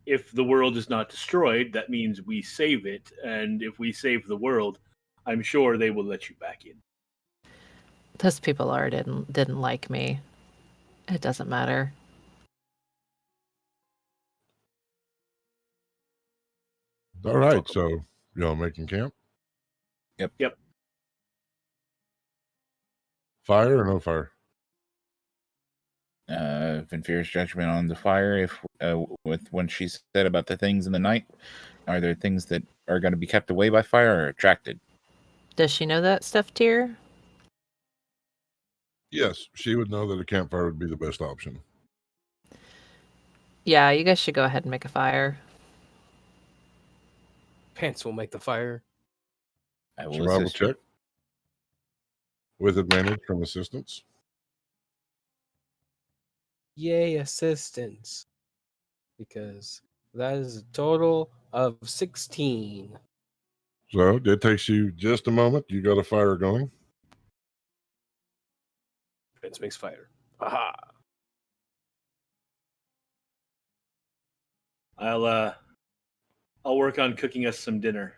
If the world is not destroyed, that means we save it. And if we save the world, I'm sure they will let you back in. Those people didn't like me. It doesn't matter. All right, so y'all making camp? Yep. Fire or no fire? Vinfira's judgment on the fire, if with what she said about the things in the night, are there things that are going to be kept away by fire or attracted? Does she know that stuff, Tyr? Yes, she would know that a campfire would be the best option. Yeah, you guys should go ahead and make a fire. Pants will make the fire. I will Survival assist you. check with advantage from assistance. Yay, assistance. Because that is a total of 16. So it takes you just a moment. You got a fire going. Pants makes fire. Aha. I'll work on cooking us some dinner.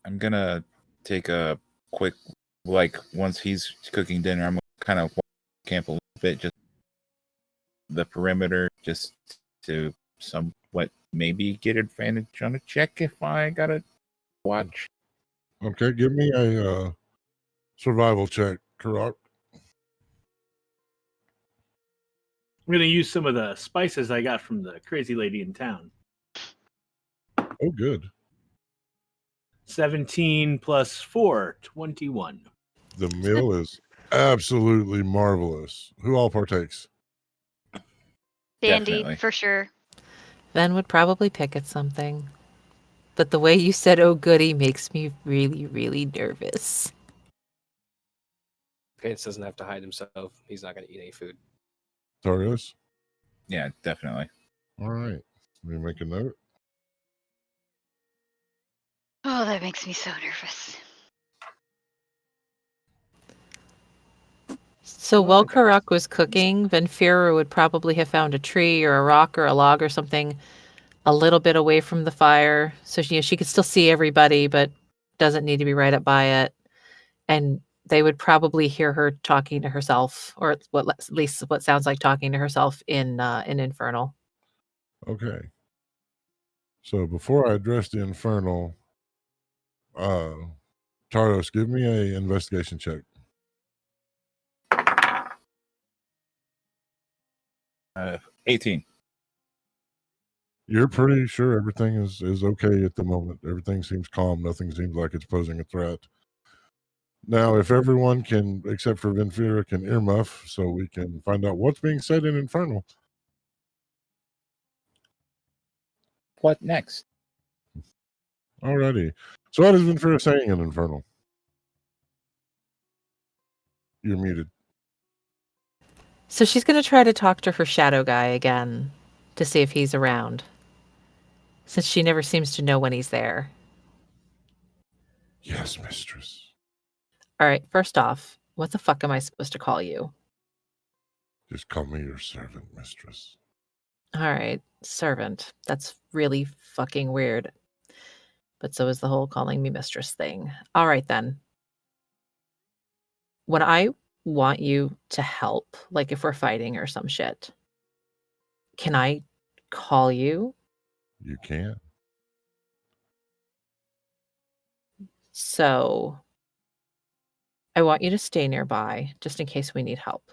I'm gonna take a quick, once he's cooking dinner, I'm gonna kind of camp a little bit, just the perimeter, just to somewhat maybe get advantage on a check if I gotta watch. Okay, give me a survival check, Karok. I'm going to use some of the spices I got from the crazy lady in town. Oh, good. 17 plus 4, 21. The meal is absolutely marvelous. Who all partakes? Dandy, Definitely. for sure. Ven would probably pick at something. But the way you said, oh goody, makes me really, really nervous. Pants doesn't have to hide himself. He's not going to eat any food. Tarios? Yeah, definitely. All right. Let me make a note. Oh, that makes me so nervous. So while Karak was cooking, Venfira would probably have found a tree or a rock or a log or something a little bit away from the fire. So she could still see everybody, but doesn't need to be right up by it. And they would probably hear her talking to herself, or at least what sounds like talking to herself in Infernal. Okay. So before I address the Infernal, Taros, give me a investigation check. 18. You're pretty sure everything is okay at the moment. Everything seems calm. Nothing seems like it's posing a threat. Now, if everyone can, except for Vinfira, can earmuff, so we can find out what's being said in Infernal. What next? Alrighty. So what is Vinfira saying in Infernal? You're muted. So she's going to try to talk to her shadow guy again to see if he's around, since she never seems to know when he's there. Yes, mistress. All right, first off, what the fuck am I supposed to call you? Just call me your servant, mistress. All right, servant. That's really fucking weird. But so is the whole calling me mistress thing. All right, then. When I want you to help, like if we're fighting or some shit, can I call you? You can. So I want you to stay nearby just in case we need help.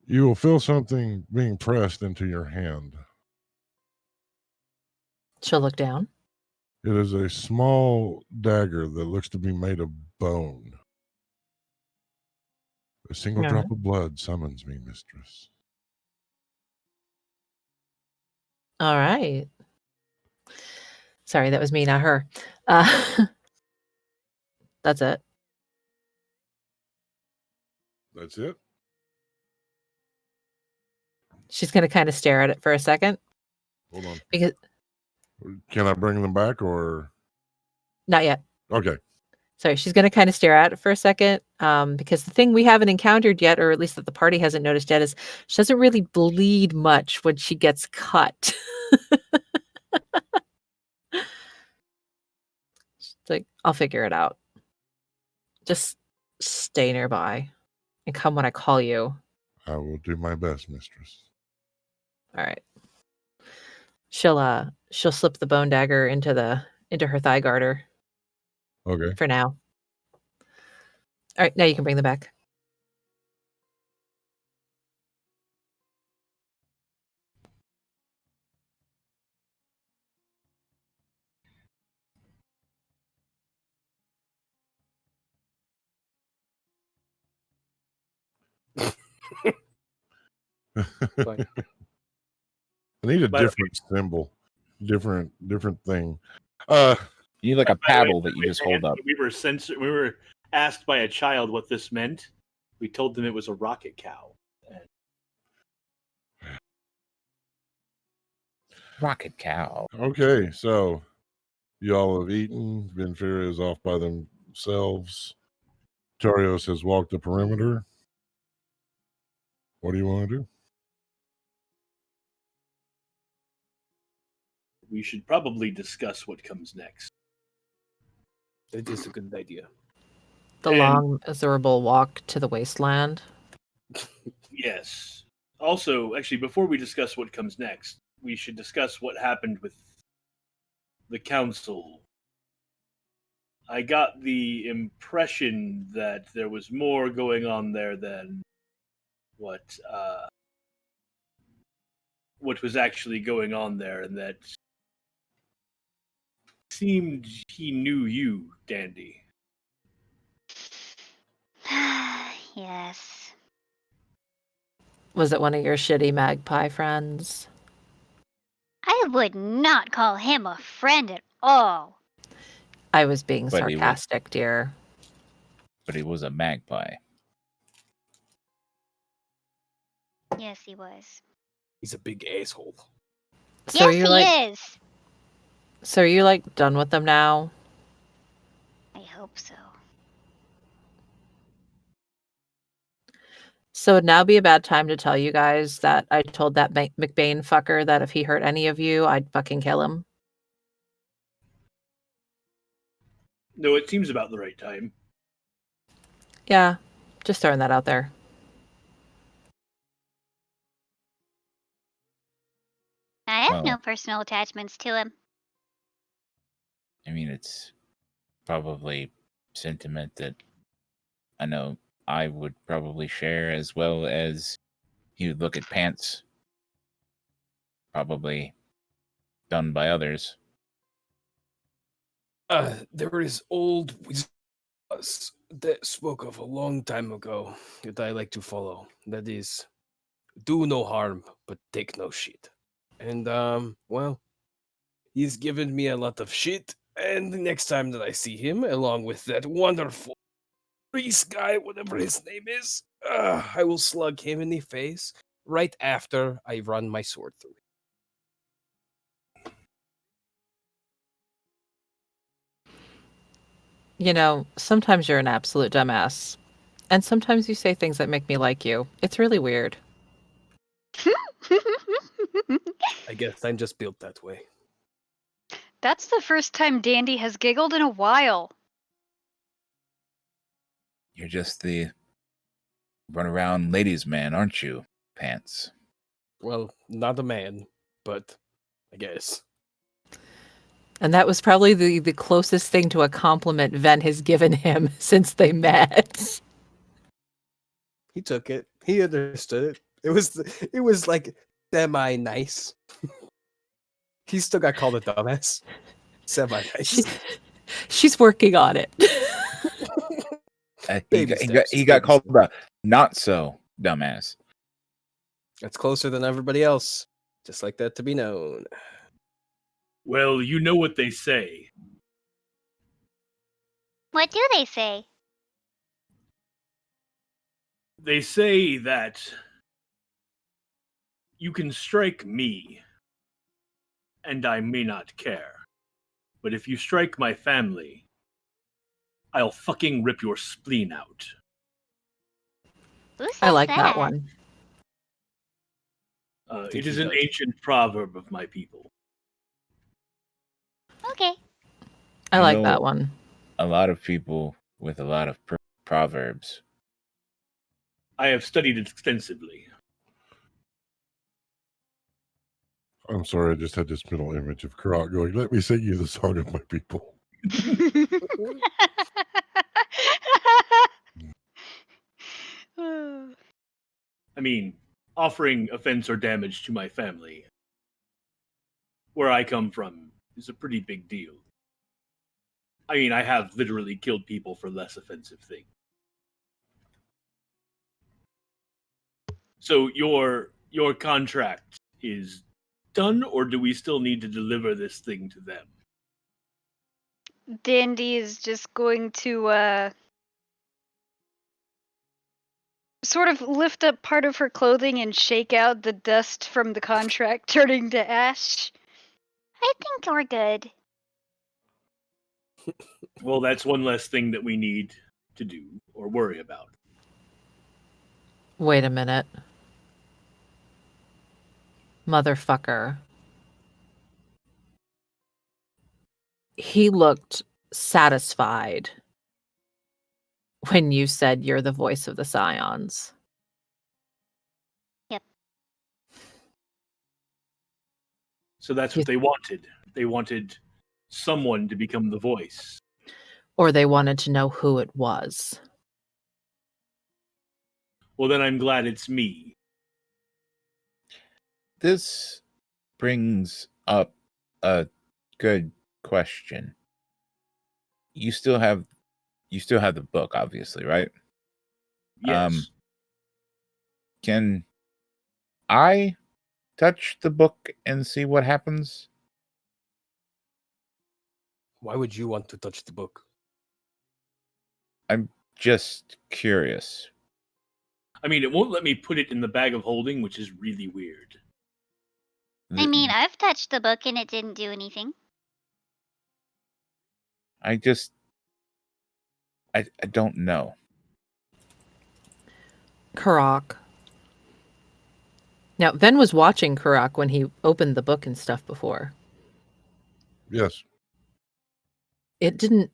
You will feel something being pressed into your hand. She'll look down. It is a small dagger that looks to be made of bone. A single drop of blood summons me, mistress. All right. Sorry, that was me, not her. That's it. That's it? She's going to kind of stare at it for a second. Hold on. Because Can I bring them back or? not yet. Okay. Sorry, she's going to kind of stare at it for a second because the thing we haven't encountered yet, or at least that the party hasn't noticed yet, is she doesn't really bleed much when she gets cut. It's like, I'll figure it out. Just stay nearby and come when I call you. I will do my best, mistress. All right. She'll slip the bone dagger into her thigh garter. Okay. For now. All right, now you can bring them back. I need a But- different symbol, different thing. You need like a By the way, paddle that you just hold up. We were asked by a child what this meant. We told them it was a rocket cow. Rocket cow. Okay, so y'all have eaten. Vinfira is off by themselves. Tarios has walked the perimeter. What do you want to do? We should probably discuss what comes next. It is a good idea. The long, miserable walk to the wasteland. Yes. Also, actually, before we discuss what comes next, we should discuss what happened with the council. I got the impression that there was more going on there than what was actually going on there, and that seemed he knew you, Dandy. Yes. Was it one of your shitty magpie friends? I would not call him a friend at all. I was being But he was- sarcastic, dear. But he was a magpie. Yes, he was. He's a big asshole. So Yes, he is. So are you like done with them now? I hope so. So it'd now be a bad time to tell you guys that I told that McBain fucker that if he hurt any of you, I'd fucking kill him. No, it seems about the right time. Yeah, just throwing that out there. I have Well, no personal attachments to him. I mean, it's probably sentiment that I know I would probably share, as well as he would look at pants, probably done by others. There is old wisdom that spoke of a long time ago that I like to follow. That is, do no harm, but take no shit. And well, he's given me a lot of shit. And the next time that I see him, along with that wonderful priest guy, whatever his name is, I will slug him in the face right after I run my sword through it. You know, sometimes you're an absolute dumbass. And sometimes you say things that make me like you. It's really weird. I guess I'm just built that way. That's the first time Dandy has giggled in a while. You're just the run around ladies' man, aren't you, Pants? Well, not a man, but I guess. And that was probably the closest thing to a compliment Ven has given him since they met. He took it. He understood it. It was like semi nice. He still got called a dumbass. Semi nice. She's working on it. He got called a not so dumbass. That's closer than everybody else. Just like that to be known. Well, you know what they say. What do they say? They say that you can strike me, and I may not care. But if you strike my family, I'll fucking rip your spleen out. I like that one. It is an ancient proverb of my people. Okay. I like that one. A lot of people with a lot of proverbs. I have studied it extensively. I'm sorry, I just had this mental image of Karat going, let me sing you the song of my people. I mean, offering offense or damage to my family, where I come from, is a pretty big deal. I mean, I have literally killed people for less offensive things. So your contract is done, or do we still need to deliver this thing to them? Dandy is just going to sort of lift up part of her clothing and shake out the dust from the contract, turning to ash. I think we're good. Well, that's one less thing that we need to do or worry about. Wait a minute. Motherfucker. He looked satisfied when you said you're the voice of the Scions. Yep. So that's what they wanted. They wanted someone to become the voice. Or they wanted to know who it was. Well, then I'm glad it's me. This brings up a good question. You still have the book, obviously, right? Yes. Can I touch the book and see what happens? Why would you want to touch the book? I'm just curious. I mean, it won't let me put it in the bag of holding, which is really weird. I mean, I've touched the book and it didn't do anything. I don't know. Karak. Now, Ven was watching Karak when he opened the book and stuff before. Yes. I didn't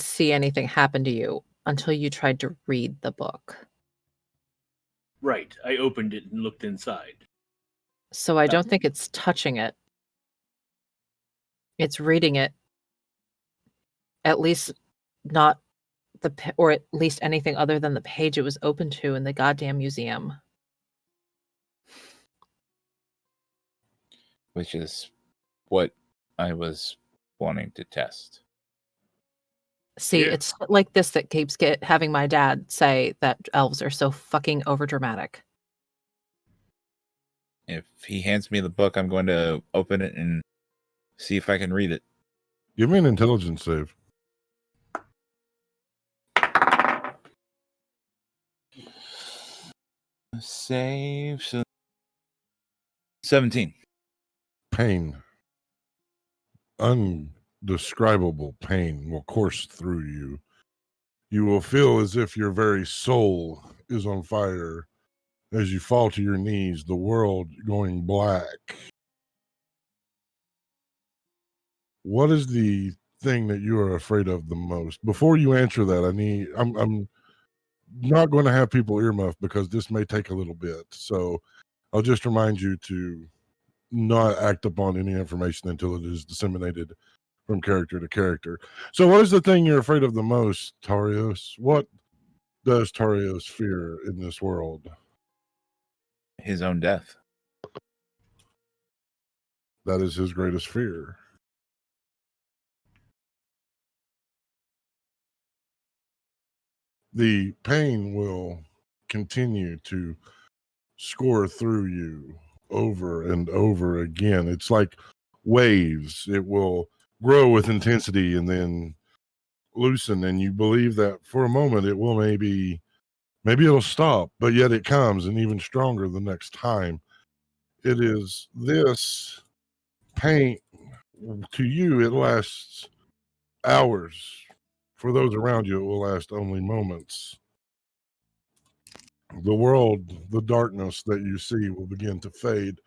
see anything happen to you. until you tried to read the book. Right. I opened it and looked inside. So I don't think it's touching it. It's reading it. At least not or at least anything other than the page it was open to in the goddamn museum. Which is what I was wanting to test. See, it's like this that keeps having my dad say that elves are so fucking overdramatic. If he hands me the book, I'm going to open it and see if I can read it. Give me an intelligence save. Save 17. Pain. Undescribable pain will course through you. You will feel as if your very soul is on fire as you fall to your knees, the world going black. What is the thing that you are afraid of the most? Before you answer that, I'm not going to have people earmuffed because this may take a little bit. So I'll just remind you to not act upon any information until it is disseminated from character to character. So what is the thing you're afraid of the most, Tarios? What does Tarios fear in this world? His own death. That is his greatest fear. The pain will continue to score through you over and over again. It's like waves. It will grow with intensity and then loosen, and you believe that for a moment it will maybe it'll stop, but yet it comes and even stronger the next time. It is this pain. To you, it lasts hours. For those around you, it will last only moments. The world, the darkness that you see will begin to fade,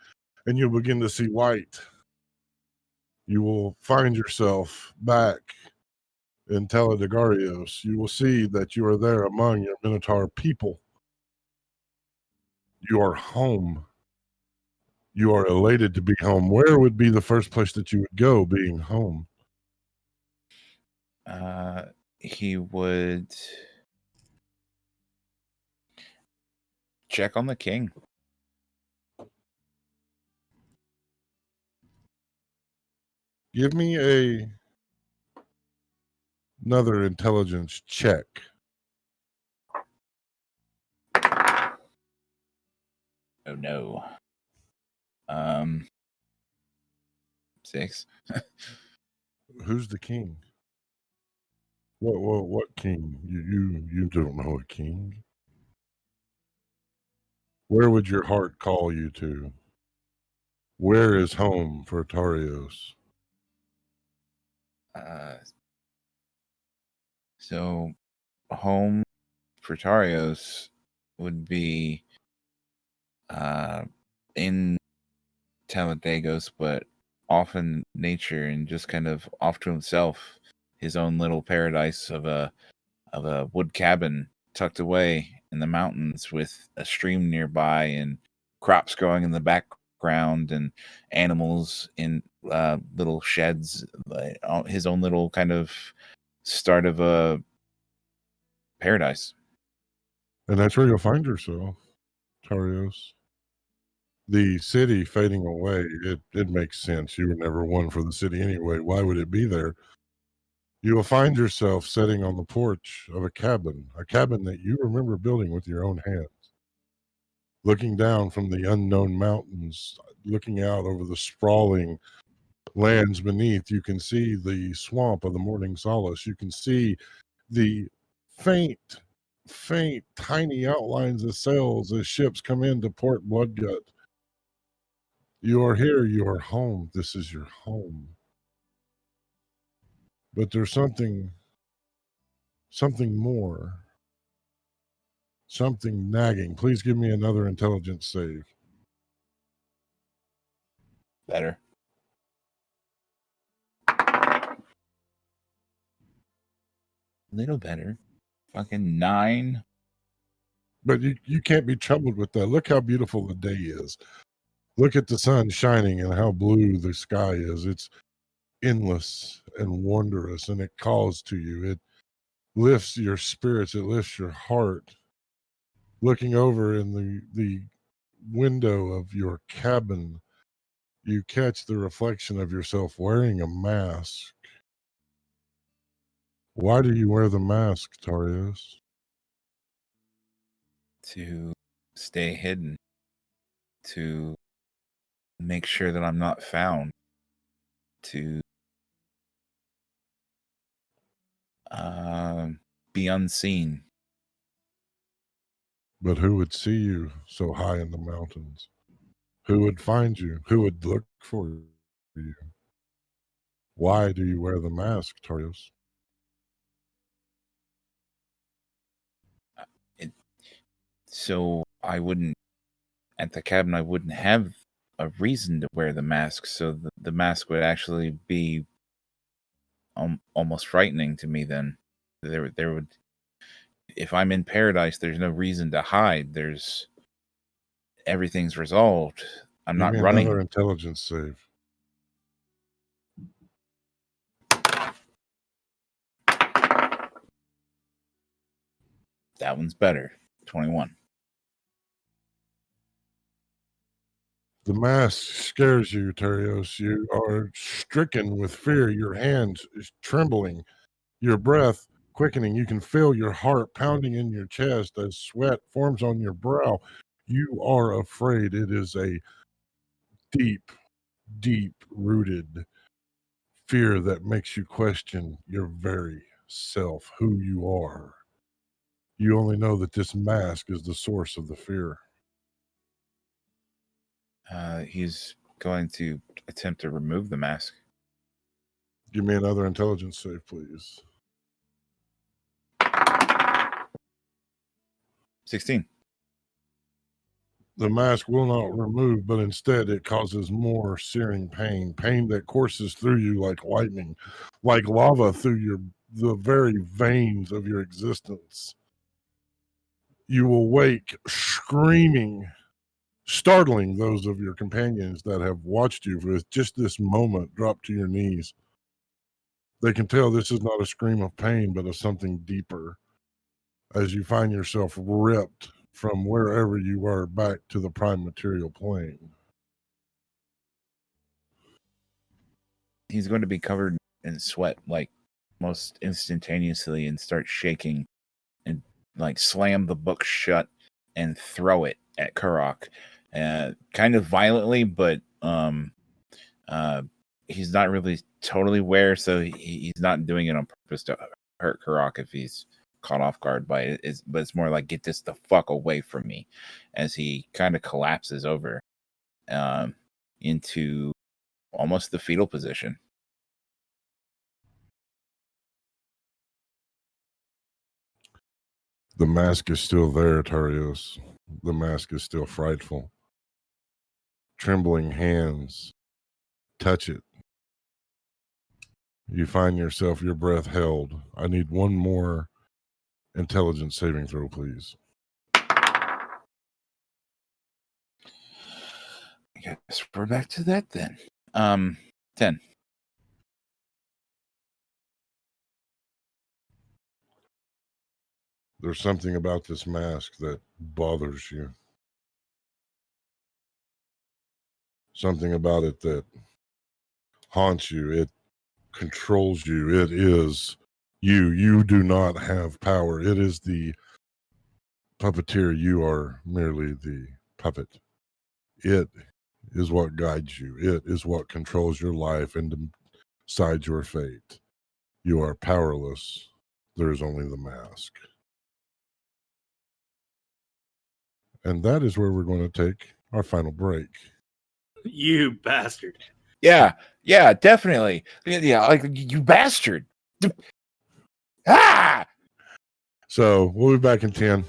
and you'll begin to see white. You will find yourself back in Teledegarios. You will see that you are there among your Minotaur people. You are home. You are elated to be home. Where would be the first place that you would go being home? He would check on the king. Give me another intelligence check. Oh no. 6. Who's the king? What king? You don't know a king. Where would your heart call you to? Where is home for Tarios? So home for Tarios would be in Taladegos, but often nature and just kind of off to himself, his own little paradise of a wood cabin tucked away in the mountains with a stream nearby and crops growing in the background and animals in little sheds, his own little kind of start of a paradise. And that's where you'll find yourself, Tarios. The city fading away, it makes sense. You were never one for the city anyway. Why would it be there? You will find yourself sitting on the porch of a cabin that you remember building with your own hands, looking down from the unknown mountains, looking out over the sprawling lands beneath. You can see the swamp of the Morning Solace. You can see the faint, tiny outlines of sails as ships come into Port Bloodgut. You are here. You are home. This is your home. But there's something more. Something nagging. Please give me another intelligence save. Better. A little better. Fucking 9. But you can't be troubled with that. Look how beautiful the day is. Look at the sun shining and how blue the sky is. It's endless and wondrous, and it calls to you. It lifts your spirits. It lifts your heart. Looking over in the window of your cabin, you catch the reflection of yourself wearing a mask. Why do you wear the mask, Tarios? To stay hidden. To make sure that I'm not found. To be unseen. But who would see you so high in the mountains? Who would find you? Who would look for you? Why do you wear the mask, Tarios? So I wouldn't, at the cabin, I wouldn't have a reason to wear the mask. So the mask would actually be almost frightening to me then. There would, if I'm in paradise, there's no reason to hide. Everything's resolved. I'm not running. Another intelligence save. That one's better. 21. The mask scares you, Tarios. You are stricken with fear. Your hands is trembling, your breath quickening. You can feel your heart pounding in your chest as sweat forms on your brow. You are afraid. It is a deep, deep rooted fear that makes you question your very self, who you are. You only know that this mask is the source of the fear. He's going to attempt to remove the mask. Give me another intelligence save, please. 16. The mask will not remove, but instead it causes more searing pain, pain that courses through you like lightning, like lava through the very veins of your existence. You will wake screaming, startling those of your companions that have watched you with just this moment drop to your knees. They can tell this is not a scream of pain, but of something deeper, as you find yourself ripped from wherever you were back to the prime material plane. He's going to be covered in sweat, like most instantaneously, and start shaking and like slam the book shut and throw it at Kurok, kind of violently, but he's not really totally aware, so he's not doing it on purpose to hurt Kurok if he's caught off guard by it. But it's more like, get this the fuck away from me, as he kind of collapses over into almost the fetal position. The mask is still there, Tarios. The mask is still frightful. Trembling hands touch it. You find yourself, your breath held. I need one more intelligence saving throw, please. I guess we're back to that then. 10. There's something about this mask that bothers you. Something about it that haunts you. It controls you. It is you. You do not have power. It is the puppeteer. You are merely the puppet. It is what guides you. It is what controls your life and decides your fate. You are powerless. There is only the mask. And that is where we're going to take our final break. You bastard. Yeah, definitely. Yeah, like, you bastard. Ah! So we'll be back in 10.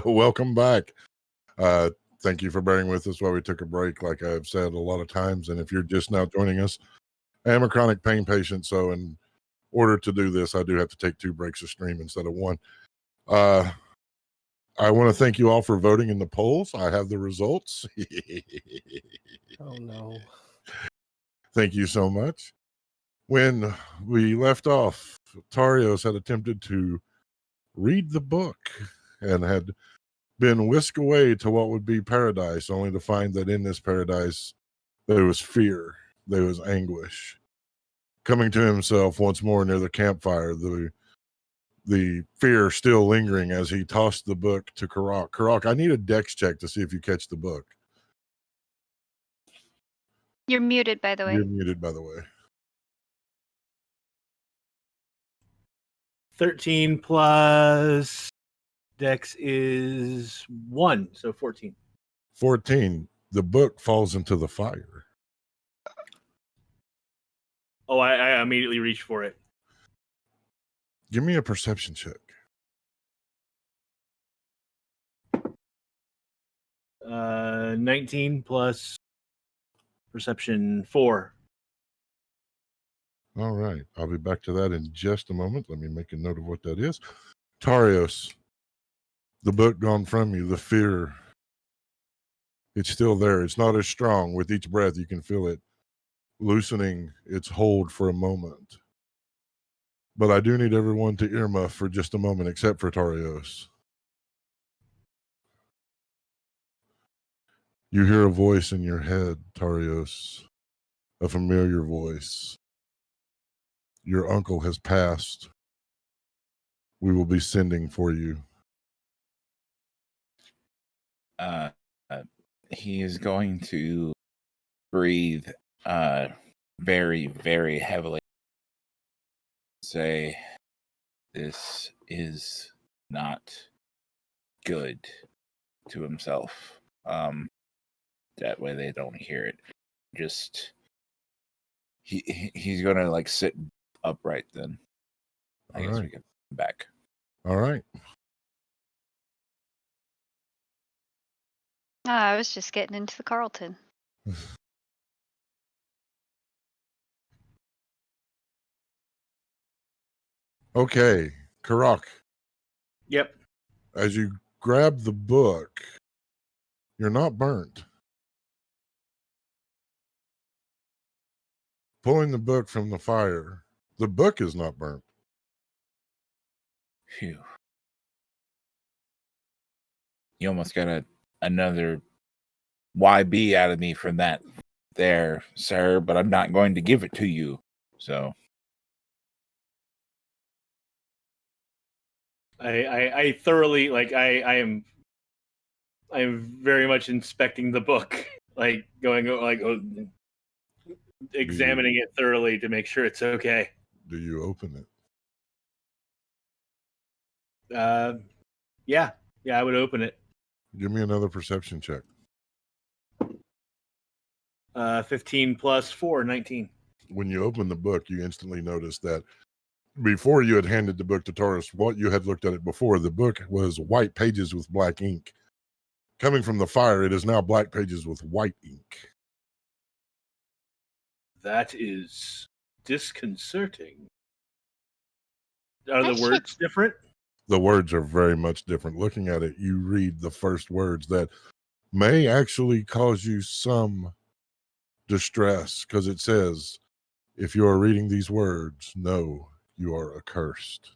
Welcome back. Thank you for bearing with us while we took a break, like I've said a lot of times. And if you're just now joining us, I am a chronic pain patient, so in order to do this, I do have to take 2 breaks of stream instead of 1. I want to thank you all for voting in the polls. I have the results. Oh no. Thank you so much. When we left off, Tarios had attempted to read the book and had been whisked away to what would be paradise, only to find that in this paradise there was fear, there was anguish. Coming to himself once more near the campfire, the fear still lingering as he tossed the book to Karak. Karak, I need a dex check to see if you catch the book. You're muted, by the way. You're muted, by the way. 13 plus Dex is 1, so 14. 14. The book falls into the fire. Oh, I immediately reach for it. Give me a perception check. 19 plus perception 4. All right. I'll be back to that in just a moment. Let me make a note of what that is. Tarios, the book gone from you, the fear, it's still there. It's not as strong. With each breath, you can feel it loosening its hold for a moment. But I do need everyone to earmuff for just a moment, except for Tarios. You hear a voice in your head, Tarios, a familiar voice. Your uncle has passed. We will be sending for you. He is going to breathe very, very heavily. Say, this is not good, to himself. That way they don't hear it. Just he's gonna like sit upright then. I guess we can back. All right. I was just getting into the Carlton. Okay, Karak. Yep. As you grab the book, you're not burnt. Pulling the book from the fire, the book is not burnt. Phew. You almost got another YB out of me from that there, sir, but I'm not going to give it to you. So I thoroughly I'm very much inspecting the book, like examining it thoroughly to make sure it's okay. Do you open it? Yeah, I would open it. Give me another perception check. 15 plus 4, 19. When you open the book, you instantly notice that before you had handed the book to Taurus, what you had looked at it before, the book was white pages with black ink. Coming from the fire, it is now black pages with white ink. That is disconcerting. Are the words different? The words are very much different. Looking at it, you read the first words that may actually cause you some distress, because it says, if you are reading these words, know you are accursed.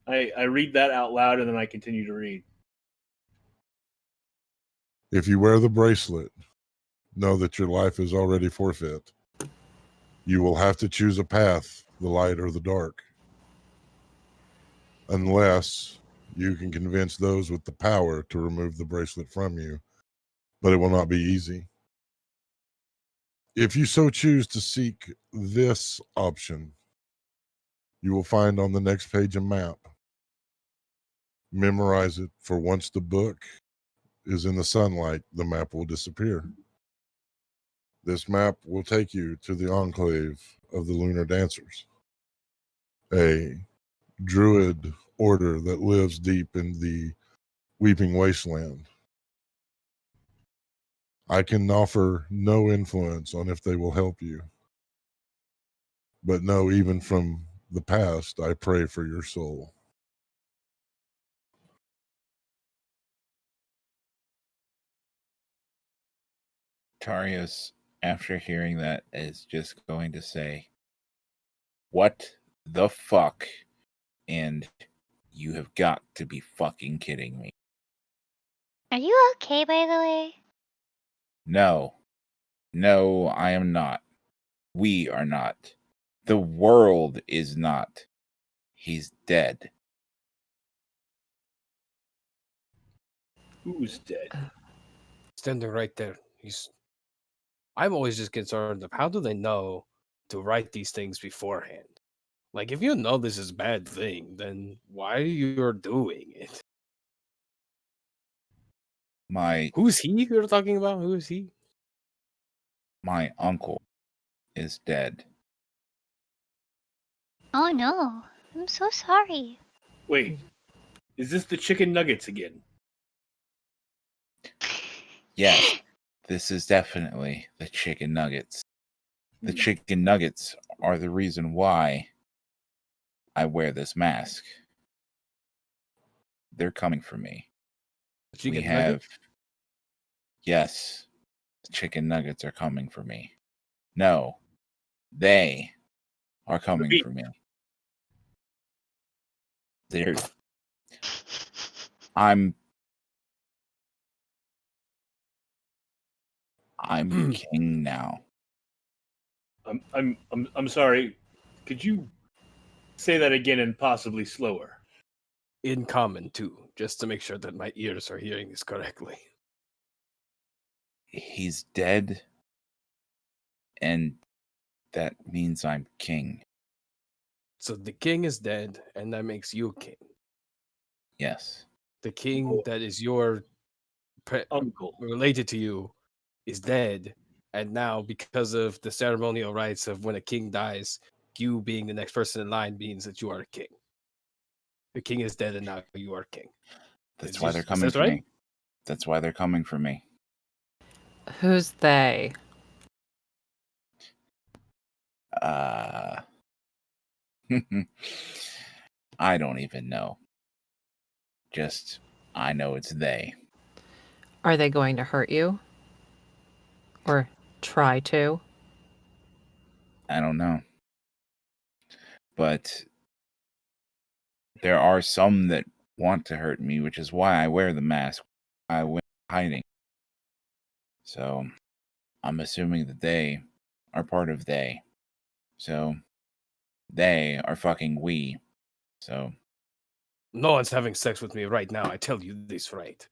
I read that out loud and then I continue to read. If you wear the bracelet, know that your life is already forfeit. You will have to choose a path, the light or the dark. Unless you can convince those with the power to remove the bracelet from you. But it will not be easy. If you so choose to seek this option, you will find on the next page a map. Memorize it, for once the book is in the sunlight, the map will disappear. This map will take you to the enclave of the Lunar Dancers, a druid order that lives deep in the Weeping Wasteland. I can offer no influence on if they will help you, but know even from the past, I pray for your soul. Tarius, after hearing that, is just going to say, "What the fuck?" And you have got to be fucking kidding me. Are you okay, by the way? No. No, I am not. We are not. The world is not. He's dead. Who's dead? Standing right there. I'm always just concerned of how do they know to write these things beforehand? Like, if you know this is a bad thing, then why you're doing it? Who's he you're talking about? Who is he? My uncle is dead. Oh no, I'm so sorry. Wait, is this the chicken nuggets again? Yes, this is definitely the chicken nuggets. The chicken nuggets are the reason why I wear this mask. They're coming for me. Chicken nuggets? Yes, the chicken nuggets are coming for me. No, they are coming for me. They're. I'm king now. I'm sorry. Could you say that again and possibly slower? In common, too, just to make sure that my ears are hearing this correctly. He's dead, and that means I'm king. So the king is dead, and that makes you king. Yes. The king that is your uncle related to you is dead, and now because of the ceremonial rites of when a king dies, you being the next person in line means that you are a king. The king is dead, and now you are king. That's why they're coming for me. That's why they're coming for me. Who's they? I don't even know. Just, I know it's they. Are they going to hurt you? Or try to? I don't know. But there are some that want to hurt me, which is why I wear the mask. I wear hiding. So, I'm assuming that they are part of they. So, they are fucking we. So, No one's having sex with me right now. I tell you this right.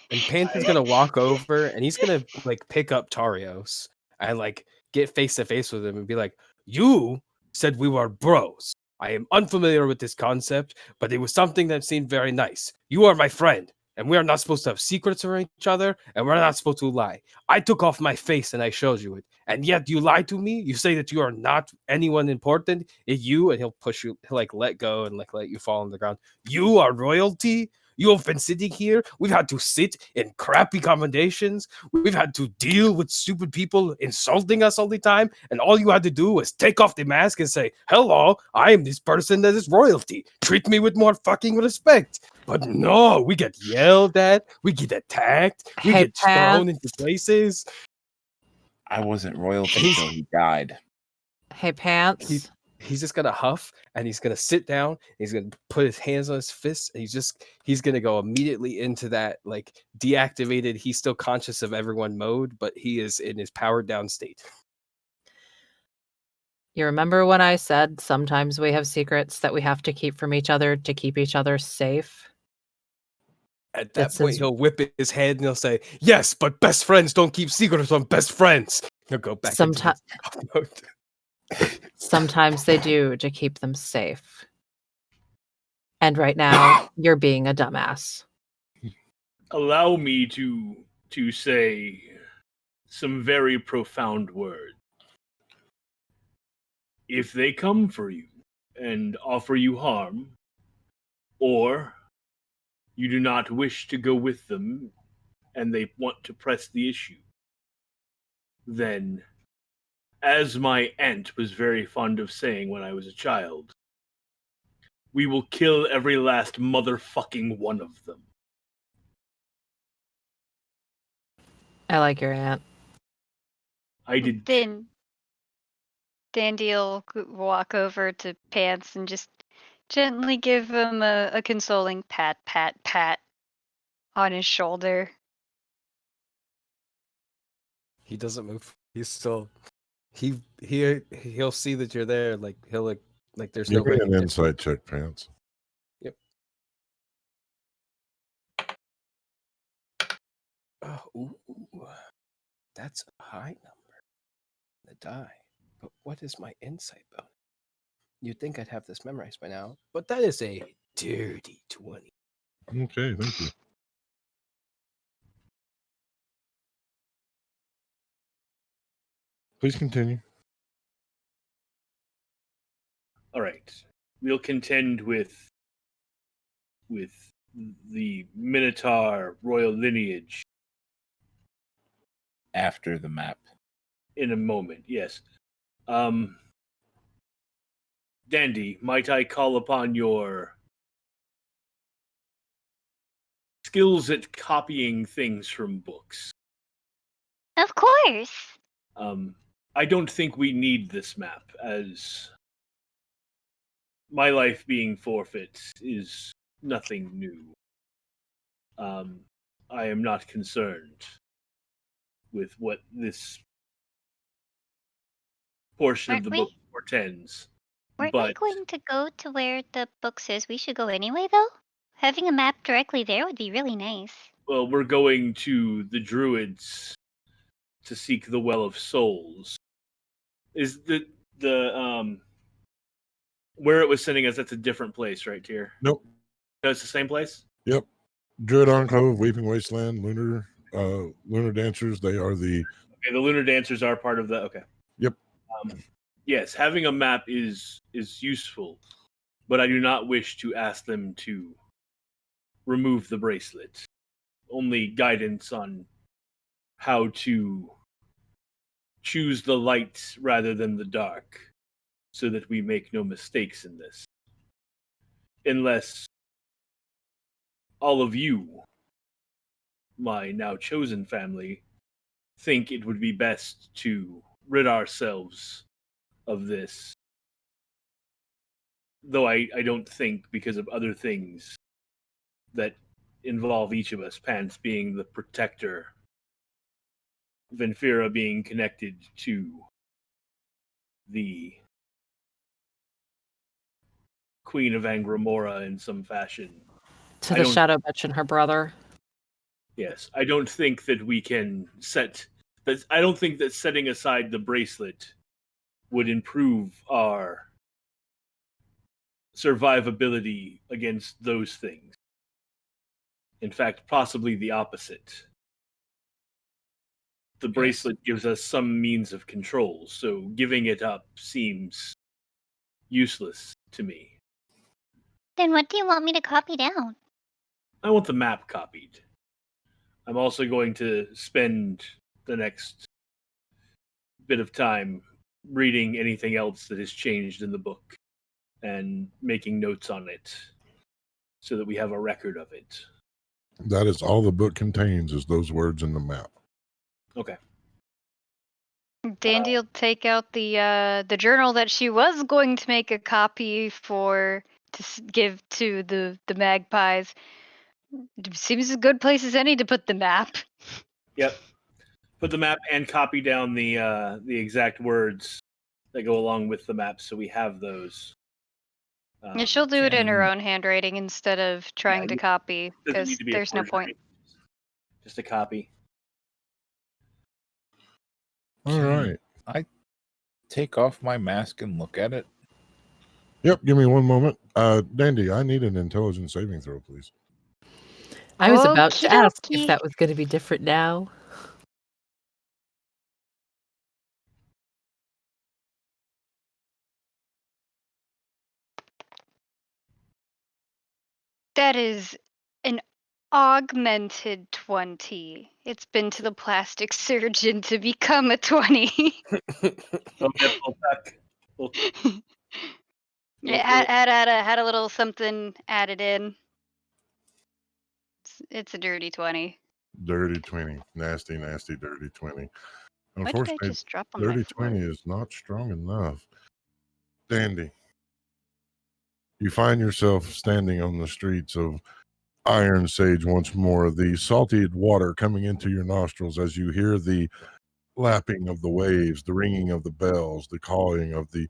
And Panther's is gonna walk over and he's gonna like pick up Tarios and like get face to face with him and be like, "You said we were bros. I am unfamiliar with this concept, but it was something that seemed very nice. You are my friend, and we are not supposed to have secrets from each other, and we're not supposed to lie. I took off my face and I showed you it, and yet you lie to me. You say that you are not anyone important. It's you," and he'll push you, he'll like let go and like let you fall on the ground. "You are royalty. You have been sitting here. We've had to sit in crappy accommodations. We've had to deal with stupid people insulting us all the time. And all you had to do was take off the mask and say, 'Hello, I am this person that is royalty. Treat me with more fucking respect.' But no, we get yelled at. We get attacked. We get thrown into places." I wasn't royalty until he died. Hey, Pants. He's just gonna huff and he's gonna sit down. He's gonna put his hands on his fists. And he's gonna go immediately into that like deactivated. He's still conscious of everyone mode, but he is in his powered down state. You remember when I said sometimes we have secrets that we have to keep from each other to keep each other safe? At that point, he'll whip his head and he'll say, "Yes, but best friends don't keep secrets from best friends." He'll go back. Sometimes. Sometimes they do to keep them safe. And right now, you're being a dumbass. Allow me to to say some very profound words. If they come for you and offer you harm, or you do not wish to go with them and they want to press the issue, then, as my aunt was very fond of saying when I was a child, we will kill every last motherfucking one of them. I like your aunt. I did. Then Dandy will walk over to Pants and just gently give him a consoling pat on his shoulder. He doesn't move. He's still. He'll see that you're there. Like he'll like there's no Give me an recognition. insight check, Pants. Yep. Ooh, that's a high number. The die. But what is my insight bonus? You'd think I'd have this memorized by now, but that is a dirty 20. Okay, thank you. Please continue. All right. We'll contend with the Minotaur royal lineage after the map. In a moment, yes. Dandy, might I call upon your skills at copying things from books? Of course. I don't think we need this map, as my life being forfeit is nothing new. I am not concerned with what this portion of the book portends. Weren't we going to go to where the book says we should go anyway, though? Having a map directly there would be really nice. Well, we're going to the Druids to seek the Well of Souls. Is the where it was sending us? That's a different place, right, Tyr? Nope. No, it's the same place. Yep. Druid Enclave, Weeping Wasteland, Lunar Dancers. They are the. Okay, the Lunar Dancers are part of the. Okay. Yep. Yes, having a map is useful, but I do not wish to ask them to remove the bracelet. Only guidance on how to choose the light rather than the dark, so that we make no mistakes in this. Unless all of you, my now chosen family, think it would be best to rid ourselves of this. Though I don't think, because of other things that involve each of us, Pants being the protector, Venfira being connected to the Queen of Angramora in some fashion. To the Shadow Bitch and her brother. Yes, I don't think that we can set that. I don't think that setting aside the bracelet would improve our survivability against those things. In fact, possibly the opposite. The bracelet gives us some means of control, so giving it up seems useless to me. Then what do you want me to copy down? I want the map copied. I'm also going to spend the next bit of time reading anything else that has changed in the book and making notes on it so that we have a record of it. That is all the book contains, is those words in the map. Okay. Dandy will take out the journal that she was going to make a copy for to give to the magpies. Seems a good place as any to put the map. Yep. Put the map and copy down the exact words that go along with the map, so we have those. And she'll do it in her own handwriting instead of trying to copy, because there's no point. Just a copy. All right. I take off my mask and look at it. Yep, give me one moment. Dandy, I need an intelligence saving throw, please. I was about to Okie ask if dokie. that was going to be different now. That is an augmented 20. It's been to the plastic surgeon to become a 20. So we have a little tuck. Yeah, had a little something added in. It's a dirty 20. Dirty 20. Nasty, nasty, dirty 20. Why did I Unfortunately, just drop on my dirty floor? 20 is not strong enough. Dandy. You find yourself standing on the streets of Iron Sage once more, the salted water coming into your nostrils as you hear the lapping of the waves, the ringing of the bells, the cawing of the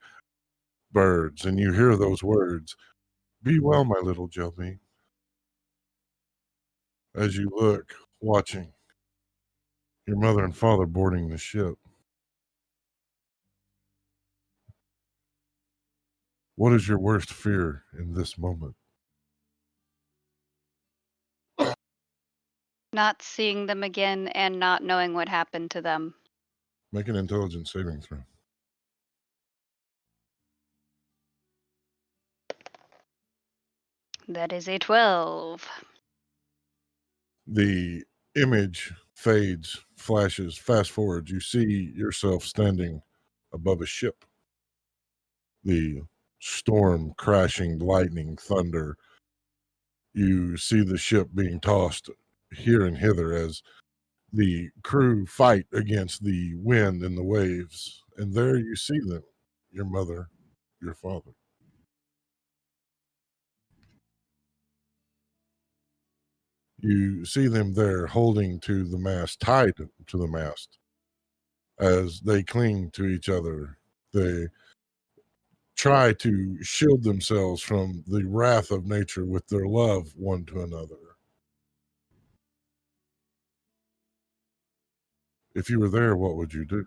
birds, and you hear those words, "Be well, my little Jelly." As you look, watching your mother and father boarding the ship. What is your worst fear in this moment? Not seeing them again and not knowing what happened to them. Make an intelligence saving throw. That is a 12. The image fades, flashes, fast forwards. You see yourself standing above a ship. The storm crashing, lightning, thunder. You see the ship being tossed here and hither as the crew fight against the wind and the waves. And there you see them, your mother, your father. You see them there holding to the mast, tied to the mast, as they cling to each other. They try to shield themselves from the wrath of nature with their love one to another. If you were there, what would you do?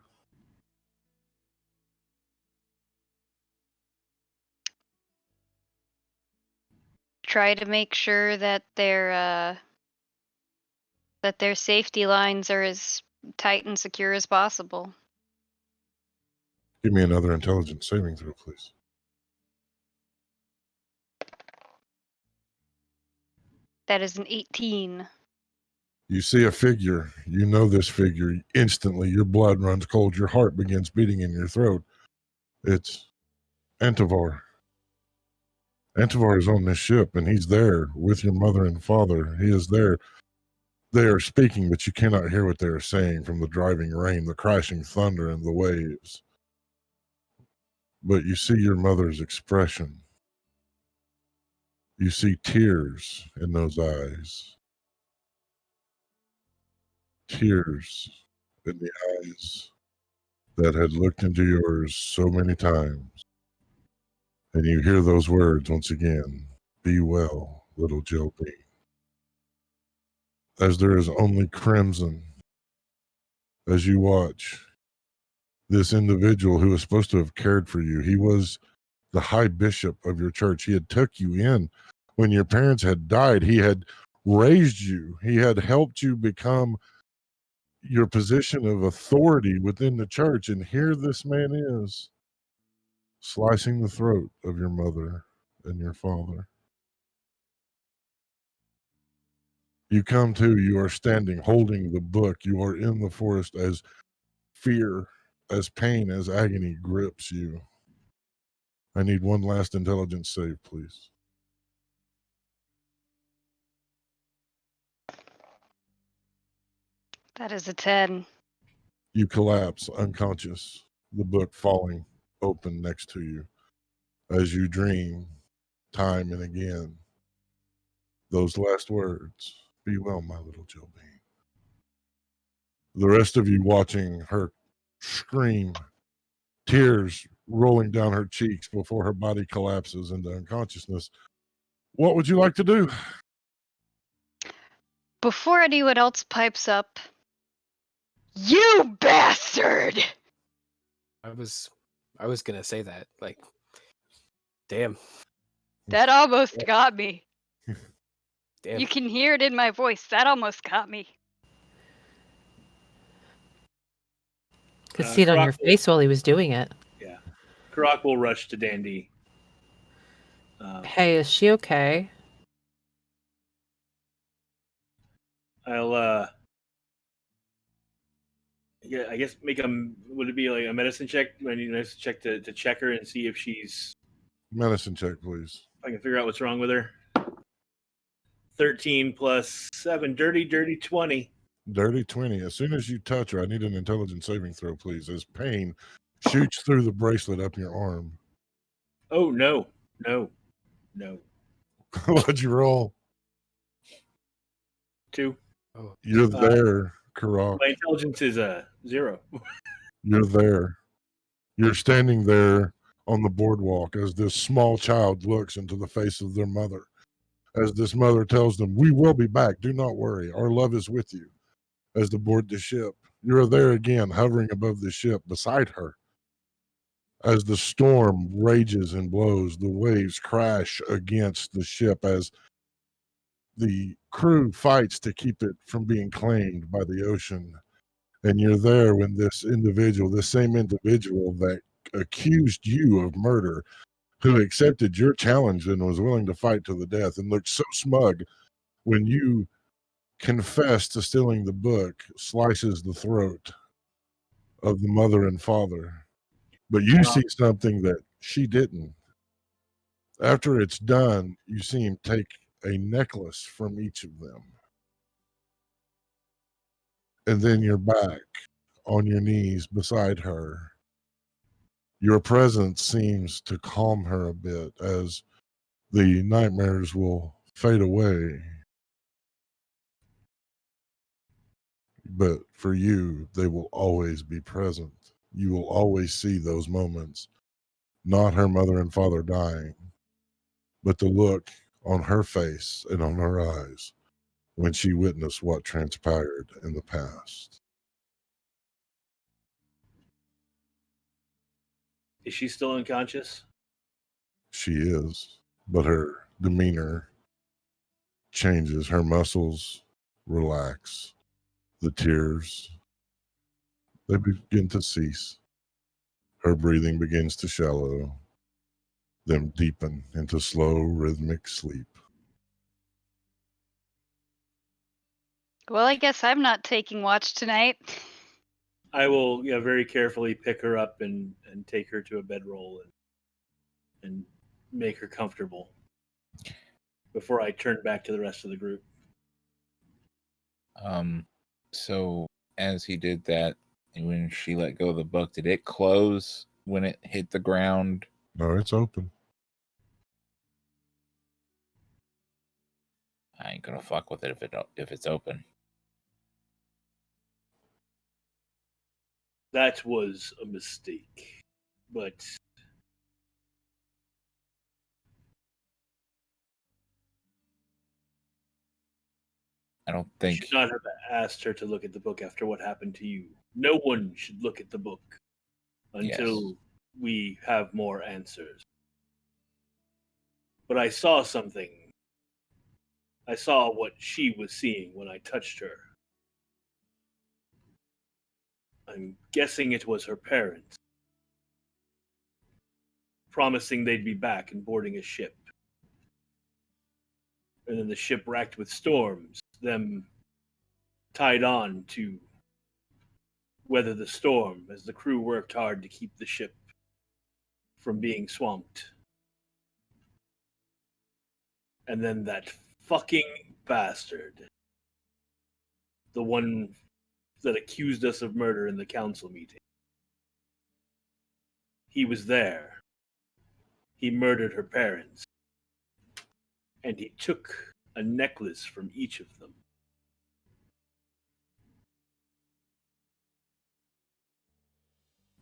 Try to make sure that their safety lines are as tight and secure as possible. Give me another intelligence saving throw, please. That is an 18. You see a figure. You know this figure. Instantly, your blood runs cold. Your heart begins beating in your throat. It's Antivar. Antivar is on this ship, and he's there with your mother and father. He is there. They are speaking, but you cannot hear what they are saying from the driving rain, the crashing thunder, and the waves. But you see your mother's expression. You see tears in those eyes. Tears in the eyes that had looked into yours so many times. And you hear those words once again, "Be well, little Jill B." As there is only crimson, as you watch this individual who was supposed to have cared for you. He was the high bishop of your church. He had took you in when your parents had died. He had raised you. He had helped you become your position of authority within the church. And here this man is slicing the throat of your mother and your father. You come to, you are standing holding the book. You are in the forest as fear, as pain, as agony grips you. I need one last intelligence save, please. That is a 10. You collapse unconscious, the book falling open next to you as you dream time and again those last words, "Be well, my little Jill Bean." The rest of you watching her scream, tears rolling down her cheeks before her body collapses into unconsciousness. What would you like to do? Before anyone else pipes up, you bastard! I was gonna say that. Like, damn. That almost got me. Damn. You can hear it in my voice. That almost got me. Could see it on your Karak will- face while he was doing it. Yeah. Karak will rush to Dandy. Hey, is she okay? I'll yeah, I guess make a, would it be like a medicine check? I need a medicine check to check her and see if she's, Medicine check, please. I can figure out what's wrong with her. 13 plus 7, dirty 20. Dirty 20. As soon as you touch her, I need an intelligence saving throw, please, as pain shoots through the bracelet up your arm. Oh, no. What'd you roll? 2. You're there, Karak. My intelligence is 0. You're there. You're standing there on the boardwalk as this small child looks into the face of their mother. As this mother tells them, "We will be back. Do not worry. Our love is with you." As they board the ship, you're there again, hovering above the ship beside her. As the storm rages and blows, the waves crash against the ship as the crew fights to keep it from being claimed by the ocean. And you're there when this individual, this same individual that accused you of murder, who accepted your challenge and was willing to fight to the death and looked so smug when you confessed to stealing the book, slices the throat of the mother and father. But you see something that she didn't. After it's done, you see him take a necklace from each of them. And then you're back on your knees beside her. Your presence seems to calm her a bit as the nightmares will fade away. But for you, they will always be present. You will always see those moments, not her mother and father dying, but the look on her face and on her eyes when she witnessed what transpired in the past. Is she still unconscious? She is, but her demeanor changes. Her muscles relax. The tears, they begin to cease. Her breathing begins to shallow, then deepen into slow, rhythmic sleep. Well, I guess I'm not taking watch tonight. I will, very carefully pick her up and take her to a bedroll and make her comfortable before I turn back to the rest of the group. So as he did that, and when she let go of the book, did it close when it hit the ground? No, it's open. I ain't gonna fuck with it if it's open. That was a mistake, but I don't you think. should not have asked her to look at the book after what happened to you. No one should look at the book until we have more answers. But I saw something. I saw what she was seeing when I touched her. I'm guessing it was her parents, promising they'd be back and boarding a ship. And then the ship racked with storms, them tied on to weather the storm as the crew worked hard to keep the ship from being swamped. And then that fucking bastard, the one that accused us of murder in the council meeting, he was there. He murdered her parents. And he took a necklace from each of them.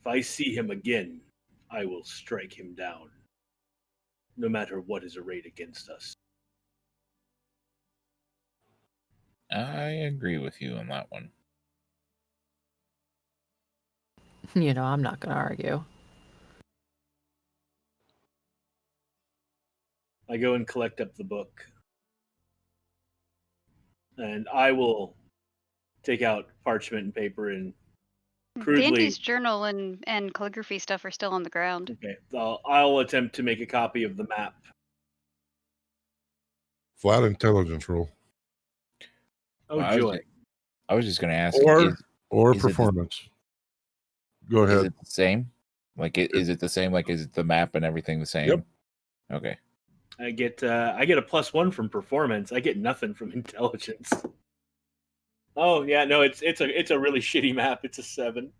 If I see him again, I will strike him down, no matter what is arrayed against us. I agree with you on that one. I'm not going to argue. I go and collect up the book. and I will take out parchment and paper and crudely. Dandy's journal and calligraphy stuff are still on the ground. Okay, I'll attempt to make a copy of the map. Flat intelligence roll. Oh, Well, joy. I was just going to ask. Or is performance. Go ahead. Is it the same? Like, is it the same? Like, is it the map and everything the same? Yep. Okay. I get a +1 from performance. I get nothing from intelligence. Oh yeah, no, it's a really shitty map. It's a 7.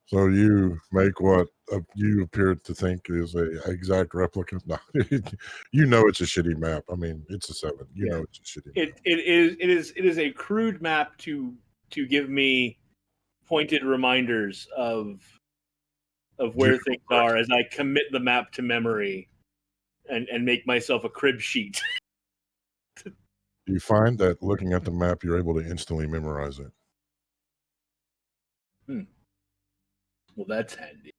So you make what you appear to think is a exact replica. No, you know it's a shitty map. I mean, it's a 7. You know it's a shitty map. It is a crude map to give me pointed reminders of where things are as I commit the map to memory and make myself a crib sheet. You find that looking at the map, you're able to instantly memorize it. Well, that's handy.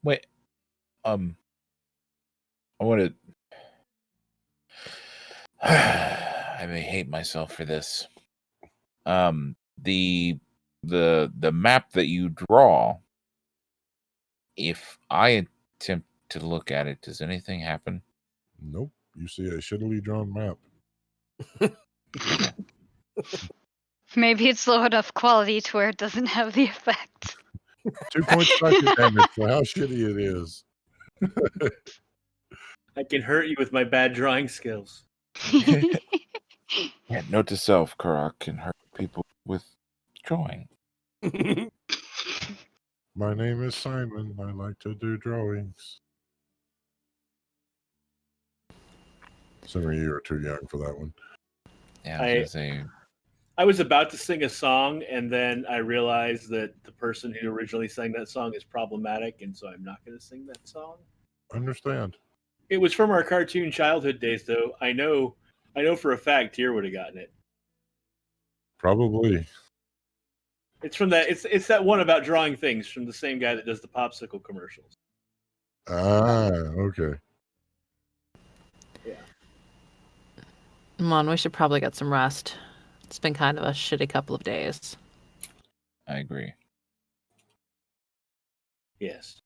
Wait. I want to. I may hate myself for this. The map that you draw. If I attempt to look at it, does anything happen? Nope. You see a shittily drawn map. Maybe it's low enough quality to where it doesn't have the effect. 2 points psychic damage for how shitty it is. I can hurt you with my bad drawing skills. Yeah, note to self, Karak can hurt people with drawing. My name is Simon. I like to do drawings. Some of you are too young for that one. Yeah, I was gonna say. I was about to sing a song, and then I realized that the person who originally sang that song is problematic, and so I'm not going to sing that song. Understand. It was from our cartoon childhood days, though. I know for a fact Tyr would have gotten it. Probably. It's from that. It's that one about drawing things from the same guy that does the popsicle commercials. Ah, okay. Yeah. Come on, we should probably get some rest. It's been kind of a shitty couple of days. I agree. Yes.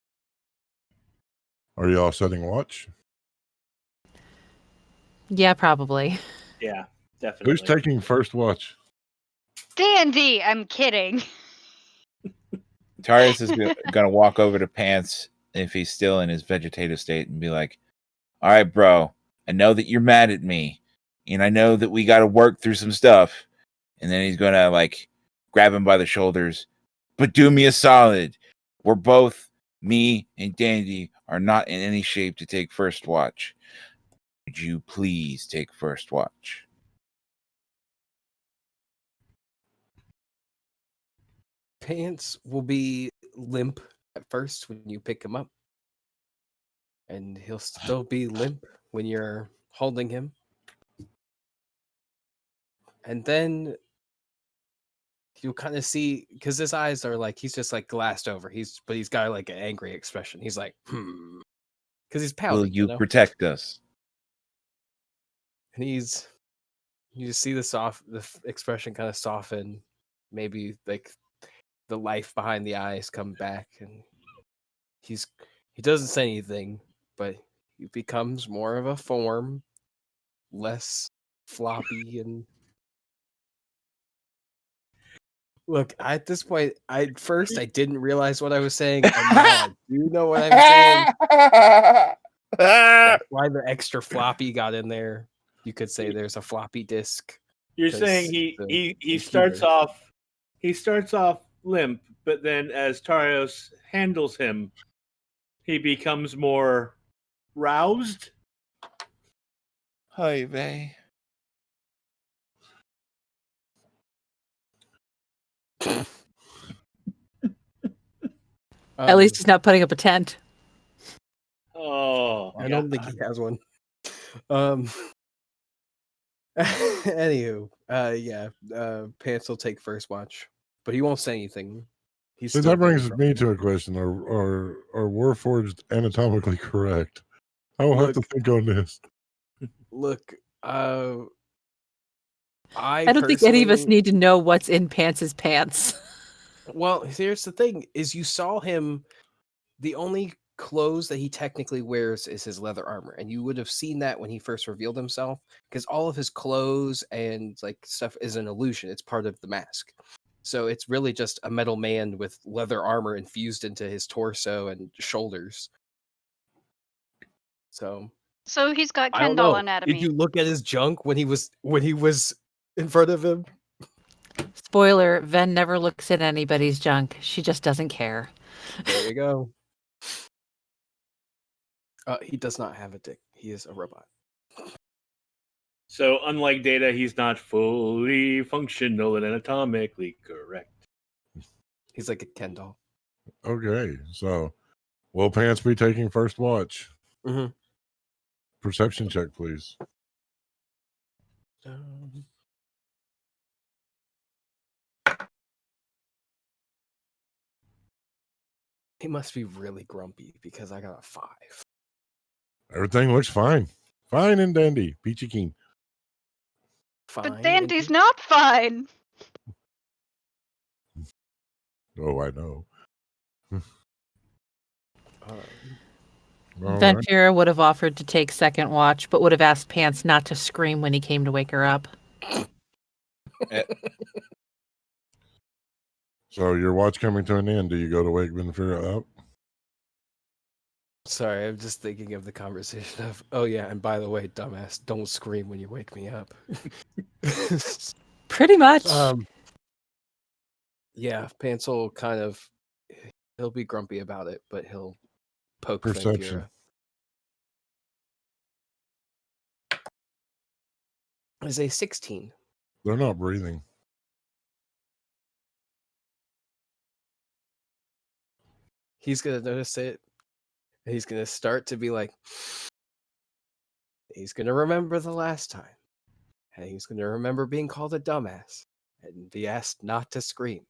Are you all setting watch? Yeah, probably. Yeah, definitely. Who's taking first watch? Dandy! I'm kidding. Tarius is gonna walk over to Pants if he's still in his vegetative state and be like, "All right, bro. I know that you're mad at me, and I know that we got to work through some stuff." And then he's gonna like grab him by the shoulders. But do me a solid. We're both, me and Dandy, are not in any shape to take first watch. Would you please take first watch? Pants will be limp at first when you pick him up, and he'll still be limp when you're holding him. And then you'll kind of see, because his eyes are like, he's just like glassed over. But he's got like an angry expression. He's like, because he's pouting. Will you know? protect us? And you just see the expression kind of soften. Maybe like the life behind the eyes come back, and he doesn't say anything, but he becomes more of a form, less floppy and. Look, at this point, first I didn't realize what I was saying, and now I do know what I'm saying. That's why the extra floppy got in there. You could say there's a floppy disk. You're saying he starts off limp, but then as Tarios handles him, he becomes more roused. Hi, Vay. At least he's not putting up a tent. Oh, I don't think he has one. Anywho, Pants will take first watch, but he won't say anything. He's So still that very brings me to a question: Are Warforged anatomically correct? I will have to Look. think on this. Look, I don't think any of us need to know what's in Pants's pants. Well, here's the thing: is you saw him. The only clothes that he technically wears is his leather armor, and you would have seen that when he first revealed himself, because all of his clothes and like stuff is an illusion. It's part of the mask. So it's really just a metal man with leather armor infused into his torso and shoulders. So he's got I don't Ken doll know. anatomy. Did you look at his junk when he was in front of him? Spoiler, Ven never looks at anybody's junk. She just doesn't care. There you go. He does not have a dick. He is a robot. So, unlike Data, he's not fully functional and anatomically correct. He's like a Ken doll. Okay, so will Pants be taking first watch? Mm-hmm. Perception check, please. He must be really grumpy because I got a 5. Everything looks fine. Fine and dandy. Peachy keen. But Dandy's not fine. Oh, I know. All right. Ventura would have offered to take second watch, but would have asked Pants not to scream when he came to wake her up. So your watch coming to an end. Do you go to wake Ventura up? Sorry, I'm just thinking of the conversation of, oh yeah, and by the way, dumbass, don't scream when you wake me up. Pretty much. Yeah, Pants will he'll be grumpy about it, but he'll poke Perception. Ventura. Is a 16. They're not breathing. He's gonna notice it. And he's gonna start to be like, he's gonna remember the last time. And he's gonna remember being called a dumbass and be asked not to scream.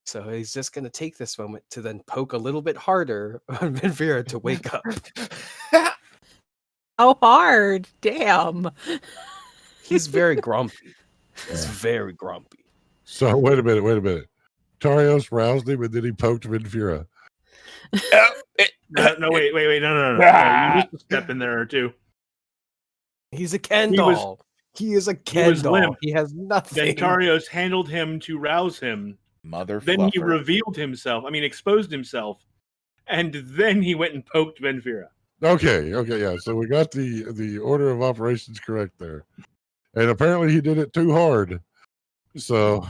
So he's just gonna take this moment to then poke a little bit harder on Ventura to wake up. How hard? Damn. He's very grumpy. He's very grumpy. So wait a minute. Tarios roused him and then he poked Ventura. No, wait, no. You missed a step in there or two. He's a Ken doll. He is a Ken doll. Limp. He has nothing. Then Tarios handled him to rouse him. Then he revealed himself. Exposed himself. And then he went and poked Ventura. Okay, yeah. So we got the order of operations correct there. And apparently he did it too hard. So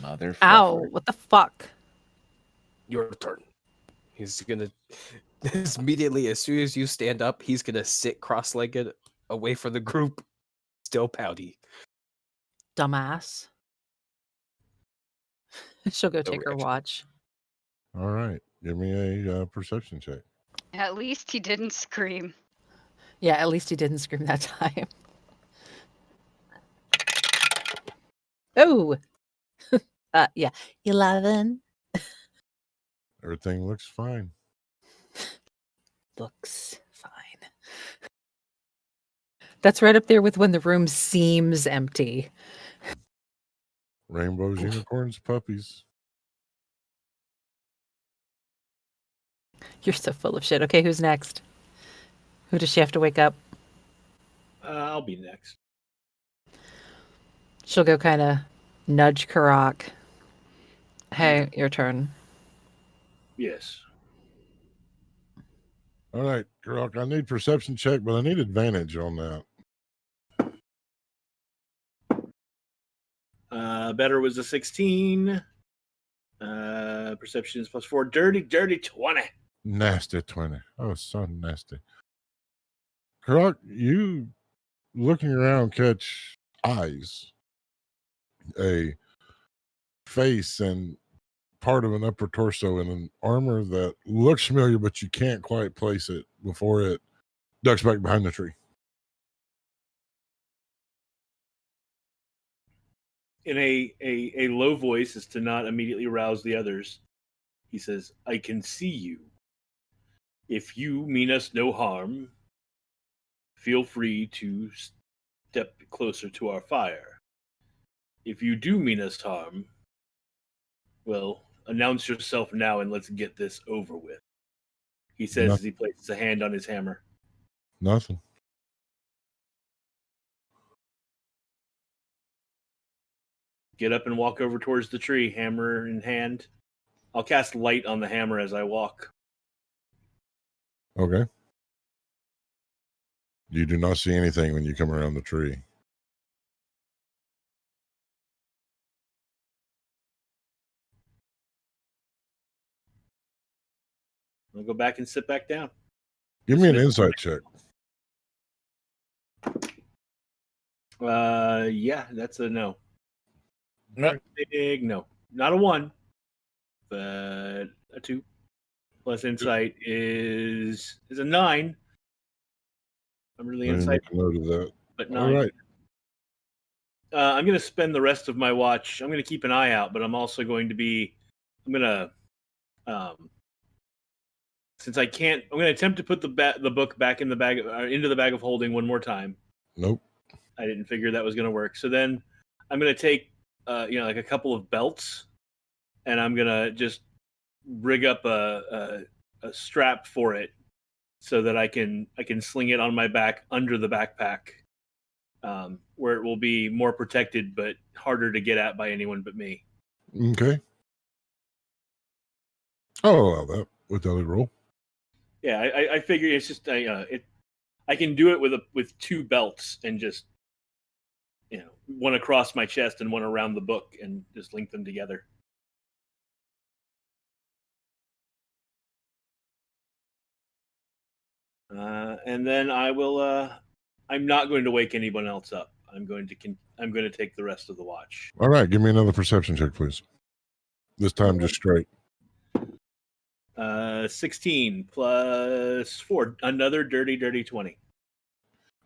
Mother. Ow, what the fuck? Your turn. He's gonna immediately, as soon as you stand up, he's gonna sit cross-legged away from the group, still pouty. Dumbass. She'll go take her watch. all right. Give me a perception check. At least he didn't scream. Yeah, at least he didn't scream that time. Oh! Yeah. 11. Everything looks fine. Looks fine. That's right up there with when the room seems empty. Rainbows, unicorns, puppies. You're so full of shit. Okay, who's next? Who does she have to wake up? I'll be next. She'll go kind of nudge Karak. Hey, your turn. Yes. All right, Grok, I need perception check, but I need advantage on that. Better was a 16. Perception is +4. Dirty 20. Nasty 20. Oh, so nasty. Grok, you looking around catch eyes, a face, and part of an upper torso in an armor that looks familiar, but you can't quite place it before it ducks back behind the tree. in a low voice as to not immediately rouse the others. He says, I can see you. If you mean us no harm, feel free to step closer to our fire. If you do mean us harm, well, announce yourself now and let's get this over with. He says No- as he places a hand on his hammer. Nothing. Get up and walk over towards the tree, hammer in hand. I'll cast light on the hammer as I walk. Okay. You do not see anything when you come around the tree. I'll go back and sit back down. Give me an insight check. Yeah, that's a no. Big no. Not a 1, but a 2. Plus insight is a 9. I'm really Let me insight, make a note of that. but All 9. right. I'm going to spend the rest of my watch. I'm going to keep an eye out, but I'm also going to be. I'm going to. Since I can't, I'm going to attempt to put the book back in the bag, into the bag of holding one more time. Nope. I didn't figure that was going to work. So then, I'm going to take, like a couple of belts, and I'm going to just rig up a strap for it, so that I can sling it on my back under the backpack, where it will be more protected but harder to get at by anyone but me. Okay. I'll allow that with the other roll. Yeah, I figure it's just I can do it with 2 belts and just one across my chest and one around the book and just link them together. And then I will. I'm not going to wake anyone else up. I'm going to take the rest of the watch. All right. Give me another perception check, please. This time just straight. 16 plus 4, another dirty 20.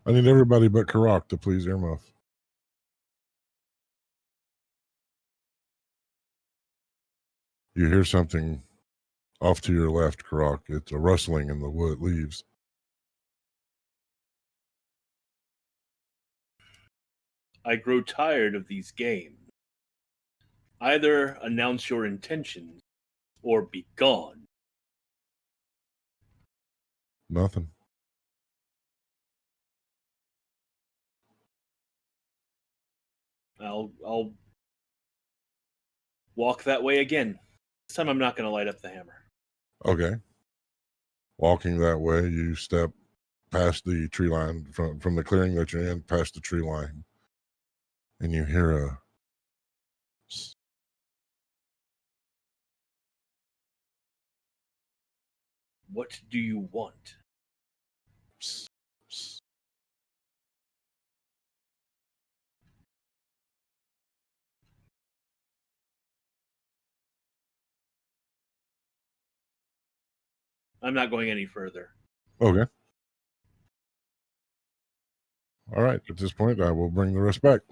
I need everybody but Karak to please earmuff. You hear something off to your left, Karak. It's a rustling in the wood leaves. I grow tired of these games. Either announce your intentions or be gone. Nothing. I'll walk that way again. This time I'm not going to light up the hammer. Okay. Walking that way, you step past the tree line from the clearing that you're in, past the tree line, and you hear a What do you want? I'm not going any further. Okay. All right. At this point, I will bring the rest back.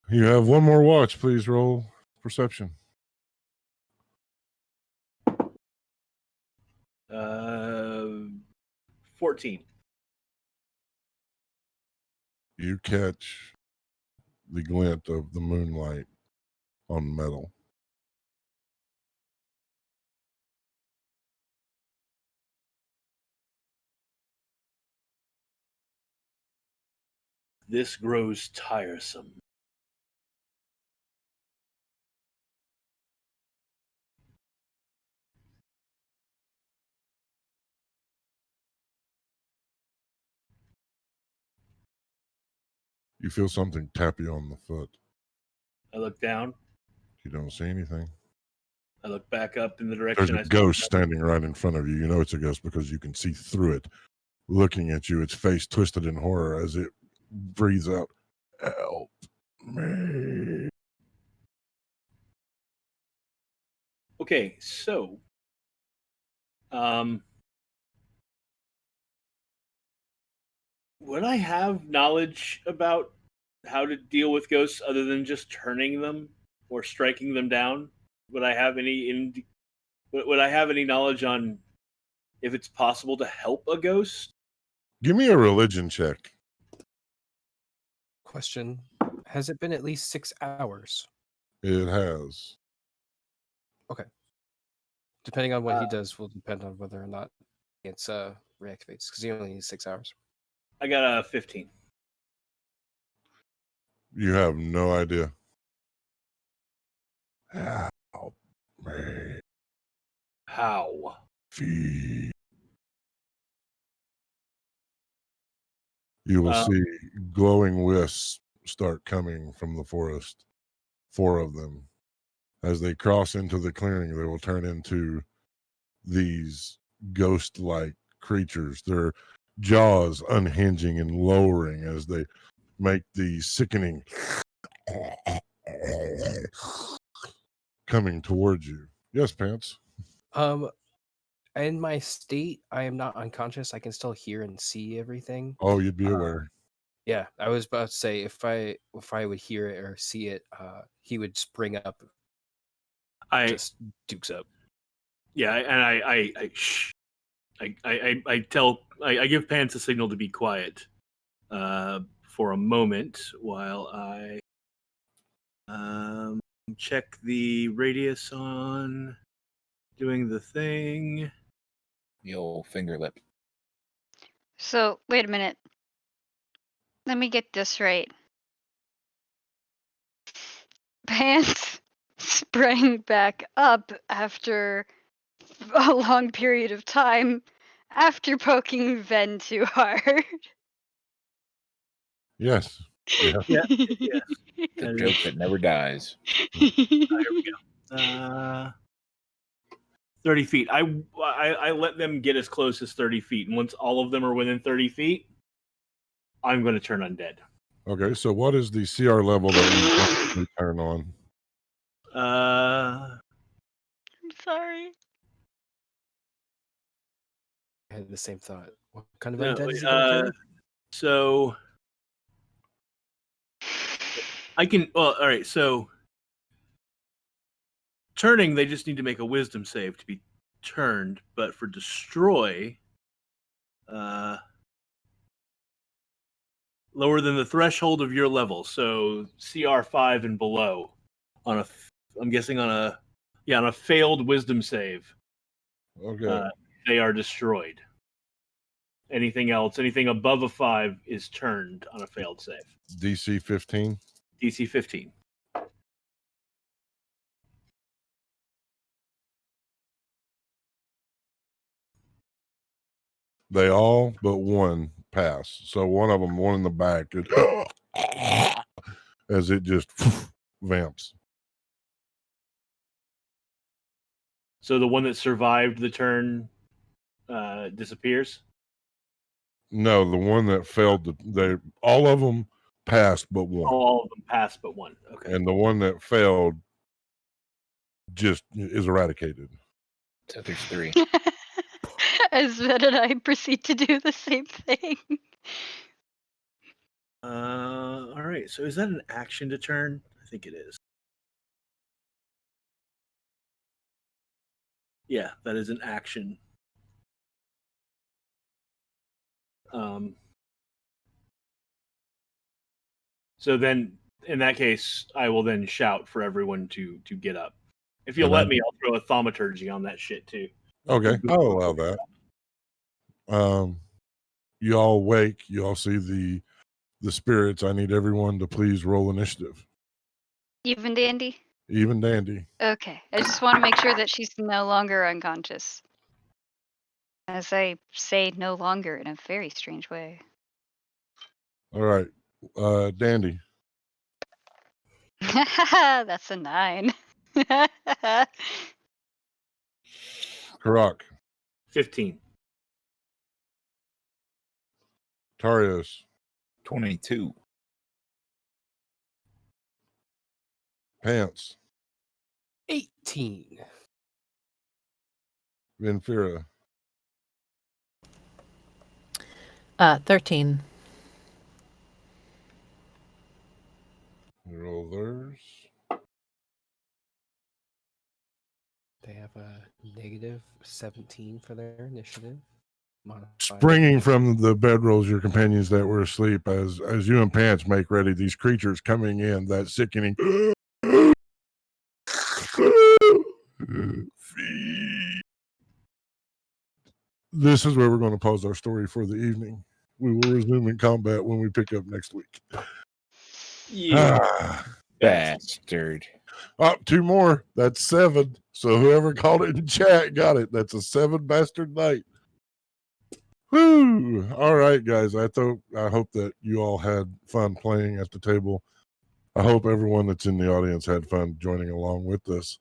You have one more watch. Please roll perception. 14. You catch the glint of the moonlight on metal. This grows tiresome. You feel something tap you on the foot. I look down. You don't see anything. I look back up in the There's direction a I saw. ghost standing right in front of you. You know it's a ghost because you can see through it, looking at you, its face twisted in horror as it breathes out, "Help me." Okay, so Would I have knowledge about how to deal with ghosts other than just turning them or striking them down? Would I have would I have any knowledge on if it's possible to help a ghost? Give me a religion check. Question: has it been at least 6 hours? It has. Okay. Depending on what he does will depend on whether or not it's reactivates, because he only needs 6 hours. I got a 15. You have no idea. Help me. How? Feed. You will see glowing wisps start coming from the forest. 4 of them. As they cross into the clearing, they will turn into these ghost-like creatures. Their jaws unhinging and lowering as they make the sickening coming towards you. Yes, Pants. In my state, I am not unconscious. I can still hear and see everything. Oh, you'd be aware. Yeah, I was about to say if I would hear it or see it, he would spring up. Just dukes up. Yeah, and I give Pants a signal to be quiet for a moment while I check the radius on doing the thing. The old finger lip. So, wait a minute. Let me get this right. Pants sprang back up after a long period of time after poking Ven too hard. Yes. Yeah. Yeah. The joke that never dies. Here we go. 30 feet. I let them get as close as 30 feet, and once all of them are within 30 feet, I'm going to turn undead. Okay, so what is the CR level that you turn on? I'm sorry. I had the same thought. What kind of No, undead is he going to carry? so I can. Well, all right. So turning, they just need to make a wisdom save to be turned. But for destroy, lower than the threshold of your level. So CR5 and below. I'm guessing on a failed wisdom save. Okay. They are destroyed. Anything else, anything above a 5 is turned on a failed save. DC 15? DC 15. They all but one pass. So one of them, one in the back, as it just vamps. So the one that survived the turn disappears? No, the one that failed, all of them passed but one. All of them passed but one. Okay. And the one that failed just is eradicated. So there's 3. As Ven and I proceed to do the same thing. All right. So is that an action to turn? I think it is. Yeah, that is an action. So then, in that case, I will then shout for everyone to get up. If you'll let me, I'll throw a thaumaturgy on that shit too. Okay, I'll allow that. You all wake. You all see the spirits. I need everyone to please roll initiative. Even dandy? Even dandy. Okay. I just want to make sure that she's no longer unconscious. As I say no longer in a very strange way. All right. Dandy. That's a 9. Karak. 15. Tarios. 22. Pants. 18. Vinfira. 13. Roll theirs. They have a negative 17 for their initiative. Modified. Springing from the bedrolls, your companions that were asleep, as you and Pants make ready, these creatures coming in, that sickening. This is where we're going to pause our story for the evening. We will resume in combat when we pick up next week. Bastard. Oh, 2 more. That's 7. So whoever called it in chat got it. That's a 7 bastard night. Woo! All right, guys. I hope that you all had fun playing at the table. I hope everyone that's in the audience had fun joining along with us.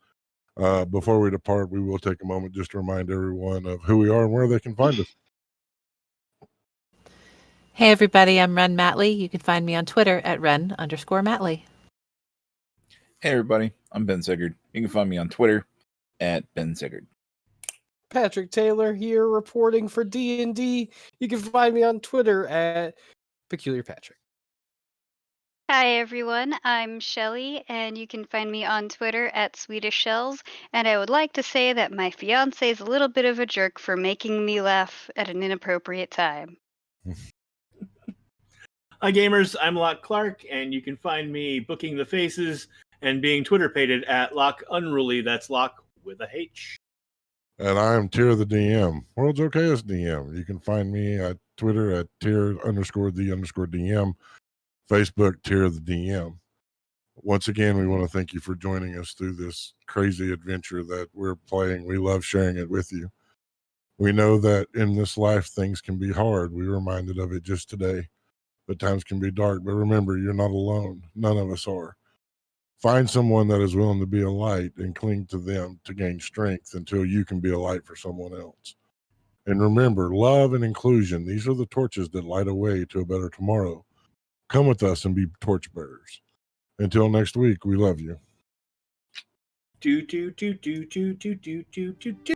Before we depart, we will take a moment just to remind everyone of who we are and where they can find us. Hey everybody, I'm Ren Matley. You can find me on Twitter at Ren_Matley. Hey everybody, I'm Ben Sigurd. You can find me on Twitter at Ben Sigurd. Patrick Taylor here reporting for D&D. You can find me on Twitter at Peculiar Patrick. Hi everyone, I'm Shelly, and you can find me on Twitter at Swedish Shells. And I would like to say that my fiance is a little bit of a jerk for making me laugh at an inappropriate time. Hi gamers, I'm Locke Clark, and you can find me booking the faces and being Twitter pated at Locke Unruly. That's Locke with a H. And I am Tier the DM, world's okayest DM. You can find me at Twitter at Tier_the_DM, Facebook Tier the DM. Once again, we want to thank you for joining us through this crazy adventure that we're playing. We love sharing it with you. We know that in this life, things can be hard. We were reminded of it just today, but times can be dark. But remember, you're not alone. None of us are. Find someone that is willing to be a light and cling to them to gain strength until you can be a light for someone else. And remember, love and inclusion, these are the torches that light a way to a better tomorrow. Come with us and be torchbearers. Until next week, we love you. Do, do, do, do, do, do, do, do, do, do.